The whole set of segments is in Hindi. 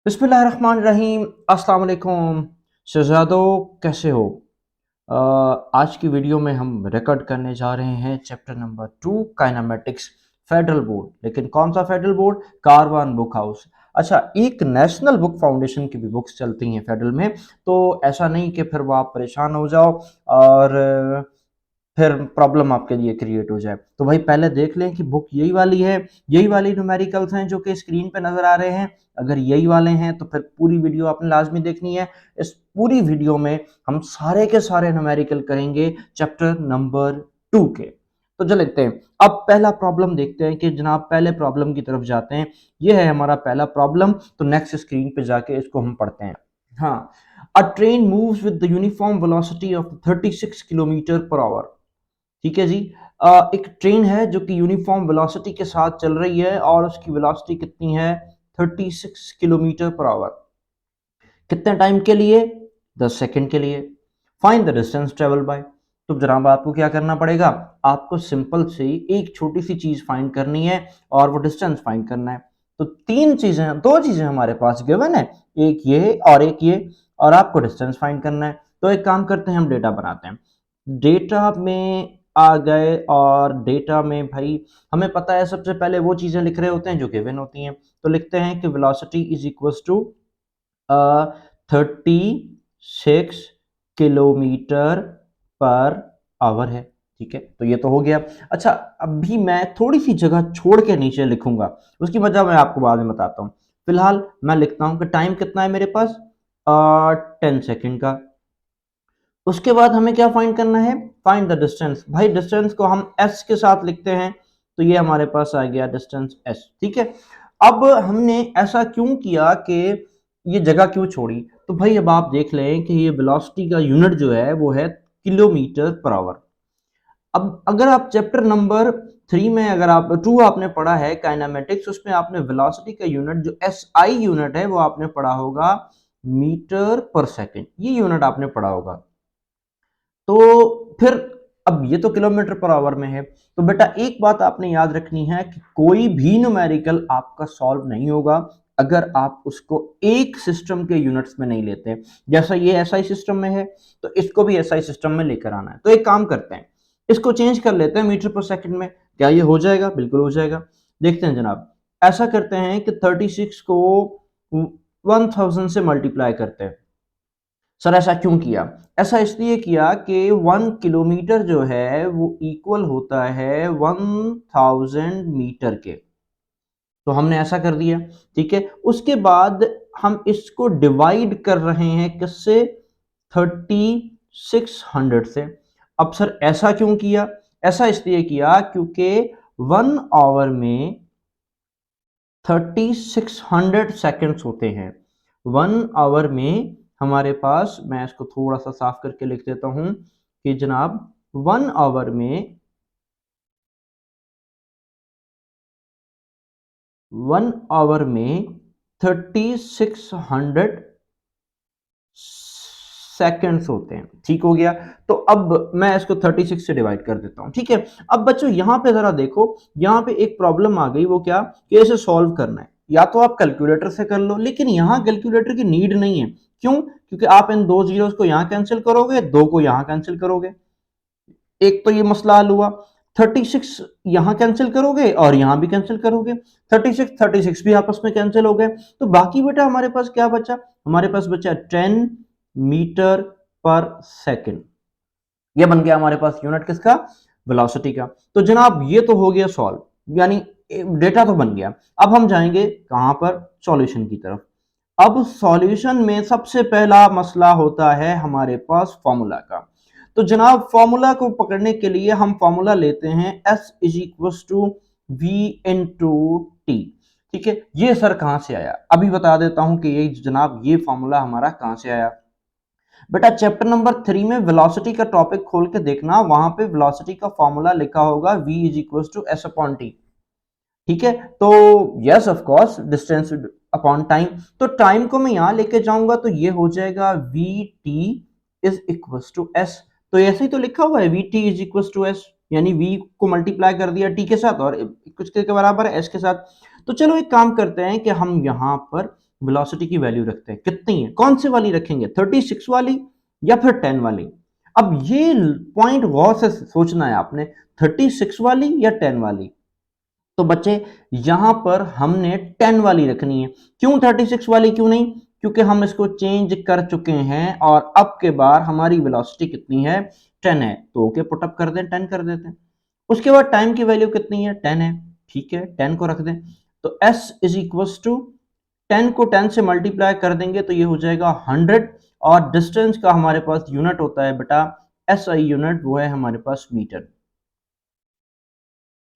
बिस्मिल्लाहिर्रहमानिर्रहीम। अस्सलाम वालेकुम शहजादो, कैसे हो? आज की वीडियो में हम रिकॉर्ड करने जा रहे हैं chapter number 2 kinematics federal board. लेकिन कौन सा federal board? Karwan book house. अच्छा, एक नेशनल बुक फाउंडेशन की भी बुक्स चलती हैं फेडरल में, तो ऐसा नहीं कि फिर वो आप परेशान हो जाओ और फिर प्रॉब्लम आपके लिए क्रिएट हो जाए। तो भाई पहले देख लें कि बुक यही वाली है, यही वाली न्यूमेरिकल्स हैं जो कि स्क्रीन पे नज़र आ रहे हैं। अगर यही वाले हैं तो फिर पूरी वीडियो आपने लाजमी देखनी है। इस पूरी वीडियो में हम सारे के सारे न्यूमेरिकल करेंगे चैप्टर नंबर 2 के। तो चल लेते हैं। अब पहला प्रॉब्लम देखते हैं कि जनाब, पहले प्रॉब्लम की तरफ जाते हैं। ये है हमारा पहला प्रॉब्लम, तो नेक्स्ट स्क्रीन पे जाके इसको हम पढ़ते हैं। हाँ, अ train moves with the uniform velocity of 36 kilometre per hour. ठीक है जी। एक ट्रेन है जो कि यूनिफॉर्म वेलोसिटी के साथ चल रही है और उसकी वेलोसिटी कितनी है? 36 किलोमीटर पर आवर। कितने टाइम के लिए? 10 सेकंड के लिए। Find the distance travel by. तो जनाब आपको क्या करना पड़ेगा? आपको सिंपल से एक छोटी सी चीज फाइंड करनी है और वो डिस्टेंस फाइंड करना है। तो दो चीजें हमारे पास गिवन है, एक ये और एक ये, और आपको डिस्टेंस फाइंड करना है। तो एक काम करते हैं, हम डेटा बनाते हैं। डेटा में आ गए और डेटा में भाई हमें पता है सबसे पहले वो चीजें लिख रहे होते हैं जो गिवन होती हैं। तो लिखते हैं कि velocity is equals to 36 kilometre per hour है। ठीक है, तो ये तो हो गया। अच्छा, अभी मैं थोड़ी सी जगह छोड़ के नीचे लिखूंगा, उसकी वजह मैं आपको बाद में बताता हूँ। फिलहाल मैं लिखता हूँ कि टाइम कितना है मेरे पास? 10 सेकंड का। उसके बाद हमें क्या फाइंड करना है? Find the distance. भाई डिस्टेंस को हम एस के साथ लिखते हैं, तो ये हमारे पास आ गया डिस्टेंस एस। ठीक है, अब हमने ऐसा क्यों किया कि ये जगह क्यों छोड़ी? तो भाई अब आप देख लें कि ये वेलोसिटी का यूनिट जो है वो है किलोमीटर पर आवर। अब अगर आप चैप्टर नंबर 3 में, अगर आप 2 आपने पढ़ा है काइनेमेटिक्स, उसमें आपने वेलोसिटी का यूनिट जो एस आई यूनिट है वो आपने पढ़ा होगा मीटर पर सेकेंड, ये यूनिट आपने पढ़ा होगा। तो फिर अब ये तो किलोमीटर पर आवर में है। तो बेटा एक बात आपने याद रखनी है कि कोई भी न्यूमेरिकल आपका सॉल्व नहीं होगा अगर आप उसको एक सिस्टम के यूनिट्स में नहीं लेते। जैसा ये एसआई सिस्टम में है, तो इसको भी एसआई सिस्टम में लेकर आना है। तो एक काम करते हैं, इसको चेंज कर लेते हैं मीटर पर सेकंड में। क्या ये हो जाएगा? बिल्कुल हो जाएगा। देखते हैं जनाब, ऐसा करते हैं कि 36 को 1000 से मल्टीप्लाई करते हैं। सर ऐसा क्यों किया? ऐसा इसलिए किया कि 1 किलोमीटर जो है वो इक्वल होता है 1000 मीटर के। तो हमने ऐसा कर दिया। ठीक है, उसके बाद हम इसको डिवाइड कर रहे हैं किससे? 3600 से। अब सर ऐसा क्यों किया? ऐसा इसलिए किया क्योंकि 1 आवर में 3600 सेकेंड्स होते हैं। 1 आवर में हमारे पास, मैं इसको थोड़ा सा साफ करके लिख देता हूं कि जनाब 1 आवर में 3600 सेकेंड्स होते हैं। ठीक हो गया। तो अब मैं इसको 36 से डिवाइड कर देता हूं। ठीक है, अब बच्चों यहां पे जरा देखो, यहां पे एक प्रॉब्लम आ गई। वो क्या? कि इसे सॉल्व करना है, या तो आप कैलकुलेटर से कर लो, लेकिन यहां कैलकुलेटर की नीड नहीं है। क्यों? क्योंकि आप इन दो जीरोस को यहां कैंसिल करोगे, दो को यहां कैंसिल करोगे। एक तो ये मसला हल हुआ। 36 यहां कैंसिल करोगे और यहां भी कैंसिल करोगे। 36 भी आपस में कैंसिल हो गए। तो बाकी बेटा हमारे पास क्या बचा? हमारे पास बचा 10 मीटर पर सेकेंड। ये बन गया हमारे पास यूनिट किसका? वेलोसिटी का। तो जनाब ये तो हो गया सॉल्व, यानी डेटा तो बन गया। अब हम जाएंगे कहां पर? सॉल्यूशन की तरफ। अब सॉल्यूशन में सबसे पहला मसला होता है हमारे पास फॉर्मूला का। तो जनाब फॉर्मूला को पकड़ने के लिए हम फॉर्मूला लेते हैं S is equal to V into T. ठीक है, ये सर कहां से आया? अभी बता देता हूं कि ये जनाब ये फॉर्मूला हमारा कहां से आया। बेटा चैप्टर नंबर 3 में वेलोसिटी का टॉपिक खोल के देखना, वहां पे वेलोसिटी का फॉर्मूला लिखा होगा v is equal to S upon T. ठीक है, तो yes of course distance upon time. तो टाइम को मैं यहां लेके जाऊंगा तो ये हो जाएगा V T is equal to S. तो ऐसे ही तो लिखा हुआ है V T is equal to S, यानी v को मल्टीप्लाई कर दिया t के साथ और कुछ के बराबर है s के साथ। तो चलो एक काम करते हैं कि हम यहां पर वेलोसिटी की वैल्यू रखते हैं, कितनी है, कौन सी वाली रखेंगे, 36 वाली या फिर 10 वाली। अब ये पॉइंट गौर से सोचना है आपने, 36 वाली या 10 वाली। तो बच्चे यहां पर हमने 10 वाली रखनी है। क्यों 36 वाली क्यों नहीं, क्योंकि हम इसको चेंज कर चुके हैं और अब के बार हमारी वेलोसिटी कितनी है, 10 है, तो ओके पुटअप कर दें, 10 कर देते हैं। उसके बाद टाइम की वैल्यू कितनी है, 10 है, ठीक है, 10 को रख दें। तो s इज इक्वल टू 10 को 10 से मल्टीप्लाई कर देंगे तो ये हो जाएगा 100, और डिस्टेंस का हमारे पास यूनिट होता है बेटा SI यूनिट, वो है हमारे पास मीटर।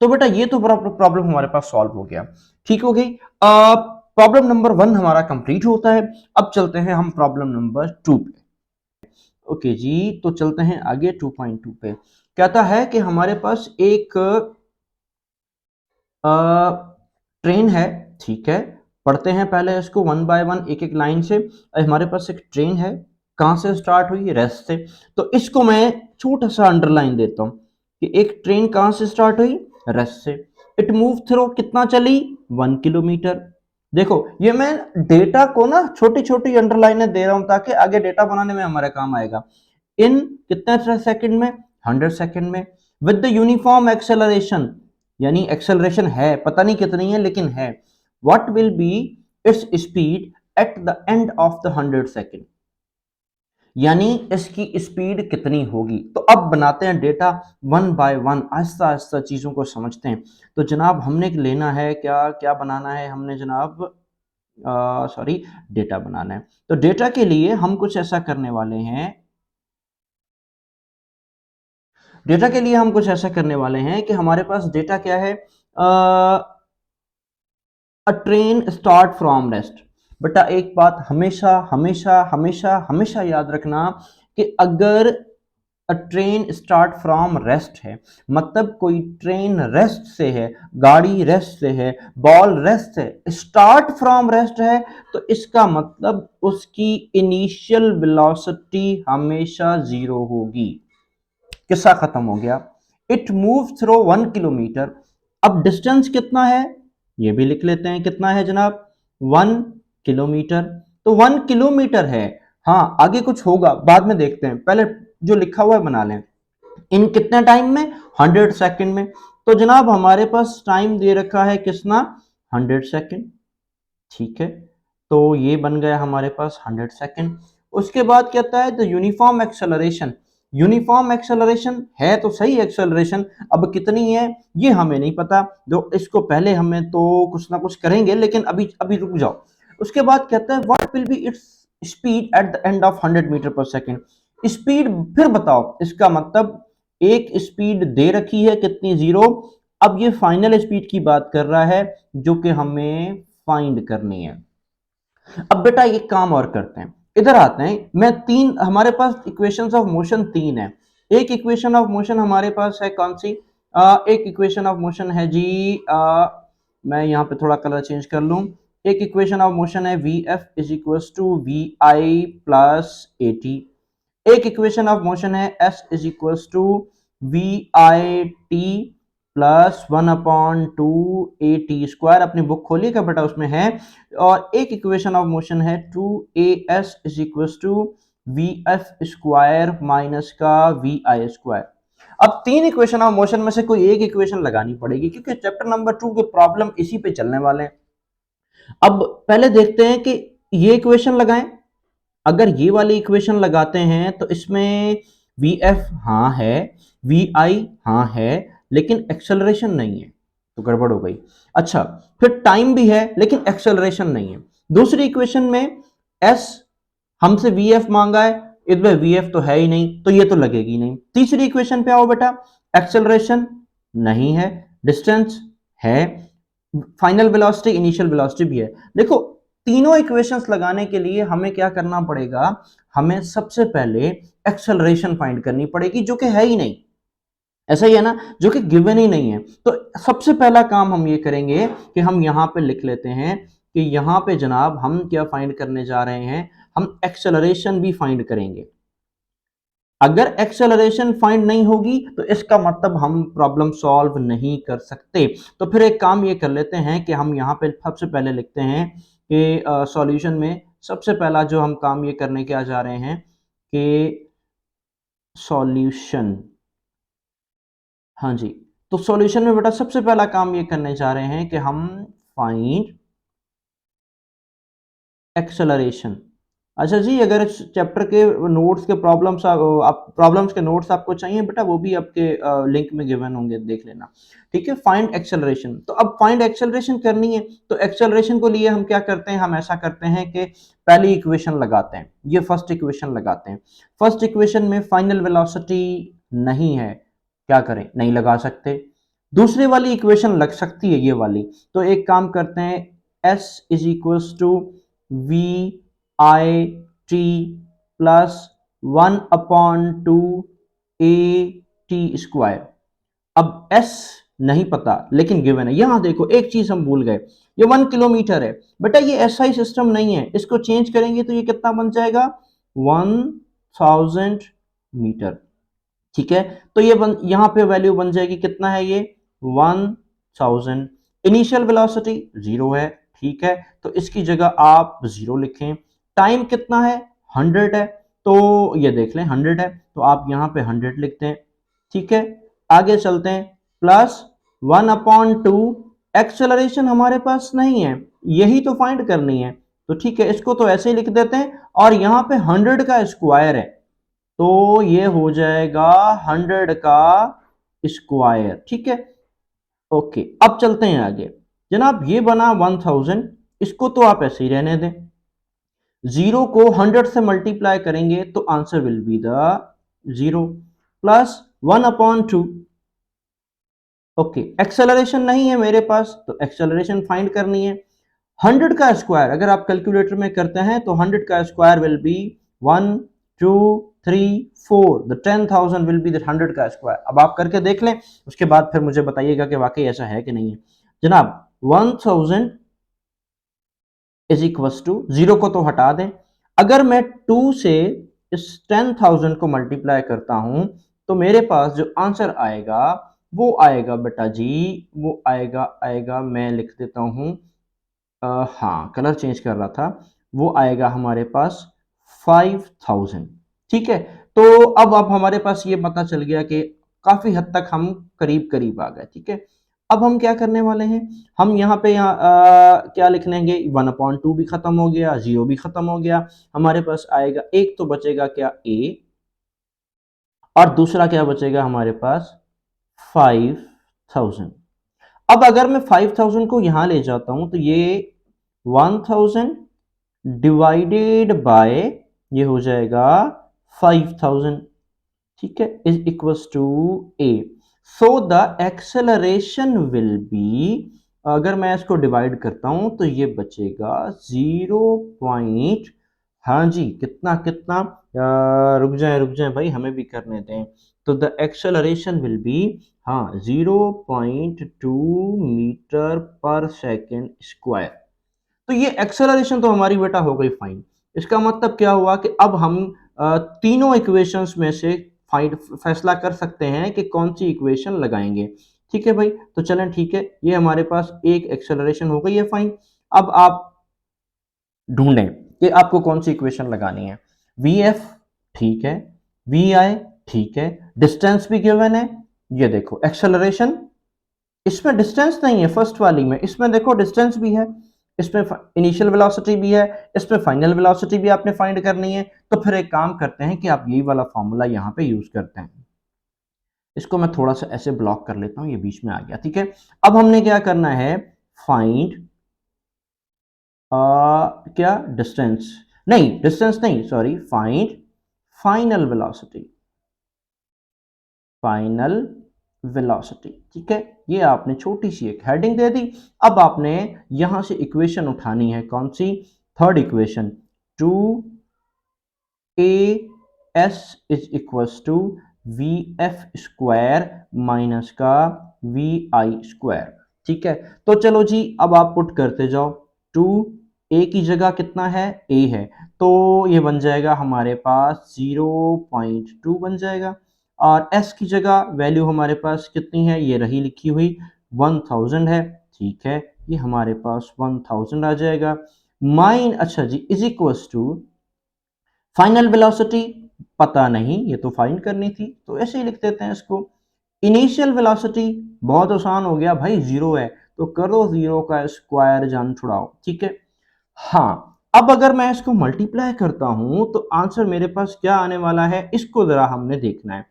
तो बेटा ये तो प्रॉब्लम हमारे पास सॉल्व हो गया, ठीक हो गई। प्रॉब्लम नंबर 1 हमारा कंप्लीट होता है। अब चलते हैं हम प्रॉब्लम नंबर 2 पे। ओके जी, तो चलते हैं आगे 2.2 पे। कहता है कि हमारे पास एक ट्रेन है, ठीक है, पढ़ते हैं पहले इसको वन बाय वन, एक एक लाइन से। हमारे पास एक ट्रेन है, कहां से स्टार्ट हुई, रेस्ट से। तो इसको मैं छोटा सा अंडरलाइन देता हूं कि एक ट्रेन कहां से स्टार्ट हुई, रेस्ट से। इट मूव थ्रू, कितना चली, 1 किलोमीटर। देखो ये मैं डेटा को ना छोटी छोटी अंडरलाइनें दे रहा हूं ताकि आगे डेटा बनाने में हमारे काम आएगा। इन कितने सेकंड में, 100 सेकंड में, विद द यूनिफॉर्म एक्सेलरेशन, यानी एक्सेलरेशन है, पता नहीं कितनी है लेकिन है। What will be its speed at the end of the 100 second, यानी इसकी स्पीड कितनी होगी। तो अब बनाते हैं data one by one, Aahista Aahista चीजों को समझते हैं। तो जनाब हमने लेना है क्या, क्या बनाना है हमने जनाब, सॉरी, डेटा बनाना है। तो डेटा के लिए हम कुछ ऐसा करने वाले हैं, डेटा के लिए हम कुछ ऐसा करने वाले हैं कि हमारे पास डेटा क्या है, a train start from rest. बेटा एक बात हमेशा हमेशा हमेशा हमेशा याद रखना कि अगर अ ट्रेन स्टार्ट फ्रॉम रेस्ट है, मतलब कोई ट्रेन रेस्ट से है, गाड़ी रेस्ट से है, बॉल रेस्ट है, स्टार्ट फ्रॉम रेस्ट है, तो इसका मतलब उसकी इनिशियल वेलोसिटी हमेशा जीरो होगी। किस्सा खत्म हो गया। It move through 1 kilometre. अब डिस्टेंस कितना है, ये भी लिख लेते हैं, कितना है जनाब, 1 किलोमीटर। तो 1 किलोमीटर है, हाँ आगे कुछ होगा बाद में देखते हैं, पहले जो लिखा हुआ है बना लें। इन कितने टाइम में, 100 सेकंड में। तो जनाब हमारे पास टाइम दे रखा है कितना, 100 सेकंड, ठीक है। तो ये बन गया हमारे पास 100 सेकंड। उसके बाद कहता है the uniform acceleration. Uniform acceleration है तो सही एक्सेलरेशन, अब कितनी है ये हमें नहीं पता, जो इसको पहले हमें तो कुछ ना कुछ करेंगे, लेकिन अभी अभी रुक जाओ। उसके बाद कहता है what will be its speed at the end of 100 meter per second. Speed फिर बताओ, इसका मतलब एक स्पीड दे रखी है कितनी, 0। अब ये फाइनल स्पीड की बात कर रहा है जो कि हमें फाइंड करनी है। अब बेटा ये काम और करते हैं, इधर आते हैं। मैं तीन, हमारे पास इक्वेशंस ऑफ मोशन तीन है। एक इक्वेशन ऑफ मोशन हमारे पास है कौन सी, एक इक्वेशन ऑफ मोशन है जी, मैं यहाँ पे थोड़ा कलर चेंज कर लूं। एक इक्वेशन ऑफ मोशन है V F is equal to we I plus A t. एक इक्वेशन ऑफ मोशन है S is equal to we I T plus 1/2 A T square. अपनी बुक खोलिएगा बेटा, उसमें है। और एक इक्वेशन ऑफ मोशन है 2as is equal to V F square minus का वी आई स्क्वायर। अब तीन इक्वेशन ऑफ मोशन में से कोई एक इक्वेशन लगानी पड़ेगी, क्योंकि चैप्टर नंबर 2 के प्रॉब्लम इसी पे चलने वाले हैं। अब पहले देखते हैं कि ये इक्वेशन लगाएं। अगर ये वाली इक्वेशन लगाते हैं तो इसमें वी एफ हाँ है, वी आई हाँ है, लेकिन एक्सेलरेशन नहीं है, तो गड़बड़ हो गई। अच्छा, फिर टाइम भी है लेकिन एक्सेलरेशन नहीं है। दूसरी इक्वेशन में एस हमसे वी एफ मांगा है, इसमें वी एफ तो है ही नहीं, तो ये तो लगेगी नहीं। तीसरी इक्वेशन पे आओ बेटा, एक्सेलरेशन नहीं है, डिस्टेंस है, फाइनल वेलोसिटी इनिशियल वेलोसिटी भी है। देखो तीनों इक्वेशंस लगाने के लिए हमें क्या करना पड़ेगा, हमें सबसे पहले एक्सेलरेशन फाइंड करनी पड़ेगी, जो कि है ही नहीं, ऐसा ही है ना, जो कि गिवन ही नहीं है। तो सबसे पहला काम हम ये करेंगे कि हम यहां पे लिख लेते हैं कि यहां पे जनाब हम क्या फाइंड करने जा रहे हैं, हम एक्सेलरेशन भी फाइंड करेंगे। अगर एक्सेलरेशन फाइंड नहीं होगी तो इसका मतलब हम प्रॉब्लम सॉल्व नहीं कर सकते। तो फिर एक काम ये कर लेते हैं कि हम यहाँ पे सबसे पहले लिखते हैं कि सॉल्यूशन में सबसे पहला जो हम काम ये करने के आ जा रहे हैं कि सॉल्यूशन, हाँ जी, तो सॉल्यूशन में बेटा सबसे पहला काम ये करने जा रहे हैं कि हम फाइंड एक्सेलरेशन। अच्छा जी, अगर इस चैप्टर के नोट्स के प्रॉब्लम्स आप प्रॉब्लम्स के नोट्स आपको चाहिए बेटा, वो भी आपके लिंक में गिवन होंगे, देख लेना। ठीक है, फाइंड एक्सेलरेशन। तो अब फाइंड एक्सेलरेशन करनी है, तो एक्सेलरेशन को लिए हम क्या करते हैं, हम ऐसा करते हैं कि पहली इक्वेशन लगाते हैं, ये फर्स्ट इक्वेशन लगाते हैं। फर्स्ट इक्वेशन में फाइनल वेलोसिटी नहीं है, क्या करें, नहीं लगा सकते। दूसरी वाली इक्वेशन लग सकती है, ये वाली, तो एक काम करते हैं, s is equals to we I T plus 1/2 A T square. अब s नहीं पता लेकिन गिवन है। यहां देखो एक चीज हम भूल गए, ये 1 किलोमीटर है बेटा, ये एसआई सिस्टम नहीं है, इसको चेंज करेंगे तो ये कितना बन जाएगा, 1000 मीटर। ठीक है, तो ये यहां पे वैल्यू बन जाएगी, कितना है ये, 1000। इनिशियल वेलोसिटी 0 है, ठीक है, तो इसकी जगह आप 0 लिखें। टाइम कितना है, 100 है, तो ये देख लें 100 है, तो आप यहां पे 100 लिखते हैं। ठीक है, आगे चलते हैं, प्लस 1/2। एक्सेलरेशन हमारे पास नहीं है, यही तो फाइंड करनी है, तो ठीक है, इसको तो ऐसे ही लिख देते हैं, और यहां पे 100 का स्क्वायर है, तो ये हो जाएगा 100 का स्क्वायर। ठीक है, ओके, अब चलते हैं आगे। जनाब ये बना 1000, इसको तो आप ऐसे ही रहने दें। 0 को 100 से मल्टीप्लाई करेंगे तो answer will be the 0 plus 1/2। Okay, acceleration नहीं है मेरे पास, तो एक्सेलरेशन फाइंड करनी है। 100 का स्क्वायर अगर आप कैलकुलेटर में करते हैं तो 100 का square will be 1 2 3 4, the 10,000 will be the 100 का स्क्वायर। अब आप करके देख लें, उसके बाद फिर मुझे बताइएगा कि वाकई ऐसा है कि नहीं है। जनाब 1000 इज इक्वल टू 0 को तो हटा दें, अगर मैं 2 से इस 10,000 को मल्टीप्लाई करता हूं तो मेरे पास जो आंसर आएगा वो आएगा बेटा जी, वो आएगा आएगा मैं लिख देता हूं, हाँ कलर चेंज कर रहा था, वो आएगा हमारे पास 5000। ठीक है, तो अब हमारे पास ये पता चल गया कि काफी हद तक हम करीब करीब आ गए। ठीक है, अब हम क्या करने वाले हैं, हम यहाँ पे क्या लिख लेंगे, 1/2 भी खत्म हो गया, 0 भी खत्म हो गया, हमारे पास आएगा एक तो बचेगा क्या, a, और दूसरा क्या बचेगा हमारे पास 5000। अब अगर मैं 5000 को यहां ले जाता हूं तो ये 1000 डिवाइडेड बाय ये हो जाएगा 5000। ठीक है, is equals to A. So the acceleration will be, अगर मैं इसको डिवाइड करता हूं तो ये बचेगा 0 पॉइंट, हाँ जी, कितना कितना, रुक जाएं भाई, हमें भी करने दें। तो द एक्सेलरेशन विल बी, हाँ, 0.2 मीटर पर सेकेंड स्क्वायर। तो ये एक्सेलरेशन तो हमारी बेटा हो गई फाइन। इसका मतलब क्या हुआ कि अब हम तीनों इक्वेशंस में से फाइंड फैसला कर सकते हैं कि कौन सी इक्वेशन लगाएंगे। ठीक है भाई, तो चलें, ठीक है, ये हमारे पास एक एक्सेलरेशन हो गई है फाइन। अब आप ढूंढें कि आपको कौन सी इक्वेशन लगानी है। वी एफ ठीक है, वी आई ठीक है, डिस्टेंस भी गिवन है, ये देखो एक्सेलरेशन, इसमें डिस्टेंस नहीं है फर्स्ट वाली में, इसमें देखो डिस्टेंस भी है, इसमें इनिशियल वेलोसिटी भी है, इसमें फाइनल वेलोसिटी भी आपने फाइंड करनी है। तो फिर एक काम करते हैं कि आप यही वाला फॉर्मूला यहाँ पे यूज करते हैं। इसको मैं थोड़ा सा ऐसे ब्लॉक कर लेता हूँ, ये बीच में आ गया। ठीक है, अब हमने क्या करना है, फाइंड क्या, डिस्टेंस नहीं, डिस्टेंस नहीं, sorry, find final velocity, final velocity. ठीक है, ये आपने छोटी सी एक हेडिंग दे दी। अब आपने यहां से इक्वेशन उठानी है, कौन सी, third equation, 2as is equals to V F square minus का वी आई स्क्वायर। ठीक है, तो चलो जी, अब आप पुट करते जाओ, 2a की जगह कितना है, a है, तो ये बन जाएगा हमारे पास 0.2 बन जाएगा, और s की जगह वैल्यू हमारे पास कितनी है, ये रही लिखी हुई 1000 है। ठीक है, ये हमारे पास 1000 आ जाएगा। माइन अच्छा जी is equals to final velocity पता नहीं, ये तो फाइंड करनी थी, तो ऐसे ही लिख देते हैं इसको। इनिशियल वेलोसिटी बहुत आसान हो गया भाई, जीरो है तो करो जीरो का स्क्वायर, जान छुड़ाओ, ठीक है। हाँ, अब अगर मैं इसको मल्टीप्लाई करता हूं तो आंसर मेरे पास क्या आने वाला है, इसको जरा हमने देखना है,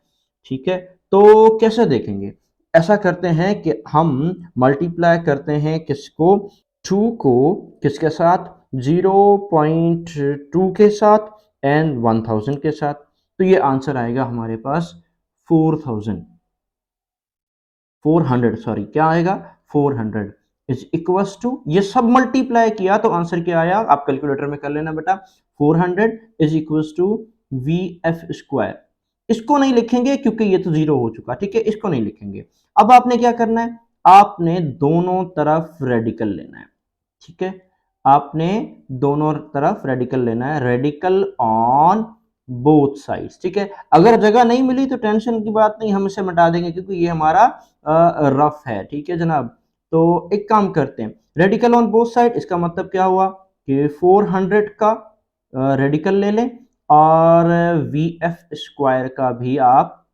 ठीक है। तो कैसे देखेंगे, ऐसा करते हैं कि हम मल्टीप्लाई करते हैं किसको, 2 को किसके साथ, 0.2 के साथ एंड 1000 के साथ, तो ये आंसर आएगा हमारे पास 4000, 400 सॉरी, क्या आएगा 400 इज इक्वल्स टू, ये सब मल्टीप्लाई किया तो आंसर क्या आया, आप कैलकुलेटर में कर लेना बेटा, 400 is equals to V F square. इसको नहीं लिखेंगे क्योंकि ये तो जीरो हो चुका, ठीक है, इसको नहीं लिखेंगे। अब आपने क्या करना है, आपने दोनों तरफ रेडिकल लेना है, ठीक है, आपने दोनों तरफ रेडिकल लेना है, रेडिकल ऑन बोथ साइड्स, ठीक है। अगर जगह नहीं मिली तो टेंशन की बात नहीं, हम इसे मिटा देंगे क्योंकि ये हमारा रफ है, ठीक है जनाब। तो एक काम करते हैं, रेडिकल ऑन बोथ साइड, इसका मतलब क्या हुआ कि 400 का रेडिकल ले लें और वी एफ स्क्वायर का भी आप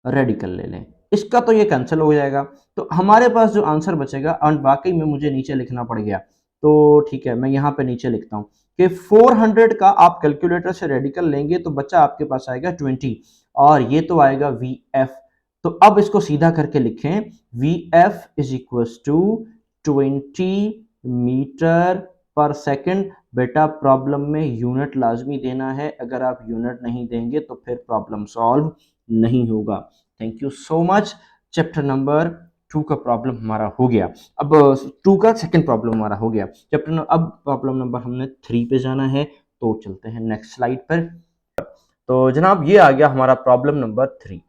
रेडिकल ले लें, इसका तो ये कैंसिल हो जाएगा, तो हमारे पास जो आंसर बचेगा, और वाकई में मुझे नीचे लिखना पड़ गया, तो ठीक है मैं यहाँ पे नीचे लिखता हूँ कि 400 का आप कैलकुलेटर से रेडिकल लेंगे तो बच्चा आपके पास आएगा 20, और ये तो आएगा वी एफ। तो अब इसको सीधा करके लिखें, V F is equal to 20 meter per second. बेटा प्रॉब्लम में यूनिट लाजमी देना है, अगर आप यूनिट नहीं देंगे तो फिर प्रॉब्लम सॉल्व नहीं होगा। Thank you so much. Chapter number 2 का प्रॉब्लम हमारा हो गया। अब 2 का सेकंड प्रॉब्लम हमारा हो गया। अब प्रॉब्लम नंबर हमने 3 पे जाना है, तो चलते हैं नेक्स्ट स्लाइड पर। तो जनाब ये आ गया हमारा प्रॉब्लम नंबर 3।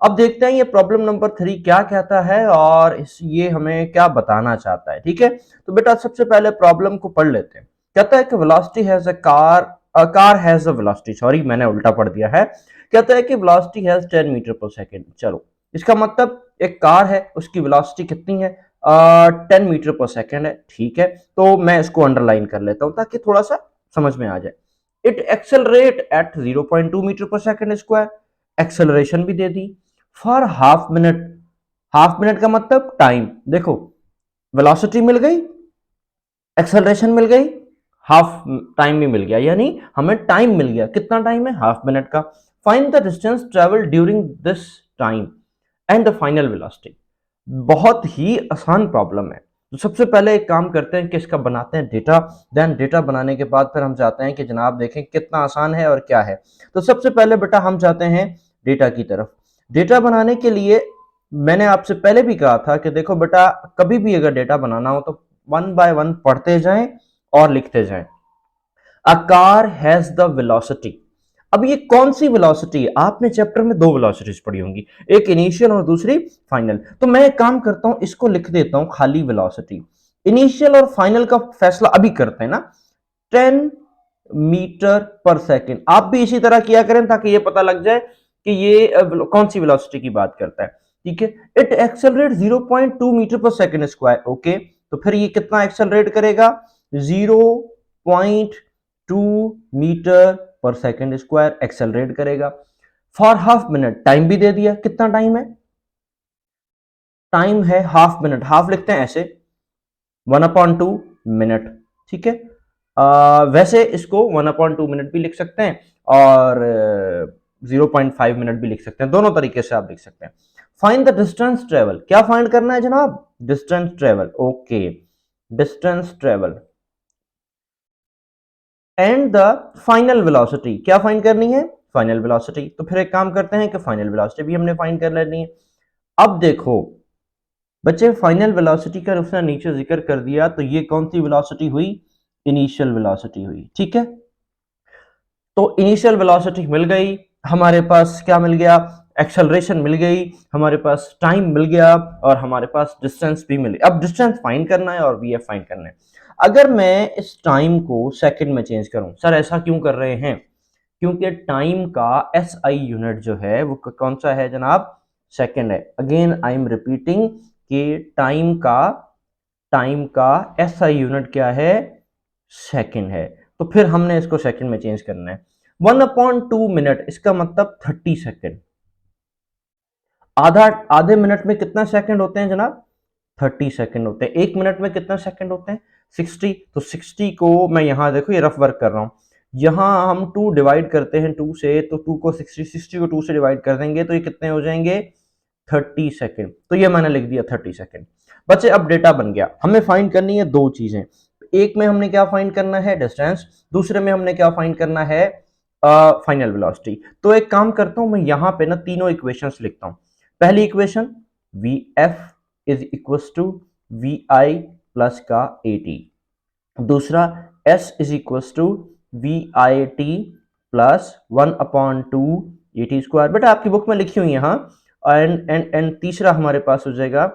अब देखते हैं ये प्रॉब्लम नंबर 3 क्या कहता है और ये हमें क्या बताना चाहता है, ठीक है। तो बेटा सबसे पहले प्रॉब्लम को पढ़ लेते हैं। कहता है कि velocity has a car has a velocity, sorry मैंने उल्टा पढ़ दिया है। कहता है कि velocity has 10 meter per second. चलो इसका मतलब एक कार है, उसकी वेलोसिटी कितनी है, 10 मीटर पर सेकेंड है, ठीक है। तो मैं इसको अंडरलाइन कर लेता हूं ताकि थोड़ा सा समझ में आ जाए। It accelerate at 0.2 metre per second square, acceleration भी दे दी, for half minute. Half minute का मतलब टाइम, देखो वेलोसिटी मिल गई, एक्सेलरेशन मिल गई, हाफ टाइम भी मिल गया, यानी हमें टाइम मिल गया, कितना टाइम है, हाफ मिनट का। Find the distance travel during this time and the final velocity. बहुत ही आसान प्रॉब्लम है। तो सबसे पहले एक काम करते हैं कि इसका बनाते हैं डेटा, देन डेटा बनाने के बाद फिर हम जाते हैं कि जनाब देखें कितना आसान है और क्या है। तो सबसे पहले बेटा हम जाते हैं डेटा की तरफ। डेटा बनाने के लिए मैंने आपसे पहले भी कहा था कि देखो बेटा कभी भी अगर डेटा बनाना हो तो वन बाय वन पढ़ते जाएं और लिखते जाएं। A car has the velocity, अब ये कौन सी वेलोसिटी है, आपने चैप्टर में दो वेलोसिटीज पढ़ी होंगी, एक इनिशियल और दूसरी फाइनल। तो मैं एक काम करता हूं, इसको लिख देता हूं खाली वेलोसिटी। इनिशियल और फाइनल का फैसला अभी करते हैं ना, 10 मीटर पर सेकेंड। आप भी इसी तरह किया करें ताकि ये पता लग जाए कि ये कौन सी वेलोसिटी की बात करता है, ठीक है। It accelerate 0.2 metre per second square, okay. तो फिर ये कितना एक्सेलरेट करेगा, 0.2 metre per second square accelerate करेगा। फॉर हाफ मिनट, टाइम भी दे दिया, कितना टाइम है, टाइम है हाफ मिनट, हाफ लिखते हैं ऐसे, 1/2 मिनट, ठीक है। वैसे इसको 1/2 मिनट भी लिख सकते हैं और 0.5 मिनट भी लिख सकते हैं, दोनों तरीके से आप लिख सकते हैं। फाइंड द डिस्टेंस ट्रेवल, क्या फाइंड करना है जनाब, distance travel, okay, distance travel and the final velocity, क्या फाइंड करनी है, फाइनल वेलोसिटी। तो फिर एक काम करते हैं कि फाइनल वेलोसिटी भी हमने फाइंड कर लेनी है। अब देखो बच्चे फाइनल वेलोसिटी का उसने नीचे जिक्र कर दिया, तो ये कौन सी वेलोसिटी हुई, इनिशियल वेलोसिटी हुई, ठीक है। तो इनिशियल वेलोसिटी मिल गई, हमारे पास क्या मिल गया, एक्सेलरेशन मिल गई, हमारे पास टाइम मिल गया और हमारे पास डिस्टेंस भी मिल गई। अब डिस्टेंस फाइंड करना है और वी एफ फाइंड करना है। अगर मैं इस टाइम को सेकंड में चेंज करूं, सर ऐसा क्यों कर रहे हैं, क्योंकि टाइम का एस आई यूनिट जो है वो कौन सा है जनाब, सेकंड है। अगेन आई एम रिपीटिंग कि टाइम का एस आई यूनिट क्या है, सेकंड है, तो फिर हमने इसको सेकंड में चेंज करना है। 1/2 मिनट, इसका मतलब 30 सेकंड। आधे मिनट में कितना सेकंड होते हैं जनाब? 30 सेकंड होते हैं। एक मिनट में कितना सेकंड होते हैं? 60। तो 60 को मैं यहां देखो ये रफ वर्क कर रहा हूं, यहां हम 2 डिवाइड करते हैं 2 से, तो 2 को 60 को 2 से डिवाइड कर देंगे तो ये कितने हो जाएंगे? 30 सेकंड। तो ये मैंने लिख दिया 30 सेकंड। बच्चे अब डेटा बन गया, हमें फाइंड करनी है दो चीजें। एक में हमने क्या फाइंड करना है? डिस्टेंस। दूसरे में हमने क्या फाइंड करना है? Final velocity. तो एक काम करता हूं, मैं यहां पे ना तीनों इक्वेशंस लिखता हूं। पहली equation V F is equal to we I plus का ए टी। दूसरा S is equal to we I T plus 1/2 A T square. बेटा आपकी बुक में लिखी हुई है हाँ। एंड तीसरा हमारे पास हो जाएगा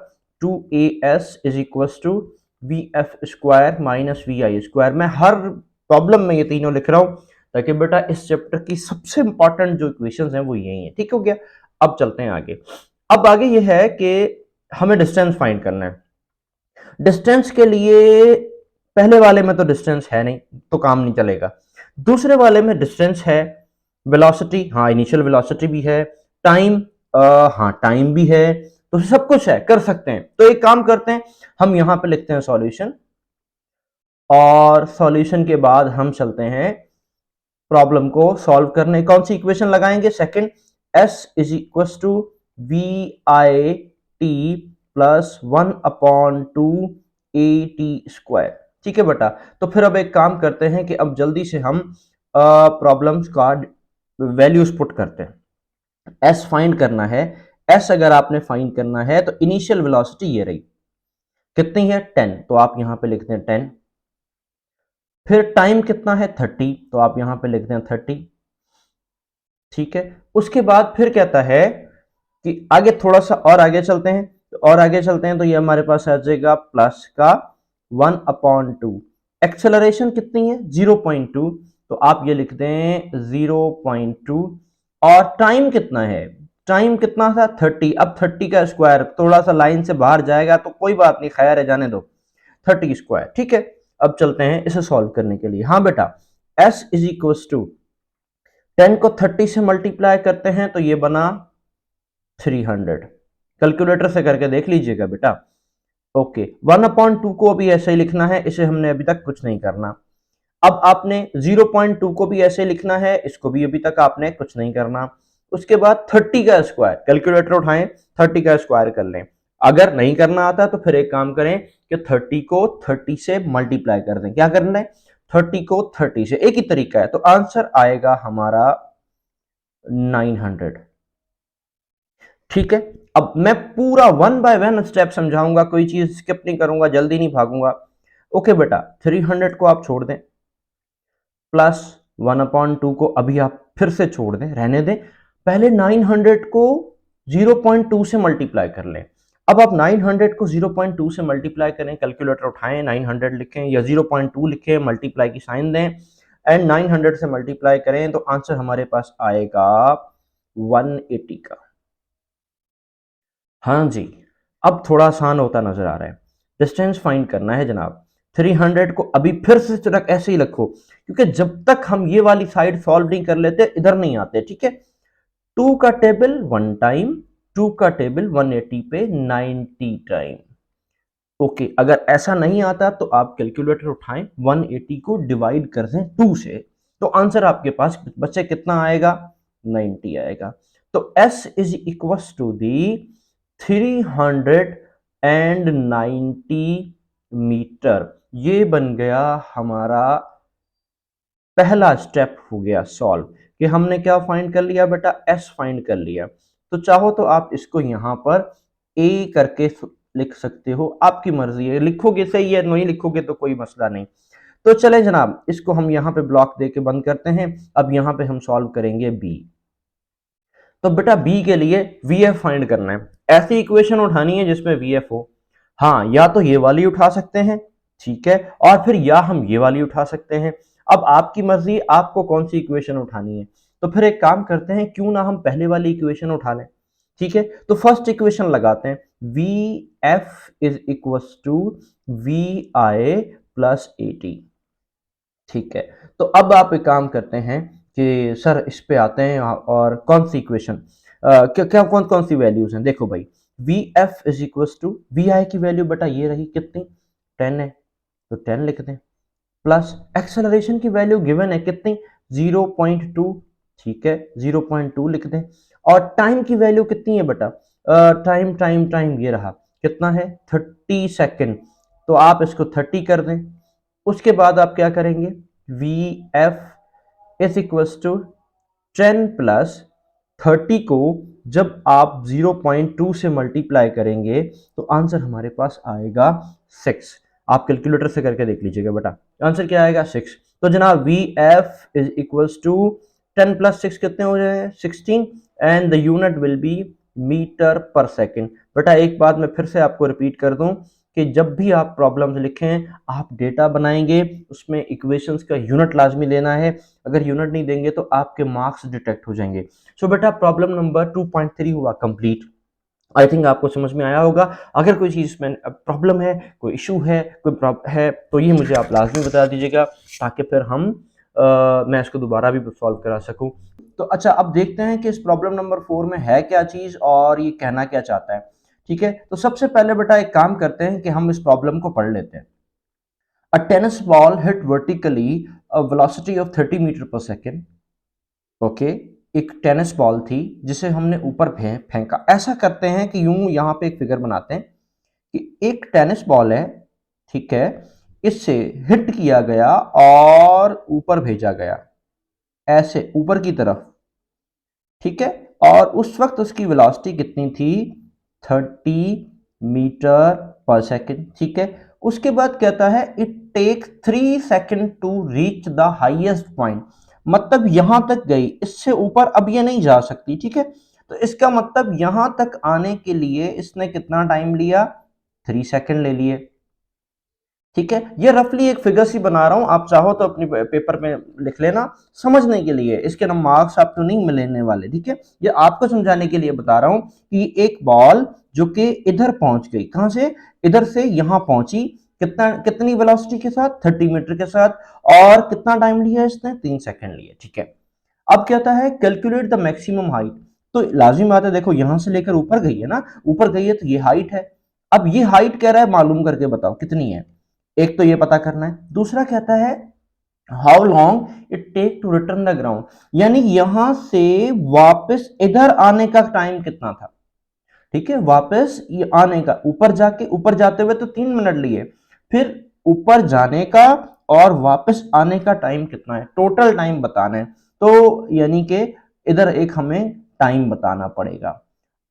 2as is equal to V F square minus V I square. मैं हर प्रॉब्लम में ये तीनों लिख रहा हूं ताकि बेटा इस चैप्टर की सबसे इंपॉर्टेंट जो इक्वेशंस हैं वो यही है। ठीक हो गया? अब चलते हैं आगे। अब आगे ये है कि हमें डिस्टेंस फाइंड करना है। डिस्टेंस के लिए पहले वाले में तो डिस्टेंस है नहीं तो काम नहीं चलेगा, दूसरे वाले में डिस्टेंस है, वेलोसिटी हाँ इनिशियल वेलोसिटी भी है, टाइम हाँ टाइम भी है, तो सब कुछ है, कर सकते हैं। तो एक काम करते हैं, हम यहां पे लिखते हैं सॉल्यूशन, और सॉल्यूशन के बाद हम चलते हैं प्रॉब्लम को सॉल्व करने। कौन सी इक्वेशन लगाएंगे? Second, s is equal to we I T plus 1/2 A T square. ठीक है बेटा, तो फिर अब एक काम करते हैं कि अब जल्दी से हम प्रॉब्लम्स का वैल्यूज पुट करते हैं। s फाइंड करना है। s अगर आपने फाइंड करना है तो इनिशियल वेलोसिटी ये रही, कितनी है? 10, तो आप यहां पे लिखते हैं 10। फिर टाइम कितना है? 30, तो आप यहां पे लिखते हैं 30। ठीक है, उसके बाद फिर कहता है कि आगे थोड़ा सा और आगे चलते हैं, तो और आगे चलते हैं तो ये हमारे पास आ जाएगा प्लस का 1/2। एक्सेलरेशन कितनी है? 0.2, तो आप ये लिख दें 0.2। और टाइम कितना है? टाइम कितना था? 30। अब 30 का स्क्वायर थोड़ा सा लाइन से बाहर जाएगा तो कोई बात नहीं, खैर है, जाने दो, 30 स्क्वायर। ठीक है, अब चलते हैं इसे सॉल्व करने के लिए। हाँ बेटा, s इज इक्वल टू 10 को 30 से मल्टीप्लाई करते हैं तो ये बना 300। कैलकुलेटर से करके देख लीजिएगा बेटा। ओके, 1/2 को भी ऐसे ही लिखना है, इसे हमने अभी तक कुछ नहीं करना। अब आपने 0.2 को भी ऐसे लिखना है, इसको भी अभी तक आपने कुछ नहीं करना। उसके बाद 30 का स्क्वायर, कैलकुलेटर उठाएं, 30 का स्क्वायर कर लें। अगर नहीं करना आता तो फिर एक काम करें कि 30 को 30 से मल्टीप्लाई कर दें। क्या करना है? 30 को 30 से, एक ही तरीका है। तो आंसर आएगा हमारा 900। ठीक है, अब मैं पूरा 1 बाय 1 स्टेप समझाऊंगा, कोई चीज स्किप नहीं करूंगा, जल्दी नहीं भागूंगा। ओके बेटा, 300 को आप छोड़ दें, प्लस 1/2 को अभी आप फिर से छोड़ दें, रहने दें। पहले 900 को 0.2 से मल्टीप्लाई कर लें। अब आप 900 को 0.2 से मल्टीप्लाई करें, कैलकुलेटर उठाएं, 900 लिखें या 0.2 लिखें, मल्टीप्लाई की साइन दें एंड 900 से मल्टीप्लाई करें तो आंसर हमारे पास आएगा 180 का। हाँ जी, अब थोड़ा आसान होता नजर आ रहा है। डिस्टेंस फाइंड करना है जनाब। 300 को अभी फिर से रख ऐसे ही रखो, क्योंकि जब तक हम ये वाली साइड सॉल्व नहीं कर लेते इधर नहीं आते। ठीक है, 2 का टेबल 1 टाइम, 2 का टेबल 180 पे 90 टाइम। ओके, अगर ऐसा नहीं आता तो आप कैलकुलेटर उठाएं, 180 को डिवाइड कर दें 2 से, तो आंसर आपके पास बच्चे कितना आएगा? 90 आएगा। तो S is equal to the 390 meter. ये बन गया हमारा पहला स्टेप, हो गया सॉल्व। कि हमने क्या फाइंड कर लिया बेटा? S फाइंड कर लिया। तो चाहो तो आप इसको यहां पर A करके लिख सकते हो, आपकी मर्जी है, लिखोगे सही है, नहीं लिखोगे तो कोई मसला नहीं। तो चले जनाब, इसको हम यहां पे ब्लॉक देके बंद करते हैं। अब यहां पे हम सॉल्व करेंगे B। तो बेटा बी के लिए वी एफ फाइंड करना है। ऐसी इक्वेशन उठानी है जिसमें वी एफ हो। हाँ, या तो ये वाली उठा सकते हैं, ठीक है, और फिर या हम ये वाली उठा सकते हैं। अब आपकी मर्जी, आपको कौन सी इक्वेशन उठानी है। तो फिर एक काम करते हैं, क्यों ना हम पहले वाली इक्वेशन उठा लें। ठीक है, तो फर्स्ट इक्वेशन लगाते हैं, V F is equal to we I plus A T. ठीक है, तो अब आप एक काम करते हैं कि सर इस पे आते हैं और कौन सी इक्वेशन क्या क्या कौन कौन सी वैल्यूज हैं। देखो भाई, V F is equal to we I की वैल्यू बेटा ये रही कितनी, 10 है, तो 10 लिख दें, प्लस एक्सेलरेशन की वैल्यू गिवन है कितनी, 0.2, ठीक है 0.2 लिख दें, और टाइम की वैल्यू कितनी है बेटा, टाइम टाइम टाइम ये रहा कितना है 30 सेकेंड, तो आप इसको 30 कर दें। उसके बाद आप क्या करेंगे, V F is equal to 10 plus 30 को जब आप 0.2 से मल्टीप्लाई करेंगे तो आंसर हमारे पास आएगा 6। आप कैलकुलेटर से करके देख लीजिएगा बेटा, आंसर क्या आएगा 6। तो जनाब V F is equals to 10 plus 6 कितने हो जाए 16, and the unit will be meter per second. बेटा एक बात मैं फिर से आपको रिपीट कर दूं कि जब भी आप प्रॉब्लम्स लिखें, आप डेटा बनाएंगे, उसमें इक्वेशंस का यूनिट लाजमी लेना है। अगर यूनिट नहीं देंगे तो आपके मार्क्स डिटेक्ट हो जाएंगे। सो बेटा प्रॉब्लम नंबर 2.3 हुआ कंप्लीट। आई थिंक आपको समझ में आया होगा। अगर कोई चीज़ में प्रॉब्लम है, कोई इशू है, कोई है, तो ये मुझे आप लाजमी बता दीजिएगा, ताकि फिर मैं इसको दोबारा भी सॉल्व करा सकूं। तो अच्छा, अब देखते हैं कि इस प्रॉब्लम नंबर 4 में है क्या चीज़ और ये कहना क्या चाहता है। ठीक है, तो सबसे पहले बेटा एक काम करते हैं कि हम इस प्रॉब्लम को पढ़ लेते हैं। A tennis ball hit vertically a velocity of 30 metre per second. Okay, एक टेनिस बॉल थी जिसे हमने ऊपर फेंका। ऐसा करते हैं कि यूं यहां पे एक फिगर बनाते हैं कि एक टेनिस बॉल है, ठीक है, इससे हिट किया गया और ऊपर भेजा गया, ऐसे ऊपर की तरफ, ठीक है, और उस वक्त उसकी वेलोसिटी कितनी थी, 30 मीटर पर सेकेंड, ठीक है। उसके बाद कहता है it take 3 second to reach the highest point, मतलब यहां तक गई, इससे ऊपर अब ये नहीं जा सकती, ठीक है। तो इसका मतलब यहां तक आने के लिए इसने कितना टाइम लिया, 3 सेकेंड ले लिए, ठीक है। ये रफली एक फिगर सी बना रहा हूं, आप चाहो तो अपनी पेपर में लिख लेना समझने के लिए, इसके ना मार्क्स आपको नहीं मिलने वाले, ठीक है। ये आपको समझाने के लिए बता रहा हूं कि एक बॉल जो कि इधर पहुंच गई, कहां से, इधर से यहां पहुंची, कितनी वेलोसिटी के साथ, 30 मीटर के साथ, और कितना टाइम लिया इसने, 3 सेकंड लिए, ठीक है। अब कहता है कैलकुलेट द मैक्सिमम हाइट, तो लाजिम बात है, देखो यहां से लेकर ऊपर गई है ना, ऊपर गई है तो ये हाइट है। अब ये हाइट कह रहा है मालूम करके बताओ कितनी है, एक तो ये पता करना है। दूसरा कहता है how long it take to return the ground, यानी यहां से वापस इधर आने का टाइम कितना था, ठीक है। वापस ये आने का, ऊपर जाते हुए तो 3 मिनट लिए, फिर ऊपर जाने का और वापस आने का टाइम कितना है, टोटल टाइम बताना है। तो यानी कि इधर एक हमें टाइम बताना पड़ेगा।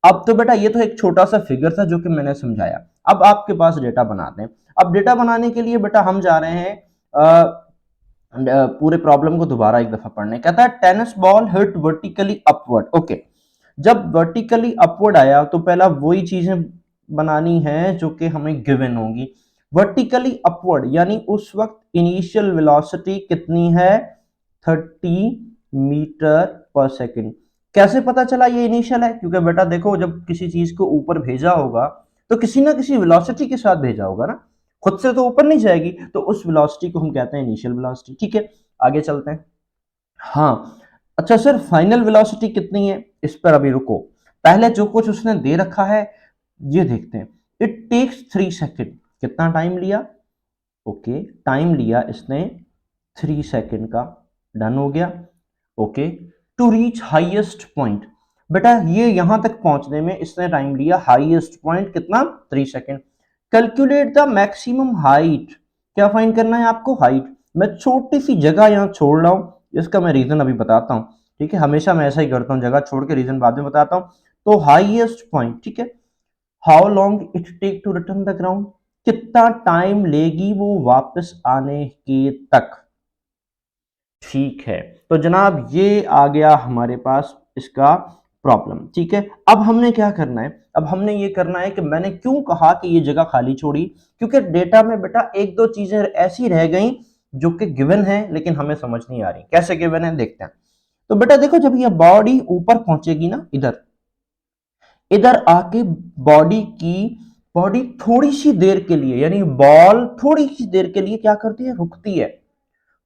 अब तो बेटा ये तो एक छोटा सा फिगर था जो कि मैंने समझाया, अब आपके पास डेटा बनाते हैं। अब डेटा बनाने के लिए बेटा हम जा रहे हैं पूरे प्रॉब्लम को दोबारा एक दफा पढ़ने। कहता है tennis ball hit vertically upward, okay. जब वर्टिकली अपवर्ड आया तो पहला वही चीजें बनानी है जो कि हमें गिवन होंगी। वर्टिकली अपवर्ड यानी उस वक्त इनिशियल वेलोसिटी कितनी है, 30 मीटर पर सेकेंड। कैसे पता चला ये इनिशियल है, क्योंकि बेटा देखो जब किसी चीज को ऊपर भेजा होगा तो किसी ना किसी वेलोसिटी के साथ भेजा होगा ना, खुद से तो ऊपर नहीं जाएगी, तो उस वेलोसिटी को हम कहते हैं इनिशियल वेलोसिटी, ठीक है। आगे चलते हैं। हाँ, अच्छा सर फाइनल वेलोसिटी कितनी है, इस पर अभी रुको, पहले जो कुछ उसने दे रखा है ये देखते हैं। इट टेक्स 3 सेकेंड, कितना टाइम लिया, ओके, टाइम लिया इसने 3 सेकेंड का, डन हो गया, okay. To reach highest point, बेटा ये यहां तक पहुंचने में इसने टाइम लिया, हाईएस्ट पॉइंट कितना, 3 second. Calculate the maximum height, क्या फाइंड करना है आपको, हाइट। मैं छोटी सी जगह यहां छोड़ रहा हूं, इसका मैं रीजन अभी बताता हूं, ठीक है। हमेशा मैं ऐसा ही करता हूं, जगह छोड़ के रीजन बाद में बताता हूं। तो हाईएस्ट पॉइंट, ठीक है। How long it take to return the ground, कितना टाइम लेगी वो वापस आने के तक, ठीक है। तो जनाब ये आ गया हमारे पास इसका प्रॉब्लम, ठीक है। अब हमने क्या करना है, अब हमने ये करना है कि मैंने क्यों कहा कि ये जगह खाली छोड़ी, क्योंकि डेटा में बेटा एक दो चीजें ऐसी रह गई जो कि गिवन है लेकिन हमें समझ नहीं आ रही, कैसे गिवन है देखते हैं। तो बेटा देखो जब ये बॉडी ऊपर पहुंचेगी ना, इधर इधर आके बॉडी थोड़ी सी देर के लिए, यानी बॉल थोड़ी सी देर के लिए क्या करती है, रुकती है।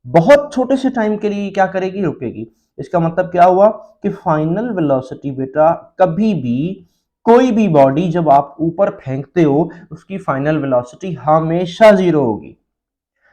बहुत छोटे से टाइम के लिए क्या करेगी, रुकेगी। इसका मतलब क्या हुआ कि फाइनल वेलोसिटी बेटा कभी भी, कोई भी बॉडी जब आप ऊपर फेंकते हो उसकी फाइनल वेलोसिटी हमेशा जीरो होगी।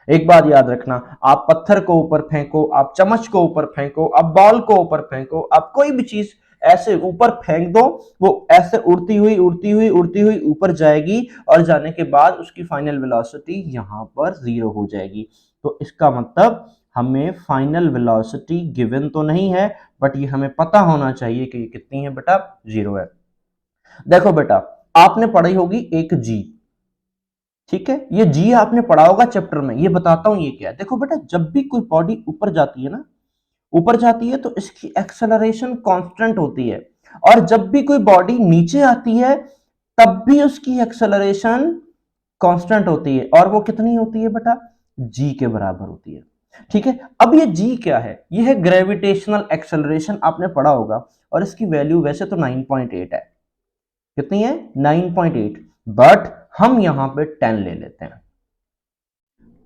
एक बात याद रखना, आप पत्थर को ऊपर फेंको, आप चम्मच को ऊपर फेंको, आप बॉल को ऊपर फेंको, आप कोई भी चीज ऐसे ऊपर फेंक दो, वो ऐसे उड़ती हुई उड़ती हुई उड़ती हुई ऊपर जाएगी और जाने के बाद उसकी फाइनल वेलोसिटी यहां पर जीरो हो जाएगी। तो इसका मतलब हमें फाइनल वेलोसिटी गिवन तो नहीं है, बट ये हमें पता होना चाहिए कि ये कितनी है बेटा, जीरो है। देखो बेटा, आपने पढ़ी होगी एक जी, ठीक है, ये जी आपने पढ़ा होगा चैप्टर में। ये बताता हूं ये क्या है। देखो बेटा, जब भी कोई बॉडी ऊपर जाती है ना, ऊपर जाती है तो इसकी एक्सेलरेशन कांस्टेंट होती है, और जब भी कोई बॉडी नीचे आती है तब भी उसकी एक्सेलरेशन कांस्टेंट होती है, और वो कितनी होती है बेटा, जी के बराबर होती है। ठीक है, अब ये जी क्या है, ये है ग्रेविटेशनल एक्सेलरेशन, आपने पढ़ा होगा, और इसकी वैल्यू वैसे तो 9.8 है। कितनी है, 9.8, बट हम यहां पे 10 ले लेते हैं।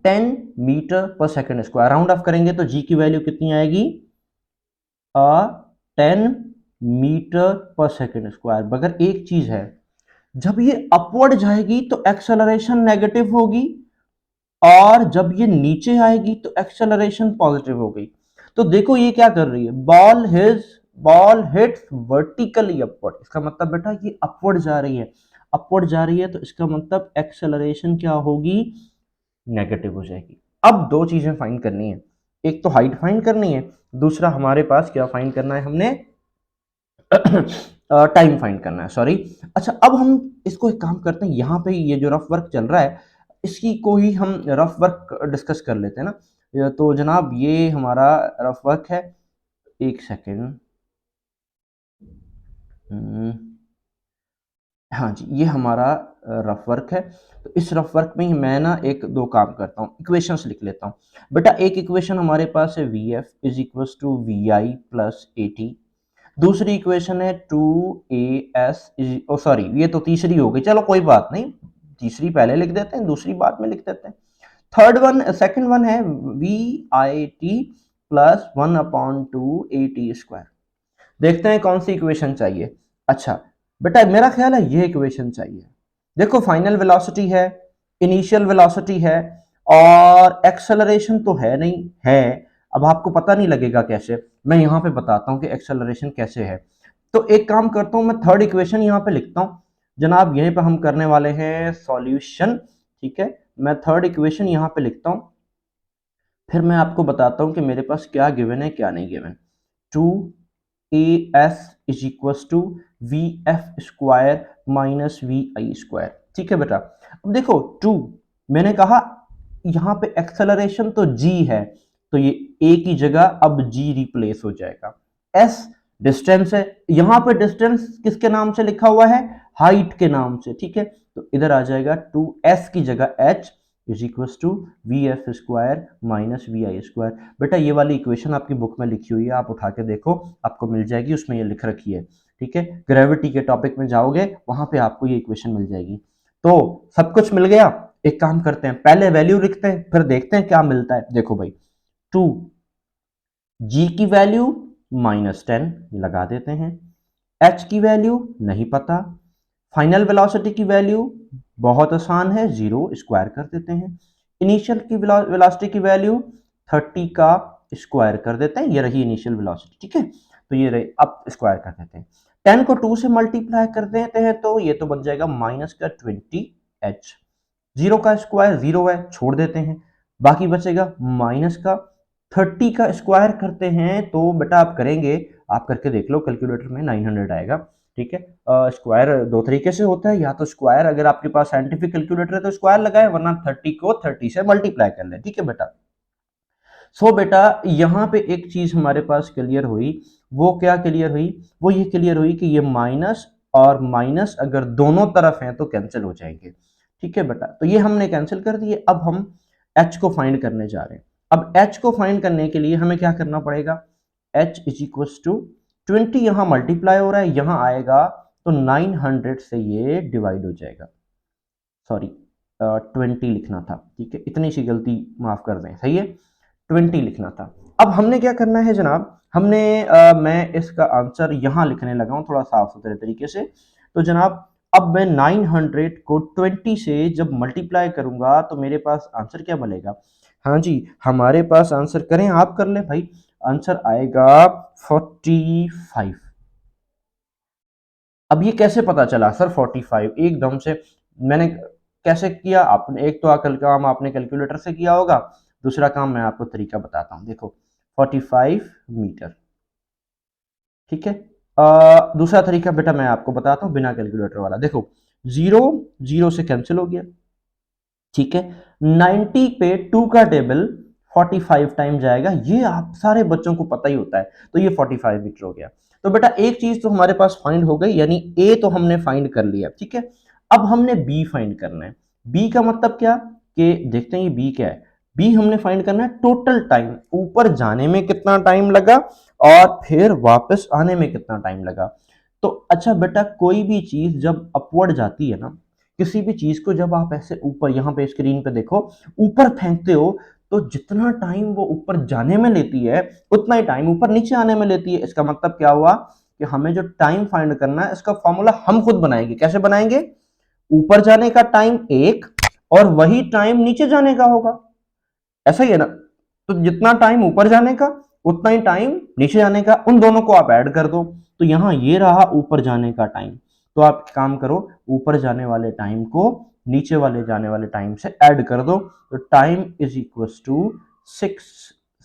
10 meter per second square, round of करेंगे तो जी की वैल्यू कितनी आएगी, 10 मीटर पर सेकंड स्क्वायर। मगर एक चीज है, जब ये अपवर्ड जाएगी तो एक्सेलरेशन नेगेटिव होगी, और जब ये नीचे आएगी तो एक्सेलरेशन पॉजिटिव हो गई। तो देखो ये क्या कर रही है, बॉल हिट्स वर्टिकली अपवर्ड, इसका मतलब बेटा ये अपवर्ड जा रही है, अपवर्ड जा रही है, तो इसका मतलब एक्सेलरेशन क्या होगी, नेगेटिव हो जाएगी। अब दो चीजें फाइंड करनी है, एक तो हाइट फाइंड करनी है, दूसरा हमारे पास क्या फाइंड करना है, हमने टाइम फाइंड करना है, सॉरी। अच्छा, अब हम इसको एक काम करते हैं, यहाँ पे ये जो रफ वर्क चल रहा है इसकी को ही हम रफ वर्क डिस्कस कर लेते हैं ना। तो जनाब ये हमारा रफ वर्क है, एक सेकेंड, हाँ जी, ये हमारा रफ वर्क है। तो इस रफ वर्क में ही मैं ना एक दो काम करता हूँ, इक्वेशंस लिख लेता हूँ। बेटा एक इक्वेशन हमारे पास है, V F is equal to we I plus A T. दूसरी इक्वेशन है 2as, ओ सॉरी ये तो तीसरी हो गई, चलो कोई बात नहीं, तीसरी पहले लिख देते हैं, दूसरी बाद में लिख देते हैं। थर्ड वन, सेकंड वन है V I T plus 1/2 AT²। देखते हैं कौन सी इक्वेशन चाहिए। अच्छा बेटा, मेरा ख्याल है ये इक्वेशन चाहिए। देखो फाइनल वेलोसिटी है, इनिशियल वेलोसिटी है, और एक्सेलरेशन तो है नहीं है। अब आपको पता नहीं लगेगा कैसे, मैं यहां पे बताता हूं कि एक्सेलरेशन कैसे है। तो एक काम करता हूं, मैं थर्ड इक्वेशन यहां पे लिखता हूं। जनाब यहीं पे हम करने वाले हैं सॉल्यूशन, ठीक है। मैं थर्ड इक्वेशन यहां पे लिखता हूं, फिर मैं आपको बताता हूं कि मेरे पास क्या गिवन है क्या नहीं given. 2as is equal to V F square minus V I square, ठीक है बेटा। अब देखो 2, मैंने कहा यहां पे एक्सेलरेशन तो g है, तो ये a की जगह अब g रिप्लेस हो जाएगा। s डिस्टेंस है, यहां पे डिस्टेंस किसके नाम से लिखा हुआ है, हाइट के नाम से, ठीक है। तो इधर आ जाएगा 2s की जगह h is equal to V F square minus V I square. बेटा ये वाली इक्वेशन आपकी बुक में लिखी हुई है, आप उठा के देखो, आपको मिल जाएगी, उसमें ये लिख रखी है, ठीक है। ग्रेविटी के टॉपिक में जाओगे वहां पे आपको ये इक्वेशन मिल जाएगी। तो सब कुछ मिल गया। एक काम करते हैं, पहले वैल्यू लिखते हैं फिर देखते हैं क्या मिलता है। देखो भाई, 2 जी की वैल्यू -10 लगा देते हैं, एच की वैल्यू नहीं पता, फाइनल वेलोसिटी की वैल्यू बहुत आसान है, 0 स्क्वायर कर देते हैं, इनिशियल की वेलोसिटी की वैल्यू 30 का स्क्वायर कर देते हैं, ये रही इनिशियल वेलोसिटी, ठीक है। तो ये रही, अब स्क्वायर कर देते हैं, 10 को 2 से मल्टीप्लाई कर देते हैं तो ये तो बन जाएगा -20h। 0 का स्क्वायर 0 है, छोड़ देते हैं, बाकी बचेगा माइनस का 30 का स्क्वायर करते हैं तो बेटा आप करेंगे, आप करके देख लो कैलकुलेटर में, 900 आएगा, ठीक है। स्क्वायर दो तरीके से होता है, या तो स्क्वायर अगर आपके पास साइंटिफिक कैलकुलेटर है तो स्क्वायर लगाए, वरना 30 को 30 से मल्टीप्लाई कर ले, ठीक है बेटा। सो बेटा यहाँ पे एक चीज हमारे पास क्लियर हुई, वो क्या क्लियर हुई, वो ये क्लियर हुई कि ये माइनस और माइनस अगर दोनों तरफ हैं तो कैंसिल हो जाएंगे, ठीक है बेटा। तो ये हमने कैंसिल कर दिए। अब हम h को फाइंड करने जा रहे हैं। अब h को फाइंड करने के लिए हमें क्या करना पड़ेगा, h इज इक्वल टू 20, यहाँ मल्टीप्लाई हो रहा है, यहाँ आएगा तो 900 से ये डिवाइड हो जाएगा, सॉरी 20 लिखना था, ठीक है, इतनी सी गलती माफ कर दें, सही है। 20 लिखना था। अब हमने क्या करना है जनाब, हमने मैं इसका आंसर यहाँ लिखने लगा हूँ थोड़ा साफ सुथरे तरीके से। तो जनाब अब मैं 900 को 20 से जब मल्टीप्लाई करूंगा तो मेरे पास आंसर क्या बनेगा? हाँ जी, हमारे पास आंसर, करें आप कर लें भाई, आंसर आएगा 45। अब ये कैसे पता चला सर 45 एकदम से? मैंने कैसे किया? आपने एक तो अकल काम आपने कैलकुलेटर से किया होगा, दूसरा काम मैं आपको तरीका बताता हूँ। देखो 45 मीटर, ठीक है। दूसरा तरीका बेटा मैं आपको बताता हूँ बिना कैलकुलेटर वाला। देखो जीरो जीरो से कैंसिल हो गया, ठीक है। 90 पे 2 का टेबल 45 टाइम जाएगा, ये आप सारे बच्चों को पता ही होता है। तो ये 45 मीटर हो गया। तो बेटा एक चीज तो हमारे पास फाइंड हो गई, यानी ए तो हमने फाइंड कर लिया, ठीक है। अब हमने बी फाइंड करना है। बी का मतलब क्या कि देखते हैं ये बी क्या है। बी हमने फाइंड करना है टोटल टाइम, ऊपर जाने में कितना टाइम लगा और फिर वापस आने में कितना टाइम लगा। तो अच्छा बेटा कोई भी चीज जब अपवर्ड जाती है ना, किसी भी चीज को जब आप ऐसे ऊपर, यहाँ पे स्क्रीन पे देखो, ऊपर फेंकते हो तो जितना टाइम वो ऊपर जाने में लेती है उतना ही टाइम ऊपर नीचे आने में लेती है। इसका मतलब क्या हुआ कि हमें जो टाइम फाइंड करना है इसका फॉर्मूला हम खुद बनाएंगे। कैसे बनाएंगे? ऊपर जाने का टाइम एक और वही टाइम नीचे जाने का होगा, ऐसा ही है ना। तो जितना टाइम ऊपर जाने का उतना ही टाइम नीचे जाने का, उन दोनों को आप ऐड कर दो। तो यहां ये रहा ऊपर जाने का टाइम, तो आप काम करो ऊपर जाने वाले टाइम को नीचे वाले जाने वाले टाइम से ऐड कर दो, तो time is equal to 6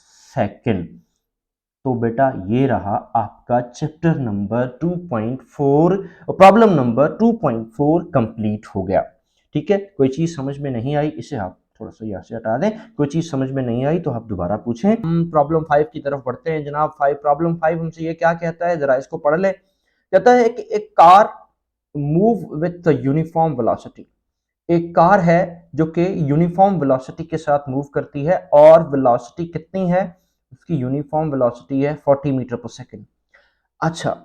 second. तो बेटा ये रहा आपका chapter number 2.4, problem number 2.4 complete हो गया, ठीक है। कोई चीज समझ में नहीं आई इसे आप थोड़ा सा यहाँ से हटा दें। कोई चीज समझ में नहीं आई तो आप दोबारा पूछें। हम प्रॉब्लम 5 की तरफ बढ़ते हैं जनाब। प्रॉब्लम 5 हमसे ये क्या कहता है, जरा इसको पढ़ ले। कहता है कि एक car move with uniform velocity, एक कार है जो कि यूनिफॉर्म वेलोसिटी के साथ मूव करती है, और वेलोसिटी कितनी है? उसकी यूनिफॉर्म वेलोसिटी है 40 मीटर पर सेकंड। अच्छा,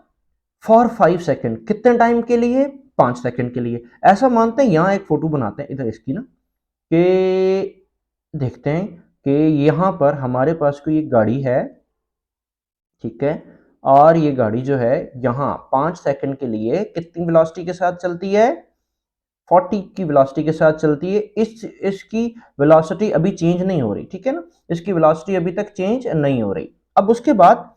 फॉर 5 सेकंड, कितने टाइम के लिए? 5 सेकंड के लिए। ऐसा मानते हैं, यहां एक फोटो बनाते हैं इधर इसकी ना, कि देखते हैं कि यहां पर हमारे पास कोई एक गाड़ी है, ठीक है। और ये गाड़ी जो है यहाँ 5 सेकंड के लिए कितनी वेलोसिटी के साथ चलती है? 40 की वेलोसिटी के साथ चलती है। इसकी वेलोसिटी अभी चेंज नहीं हो रही, ठीक है ना, इसकी वेलोसिटी अभी तक चेंज नहीं हो रही। अब उसके बाद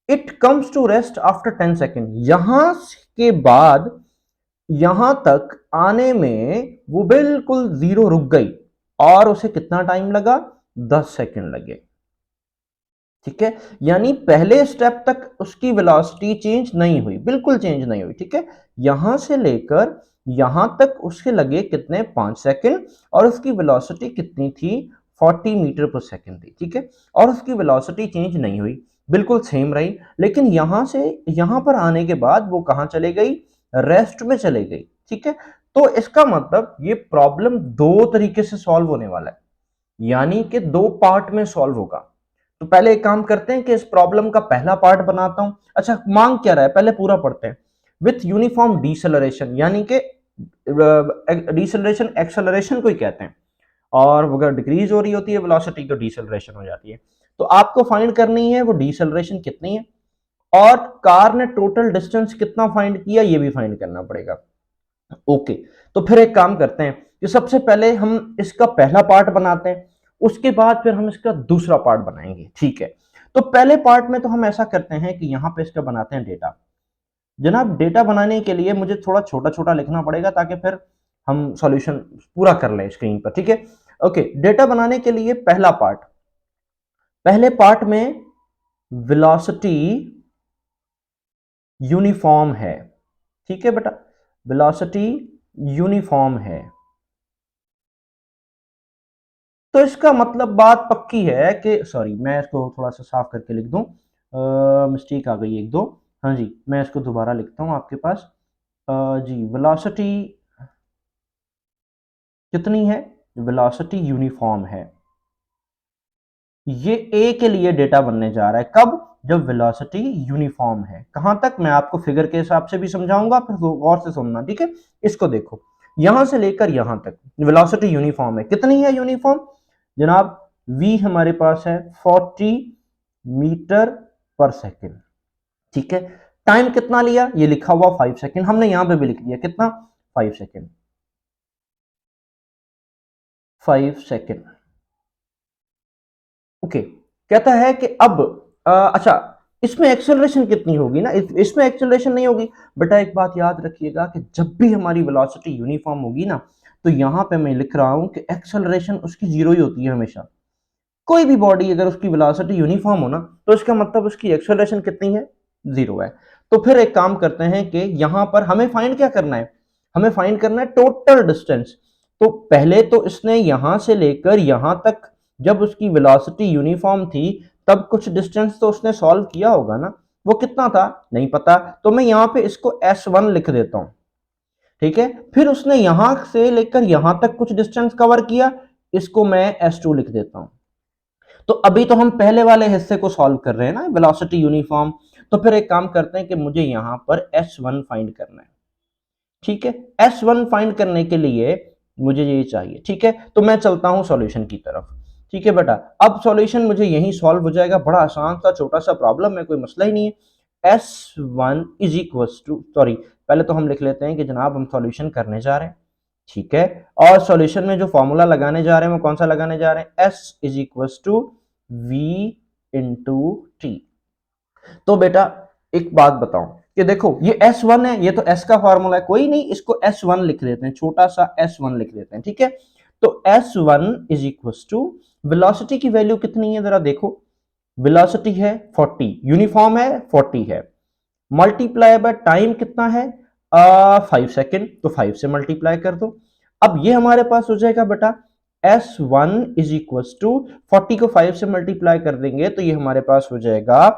it comes to rest after 10 second, यहां के बाद यहां तक आने में वो बिल्कुल जीरो रुक गई, और उसे कितना टाइम लगा? 10 सेकेंड लगे, ठीक है। यानी पहले स्टेप तक उसकी वेलोसिटी चेंज नहीं हुई, बिल्कुल चेंज नहीं हुई, ठीक है। यहां से लेकर यहां तक उसके लगे कितने? 5 सेकेंड, और उसकी वेलोसिटी कितनी थी? 40 मीटर पर सेकेंड थी, ठीक है। और उसकी वेलोसिटी चेंज नहीं हुई, बिल्कुल सेम रही। लेकिन यहां से यहां पर आने के बाद वो कहां चले गई? रेस्ट में चले गई, ठीक है। तो इसका मतलब ये प्रॉब्लम दो तरीके से सॉल्व होने वाला है, यानी कि दो पार्ट में सॉल्व होगा। तो पहले एक काम करते हैं कि इस प्रॉब्लम का पहला पार्ट बनाता हूं। अच्छा, मांग क्या रहा है पहले पूरा पढ़ते हैं। विथ यूनिफॉर्म डिसेलरेशन, यानी कि डिसेलरेशन एक्सेलरेशन को ही कहते हैं, और अगर डिक्रीज हो रही होती है वेलोसिटी तो डिसेलरेशन हो जाती है। तो आपको फाइंड करनी है वो डिसेलरेशन कितनी है, और कार ने टोटल डिस्टेंस कितना फाइंड किया ये भी फाइंड करना पड़ेगा। ओके, तो फिर एक काम करते हैं कि सबसे पहले हम इसका पहला पार्ट बनाते हैं, उसके बाद फिर हम इसका दूसरा पार्ट बनाएंगे, ठीक है। तो पहले पार्ट में तो हम ऐसा करते हैं कि यहां पे इसका बनाते हैं डेटा। जनाब डेटा बनाने के लिए मुझे थोड़ा छोटा छोटा लिखना पड़ेगा ताकि फिर हम सॉल्यूशन पूरा कर लें स्क्रीन पर, ठीक है। ओके, डेटा बनाने के लिए पहला पार्ट, पहले पार्ट में वेलोसिटी यूनिफॉर्म है, ठीक है बेटा, वेलोसिटी यूनिफॉर्म है। तो इसका मतलब बात पक्की है कि, सॉरी मैं इसको थोड़ा सा साफ करके लिख दूं, मिस्टेक आ गई एक दो। हाँ जी, मैं इसको दोबारा लिखता हूं आपके पास। जी, वेलोसिटी कितनी है? वेलोसिटी यूनिफॉर्म है। ये ए के लिए डेटा बनने जा रहा है, कब? जब वेलोसिटी यूनिफॉर्म है। कहां तक? मैं आपको फिगर के हिसाब से भी समझाऊंगा, फिर गौर से सुनना, ठीक है। इसको देखो, यहां से लेकर यहां तक वेलोसिटी यूनिफॉर्म है। कितनी है यूनिफॉर्म? जनाब v हमारे पास है 40 मीटर पर सेकेंड। ठीक है, टाइम कितना लिया, ये लिखा हुआ 5 सेकेंड, हमने यहां पे भी लिख दिया कितना, 5 सेकेंड, 5 सेकेंड। ओके, कहता है कि अब अच्छा, इसमें एक्सेलरेशन कितनी होगी ना, इसमें एक्सेलरेशन नहीं होगी। बेटा एक बात याद रखिएगा कि जब भी हमारी वेलोसिटी यूनिफॉर्म होगी ना, तो यहां पे मैं लिख रहा हूं कि एक्सेलरेशन उसकी जीरो ही होती है हमेशा। कोई भी बॉडी अगर उसकी वेलोसिटी यूनिफॉर्म हो ना, तो इसका मतलब उसकी एक्सेलरेशन कितनी है, जीरो है। तो फिर एक काम करते हैं कि यहां पर हमें फाइंड क्या करना है, हमें फाइंड करना है टोटल डिस्टेंस। तो पहले तो इसने यहां से लेकर यहां तक, जब उसकी वेलोसिटी यूनिफॉर्म थी, तब कुछ डिस्टेंस तो उसने सॉल्व किया होगा ना, वो कितना था नहीं पता, तो मैं यहां पे इसको S1 लिख देता हूं। ठीक है, फिर उसने यहां से लेकर यहां तक कुछ डिस्टेंस कवर किया, इसको मैं S2 लिख देता हूं। तो अभी तो हम पहले वाले हिस्से को सॉल्व कर रहे हैं ना, वेलोसिटी यूनिफॉर्म। तो फिर एक काम करते हैं कि मुझे यहां पर S1 फाइंड करना है। ठीक है, S1 फाइंड करने के लिए मुझे ये चाहिए। ठीक है, तो मैं चलता हूं सॉल्यूशन की तरफ। ठीक है बेटा, अब सॉल्यूशन मुझे यहीं सॉल्व हो जाएगा, बड़ा आसान सा छोटा सा प्रॉब्लम है, कोई मसला ही नहीं है। S1 is equal to, sorry पहले तो हम लिख लेते हैं कि जनाब हम सॉल्यूशन करने जा रहे हैं। ठीक है, और सॉल्यूशन में जो फॉर्मूला लगाने जा रहे हैं वो कौन सा लगाने जा रहे हैं, S is equal to V into T. तो बेटा एक बात बताओ कि देखो ये S1 है, ये तो S का फॉर्मूला है, कोई नहीं इसको S1 लिख देते हैं, छोटा सा S1 लिख देते हैं। ठीक है, तो S1 is equal to, velocity की वैल्यू कितनी है जरा देखो, वेलोसिटी है 40, यूनिफॉर्म है 40 है, मल्टीप्लाई बाय टाइम कितना है 5 सेकेंड, तो 5 से मल्टीप्लाई कर दो। अब ये हमारे पास हो जाएगा बेटा S1 इज इक्वल टू, 40 को 5 से मल्टीप्लाई कर देंगे तो ये हमारे पास हो जाएगा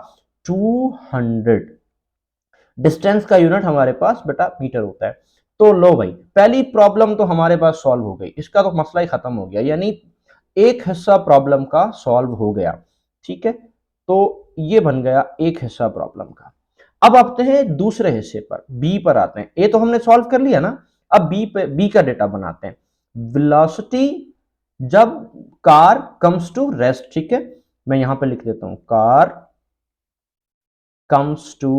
200। डिस्टेंस का यूनिट हमारे पास बेटा मीटर होता है। तो लो भाई, पहली प्रॉब्लम तो हमारे पास सॉल्व हो गई, इसका तो मसला ही खत्म हो गया, यानी एक हिस्सा प्रॉब्लम का सॉल्व हो गया। ठीक है, तो ये बन गया एक हिस्सा प्रॉब्लम का। अब आते हैं दूसरे हिस्से पर, बी पर आते हैं। ए तो हमने सॉल्व कर लिया ना, अब बी पे, बी का डेटा बनाते हैं। वेलोसिटी जब कार कम्स टू रेस्ट, ठीक है, मैं यहां पे लिख देता हूं कार कम्स टू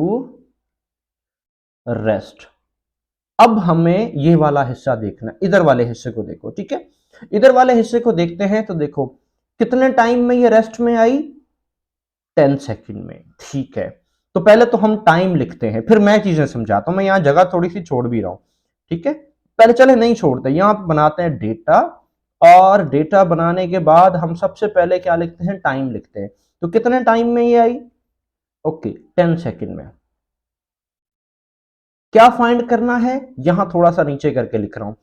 रेस्ट। अब हमें ये वाला हिस्सा देखना, इधर वाले हिस्से को देखो। ठीक है, इधर वाले हिस्से को देखते हैं, तो देखो कितने टाइम में ये रेस्ट में आई, 10 सेकंड में। ठीक है, तो पहले तो हम टाइम लिखते हैं, फिर मैं चीजें समझाता हूं, मैं यहां जगह थोड़ी सी छोड़ भी रहा हूं। ठीक है, पहले चले नहीं छोड़ते, यहां पे बनाते हैं डेटा, और डेटा बनाने के बाद हम सबसे पहले क्या लिखते हैं, टाइम लिखते हैं। तो कितने टाइम में ये आई, ओके 10 सेकंड में। क्या फाइंड करना है, यहां थोड़ा सा नीचे करके लिख रहा हूं,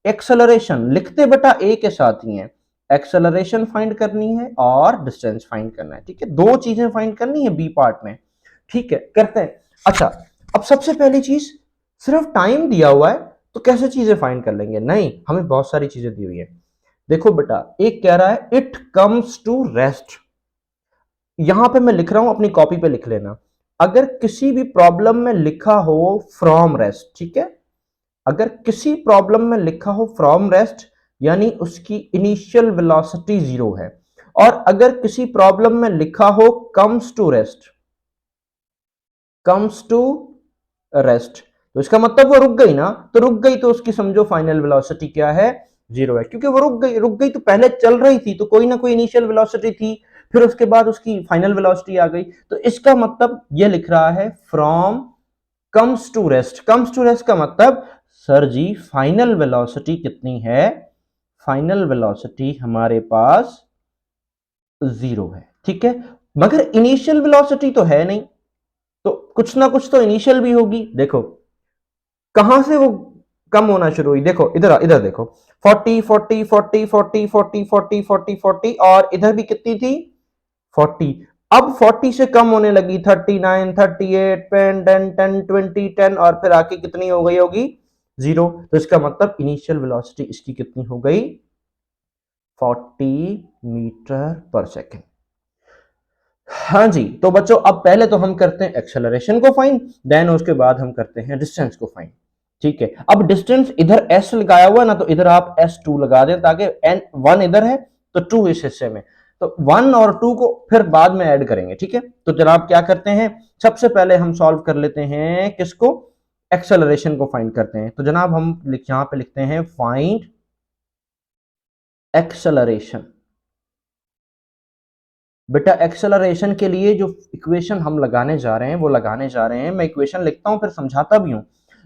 एक्सेलरेशन लिखते बेटा ए के साथ ही है, एक्सेलरेशन फाइंड करनी है और डिस्टेंस फाइंड करना है। ठीक है, दो चीजें फाइंड करनी है बी पार्ट में। ठीक है, करते हैं। अच्छा, अब सबसे पहली चीज, सिर्फ टाइम दिया हुआ है तो कैसे चीजें फाइंड कर लेंगे, नहीं हमें बहुत सारी चीजें दी हुई है। देखो बेटा, एक कह रहा है इट कम्स टू रेस्ट, यहां पे मैं लिख रहा हूं, अपनी कॉपी पे लिख लेना। अगर किसी भी प्रॉब्लम में लिखा हो फ्रॉम रेस्ट, ठीक है, अगर किसी प्रॉब्लम में लिखा हो फ्रॉम रेस्ट, यानी उसकी इनिशियल वेलोसिटी जीरो है। और अगर किसी प्रॉब्लम में लिखा हो comes to rest, comes to rest, तो इसका मतलब वो रुक गई ना, तो रुक गई तो उसकी समझो फाइनल वेलोसिटी क्या है, जीरो है, क्योंकि वो रुक गई तो पहले चल रही थी, तो कोई ना कोई इनिशियल वेलोसिटी थी, फिर उसके बाद उसकी फाइनल वेलोसिटी आ गई। तो इसका मतलब ये लिख रहा है from comes to rest, comes to rest का मतलब सर जी फाइनल वेलोसिटी कितनी है, फाइनल वेलोसिटी हमारे पास जीरो है। ठीक है, मगर इनिशियल वेलोसिटी तो है नहीं, तो कुछ ना कुछ तो इनिशियल भी होगी। देखो कहां से वो कम होना शुरू हुई, देखो इधर इधर देखो, 40 40 40 40 40 40 40 40, और इधर भी कितनी थी 40। अब 40 से कम होने लगी, 39 38 10 10 10 20 10, और फिर आके कितनी हो गई होगी, जीरो। तो इसका मतलब इनिशियल वेलोसिटी इसकी कितनी हो गई, 40 मीटर पर सेकेंड। हाँ जी, तो बच्चों अब पहले तो हम करते हैं एक्सेलरेशन को फाइंड, देन उसके बाद हम करते हैं डिस्टेंस को फाइंड। ठीक है, अब डिस्टेंस इधर s लगाया हुआ ना, तो इधर आप s2 लगा दें, ताकि n1 इधर है तो 2 इस हिस्से में, तो 1 और 2 को फिर बाद में ऐड करेंगे, ठीक है। तो जनाब क्या करते हैं, सबसे पहले हम सॉल्व कर लेते हैं किसको, एक्सेलरेशन को फाइंड करते हैं। तो जनाब हम यहां पे लिखते हैं फाइंड एक्सेलरेशन। बेटा एक्सेलरेशन के लिए जो इक्वेशन हम लगाने जा रहे हैं वो लगाने जा रहे हैं, मैं इक्वेशन लिखता हूं फिर समझाता भी हूं।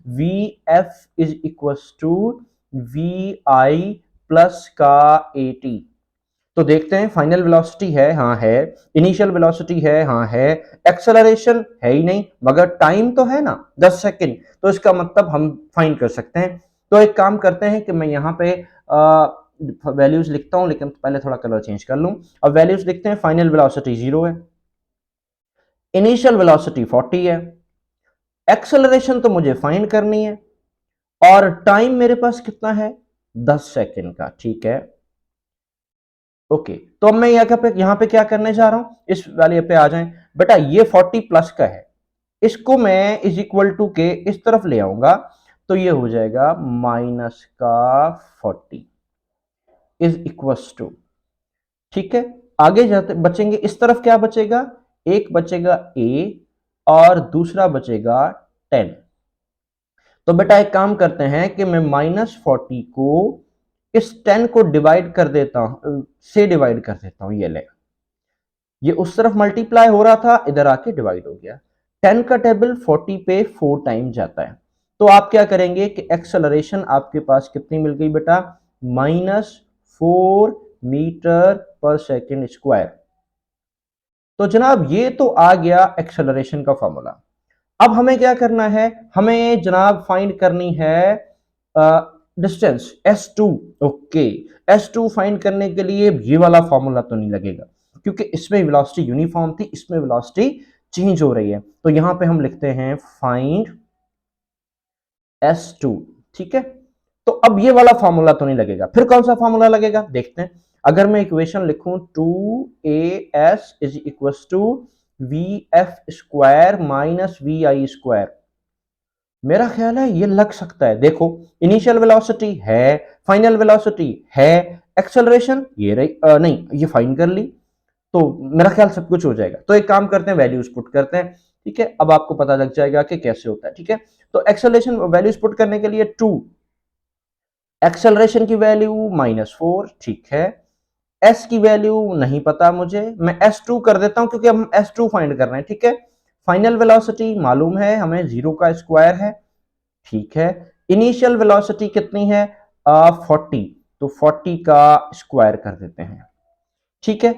V F is equal to we I plus का ए टी। तो देखते हैं फाइनल वेलोसिटी है, हाँ है, इनिशियल वेलोसिटी है, हाँ है, एक्सेलरेशन है ही नहीं मगर टाइम तो है ना 10 सेकंड, तो इसका मतलब हम फाइंड कर सकते हैं। तो एक काम करते हैं कि मैं यहाँ पे वैल्यूज लिखता हूं, लेकिन पहले थोड़ा कलर चेंज कर लूं। अब वैल्यूज लिखते हैं, फाइनल वेलोसिटी 0 है, इनिशियल वेलोसिटी 40 है, एक्सेलरेशन तो मुझे फाइंड करनी है, और टाइम मेरे पास कितना है 10 सेकंड का, ठीक है। ओके, तो अब मैं यहाँ पे क्या करने जा रहा हूं, इस वाले पे आ जाएं। बेटा ये 40 प्लस का है, इसको मैं इज इक्वल टू के इस तरफ ले आऊंगा, तो ये हो जाएगा माइनस का 40 इज इक्वल टू, ठीक है। आगे जाते बचेंगे, इस तरफ क्या बचेगा, एक बचेगा ए और दूसरा बचेगा 10। तो बेटा एक काम करते हैं कि मैं -40 को इस 10 को डिवाइड कर देता हूं, से डिवाइड कर देता हूं, ये ले, ये उस तरफ मल्टीप्लाई हो रहा था, इधर आके डिवाइड हो गया। 10 का टेबल 40 पे 4 टाइम जाता है। तो आप क्या करेंगे कि एक्सेलरेशन आपके पास कितनी मिल गई बेटा, -4 मीटर पर सेकेंड स्क्वायर। तो जनाब ये तो आ गया एक्सेलरेशन का फॉर्मूला। अब हमें क्या करना है, हमें जनाब फाइंड करनी है distance S2। Okay, S2 find करने के लिए ये वाला फॉर्मूला तो नहीं लगेगा, क्योंकि इसमें वेलोसिटी यूनिफॉर्म थी, इसमें वेलोसिटी चेंज हो रही है। तो यहां पे हम लिखते हैं फाइंड S2, ठीक है। तो अब ये वाला फॉर्मूला तो नहीं लगेगा, फिर कौन सा फॉर्मूला लगेगा देखते हैं। अगर मैं इक्वेशन लिखूं 2as is equal to V F square minus V I square, मेरा ख्याल है ये लग सकता है। देखो इनिशियल वेलोसिटी है, फाइनल वेलोसिटी है, एक्सेलरेशन ये रही नहीं, ये फाइन कर ली, तो मेरा ख्याल सब कुछ हो जाएगा। तो एक काम करते हैं, वैल्यूज पुट करते हैं, ठीक है। अब आपको पता लग जाएगा कि कैसे होता है, ठीक है। तो एक्सेलरेशन वैल्यूज पुट करने के लिए 2, एक्सेलरेशन की वैल्यू -4, ठीक है। एस की वैल्यू नहीं पता मुझे, मैं S2 कर देता हूं क्योंकि हम S2 फाइंड कर रहे हैं, ठीक है। फाइनल वेलोसिटी मालूम है हमें, 0 का स्क्वायर है, ठीक है। इनिशियल वेलोसिटी कितनी है 40, तो 40 का स्क्वायर कर देते हैं, ठीक है।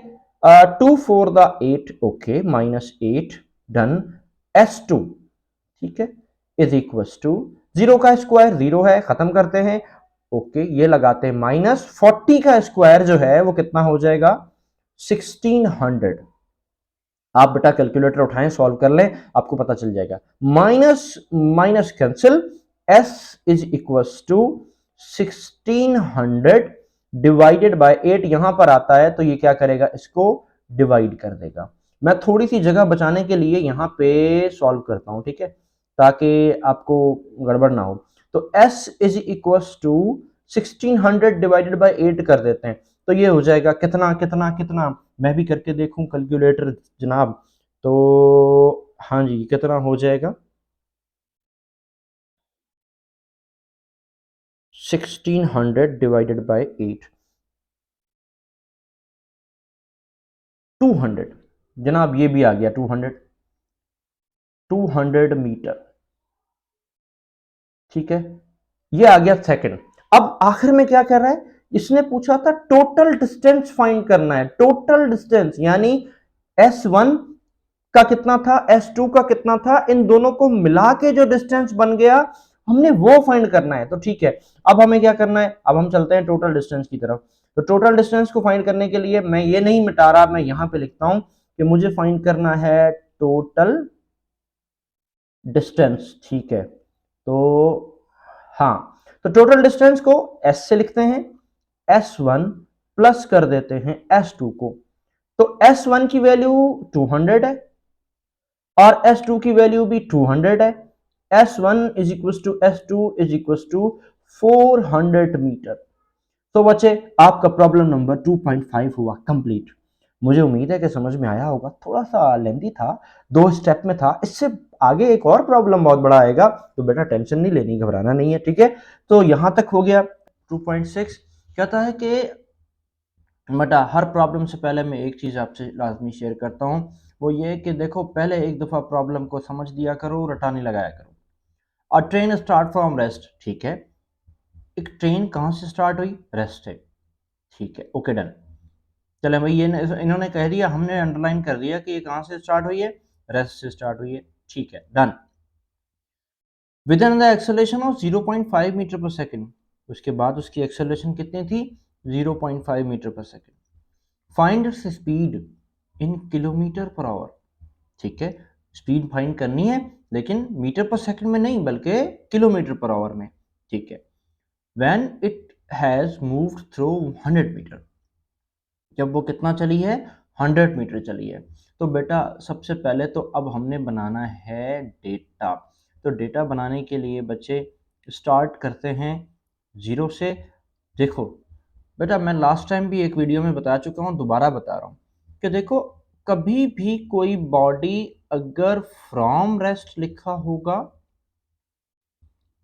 2 4 द 8, ओके, -8 डन। S2, ठीक है, इज इक्वल टू 0 का स्क्वायर 0 है, खत्म करते हैं। ओके, ये लगाते हैं, -40 का स्क्वायर जो है वो कितना हो जाएगा 1600। आप बेटा कैलकुलेटर उठाएं, सॉल्व कर लें, आपको पता चल जाएगा। Minus minus cancel, s is equal to 1600 divided by 8 यहां पर आता है, तो ये क्या करेगा, इसको डिवाइड कर देगा। मैं थोड़ी सी जगह बचाने के लिए यहां पे सॉल्व करता हूं, ठीक है, ताकि आपको गड़बड़ ना हो। तो s is equal to 1600 divided by 8 कर देते हैं, तो ये हो जाएगा कितना कितना कितना, मैं भी करके देखूं कैलकुलेटर जनाब। तो हाँ जी, कितना हो जाएगा 1600 डिवाइडेड बाय 8, 200 जनाब, ये भी आ गया 200 मीटर, ठीक है। ये आ गया सेकंड। अब आखिर में क्या कर रहा है, इसने पूछा था टोटल डिस्टेंस फाइंड करना है, टोटल डिस्टेंस यानी S1 का कितना था, S2 का कितना था, इन दोनों को मिला के जो डिस्टेंस बन गया हमने वो फाइंड करना है। तो ठीक है, अब हमें क्या करना है, अब हम चलते हैं टोटल डिस्टेंस की तरफ। तो टोटल डिस्टेंस को फाइंड करने के लिए मैं ये नहीं मिटा रहा, मैं यहां पे लिखता हूं कि मुझे फाइंड करना है टोटल डिस्टेंस, ठीक है। तो हाँ, तो टोटल डिस्टेंस को S से लिखते हैं, S1 प्लस कर देते हैं S2 को। तो S1 की वैल्यू 200 है और S2 की वैल्यू भी 200 है। S1 is equal to S2 is equal to 400 meter. तो बच्चे आपका प्रॉब्लम नंबर 2.5 हुआ कंप्लीट। मुझे उम्मीद है कि समझ में आया होगा, थोड़ा सा लेंदी था, 2 स्टेप में था, इससे आगे एक और प्रॉब्लम बहुत बड़ा आएगा, तो बेटा टेंशन नहीं लेनी, घबराना नहीं है, ठीक है। तो यहाँ तक हो गया 2.6। कहता है कि बेटा हर प्रॉब्लम से पहले मैं एक चीज़ आपसे लाजमी शेयर करता हूँ, वो ये कि देखो पहले एक दफ़ा प्रॉब्लम को समझ लिया करो, रटा नहीं लगाया करो। अ ट्रेन स्टार्ट फ्रॉम रेस्ट, ठीक है, एक ट्रेन कहाँ से स्टार्ट हुई, रेस्ट से, ठीक है, ओके डन। चले भाई ये इन्होंने कह दिया, हमने अंडरलाइन कर दिया कि ये कहाँ से स्टार्ट हुई है, रेस्ट से स्टार्ट हुई है, ठीक है done. Within the acceleration of 0.5 meter per second, उसके बाद उसकी एक्सेलरेशन कितनी थी, 0.5 meter per second. Find its speed in kilometer per hour, ठीक है, स्पीड फाइंड करनी है लेकिन मीटर पर सेकंड में नहीं बल्कि किलोमीटर पर आवर में, ठीक है। When it has moved through 100 meter, जब वो कितना चली है, 100 मीटर चली है। तो बेटा सबसे पहले तो अब हमने बनाना है डेटा। तो डेटा बनाने के लिए बच्चे स्टार्ट करते हैं ज़ीरो से। देखो बेटा मैं लास्ट टाइम भी एक वीडियो में बता चुका हूँ, दोबारा बता रहा हूँ कि देखो कभी भी कोई बॉडी अगर फ्रॉम रेस्ट लिखा होगा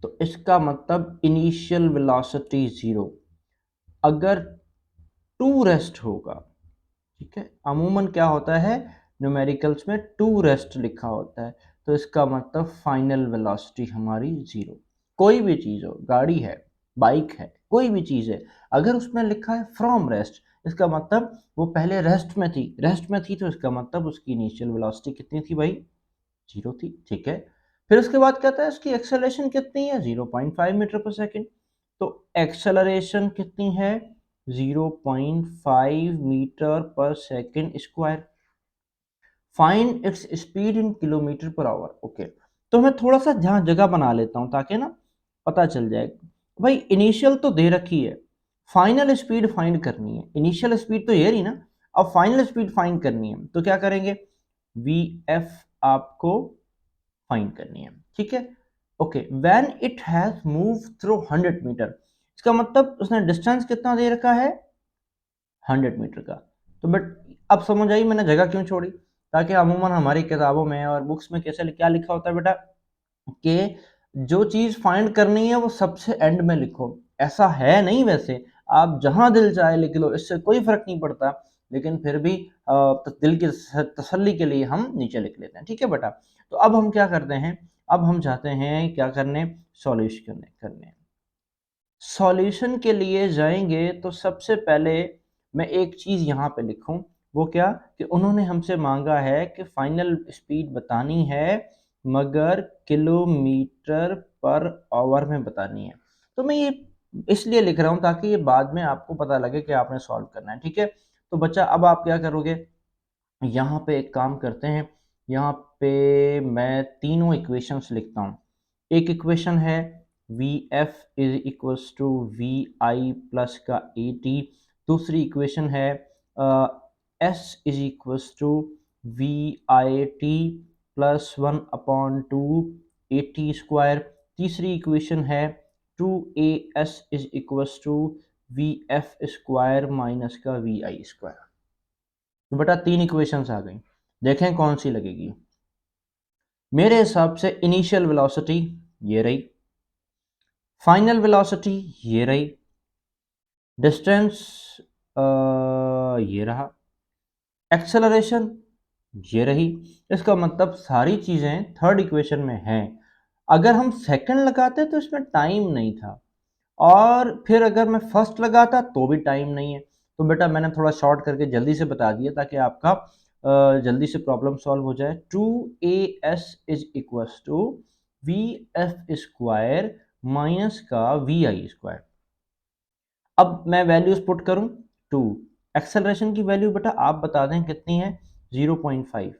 तो इसका मतलब इनिशियल वेलोसिटी ज़ीरो। अगर टू रेस्ट होगा, ठीक है, अमूमन क्या होता है न्यूमेरिकल्स में टू रेस्ट लिखा होता है, तो इसका मतलब फाइनल वेलोसिटी हमारी ज़ीरो। कोई भी चीज़ हो, गाड़ी है, बाइक है, कोई भी चीज़ है, अगर उसमें लिखा है फ्रॉम रेस्ट, इसका मतलब वो पहले रेस्ट में थी तो इसका मतलब उसकी इनिशियल वेलोसिटी कितनी थी भाई, ज़ीरो थी, ठीक है। फिर उसके बाद कहता है उसकी एक्सेलरेशन कितनी है, 0.5 मीटर पर सेकेंड। तो एक्सेलरेशन कितनी है, 0.5 meter per second square. Find its speed in kilometer per our, okay. तो मैं थोड़ा सा जहाँ जगह बना लेता हूँ ताकि ना पता चल जाए। भाई इनिशियल तो दे रखी है, फाइनल स्पीड फाइंड करनी है, इनिशियल स्पीड तो ये रही ना, अब फाइनल स्पीड फाइंड करनी है, तो क्या करेंगे, वी एफ आपको फाइंड करनी है, ठीक है, okay. When it has move through 100 meter, इसका मतलब उसने डिस्टेंस कितना दे रखा है, 100 मीटर का। तो बट अब समझ आई मैंने जगह क्यों छोड़ी, ताकि अमूमन हमारी किताबों में और बुक्स में कैसे क्या लिखा होता है बेटा कि जो चीज़ फाइंड करनी है वो सबसे एंड में लिखो। ऐसा है नहीं, वैसे आप जहां दिल चाहे लिख लो, इससे कोई फर्क नहीं पड़ता, लेकिन फिर भी दिल की तसल्ली के लिए हम नीचे लिख लेते हैं, ठीक है बेटा। तो अब हम क्या करते हैं, अब हम चाहते हैं क्या करने, सॉल्यूशन करने। सॉल्यूशन के लिए जाएंगे तो सबसे पहले मैं एक चीज़ यहाँ पे लिखूँ, वो क्या कि उन्होंने हमसे मांगा है कि फाइनल स्पीड बतानी है मगर किलोमीटर पर आवर में बतानी है। तो मैं ये इसलिए लिख रहा हूँ ताकि ये बाद में आपको पता लगे कि आपने सॉल्व करना है, ठीक है। तो बच्चा अब आप क्या करोगे, यहाँ पे एक काम करते हैं, यहाँ पे मैं तीनों इक्वेशंस लिखता हूँ। एक इक्वेशन है V F is equals to we I plus का ए टी। दूसरी इक्वेशन है S is equals to we I T plus 1/2 A T square. तीसरी इक्वेशन है 2as is equals to V F square minus का वी आई स्क्वायर। तो बेटा तीन इक्वेशंस आ गई, देखें कौन सी लगेगी। मेरे हिसाब से इनिशियल वेलोसिटी ये रही, फाइनल वेलोसिटी ये रही, डिस्टेंस ये रहा, एक्सेलरेशन ये रही। इसका मतलब सारी चीज़ें थर्ड इक्वेशन में हैं। अगर हम सेकंड लगाते तो इसमें टाइम नहीं था, और फिर अगर मैं फर्स्ट लगाता तो भी टाइम नहीं है। तो बेटा मैंने थोड़ा शॉर्ट करके जल्दी से बता दिया ताकि आपका जल्दी से प्रॉब्लम सॉल्व हो जाए। 2as is equals to V F square minus का वी आई स्क्वायर। अब मैं वैल्यूज पुट करूं, 2, एक्सेलरेशन की वैल्यू बेटा आप बता दें कितनी है, 0.5,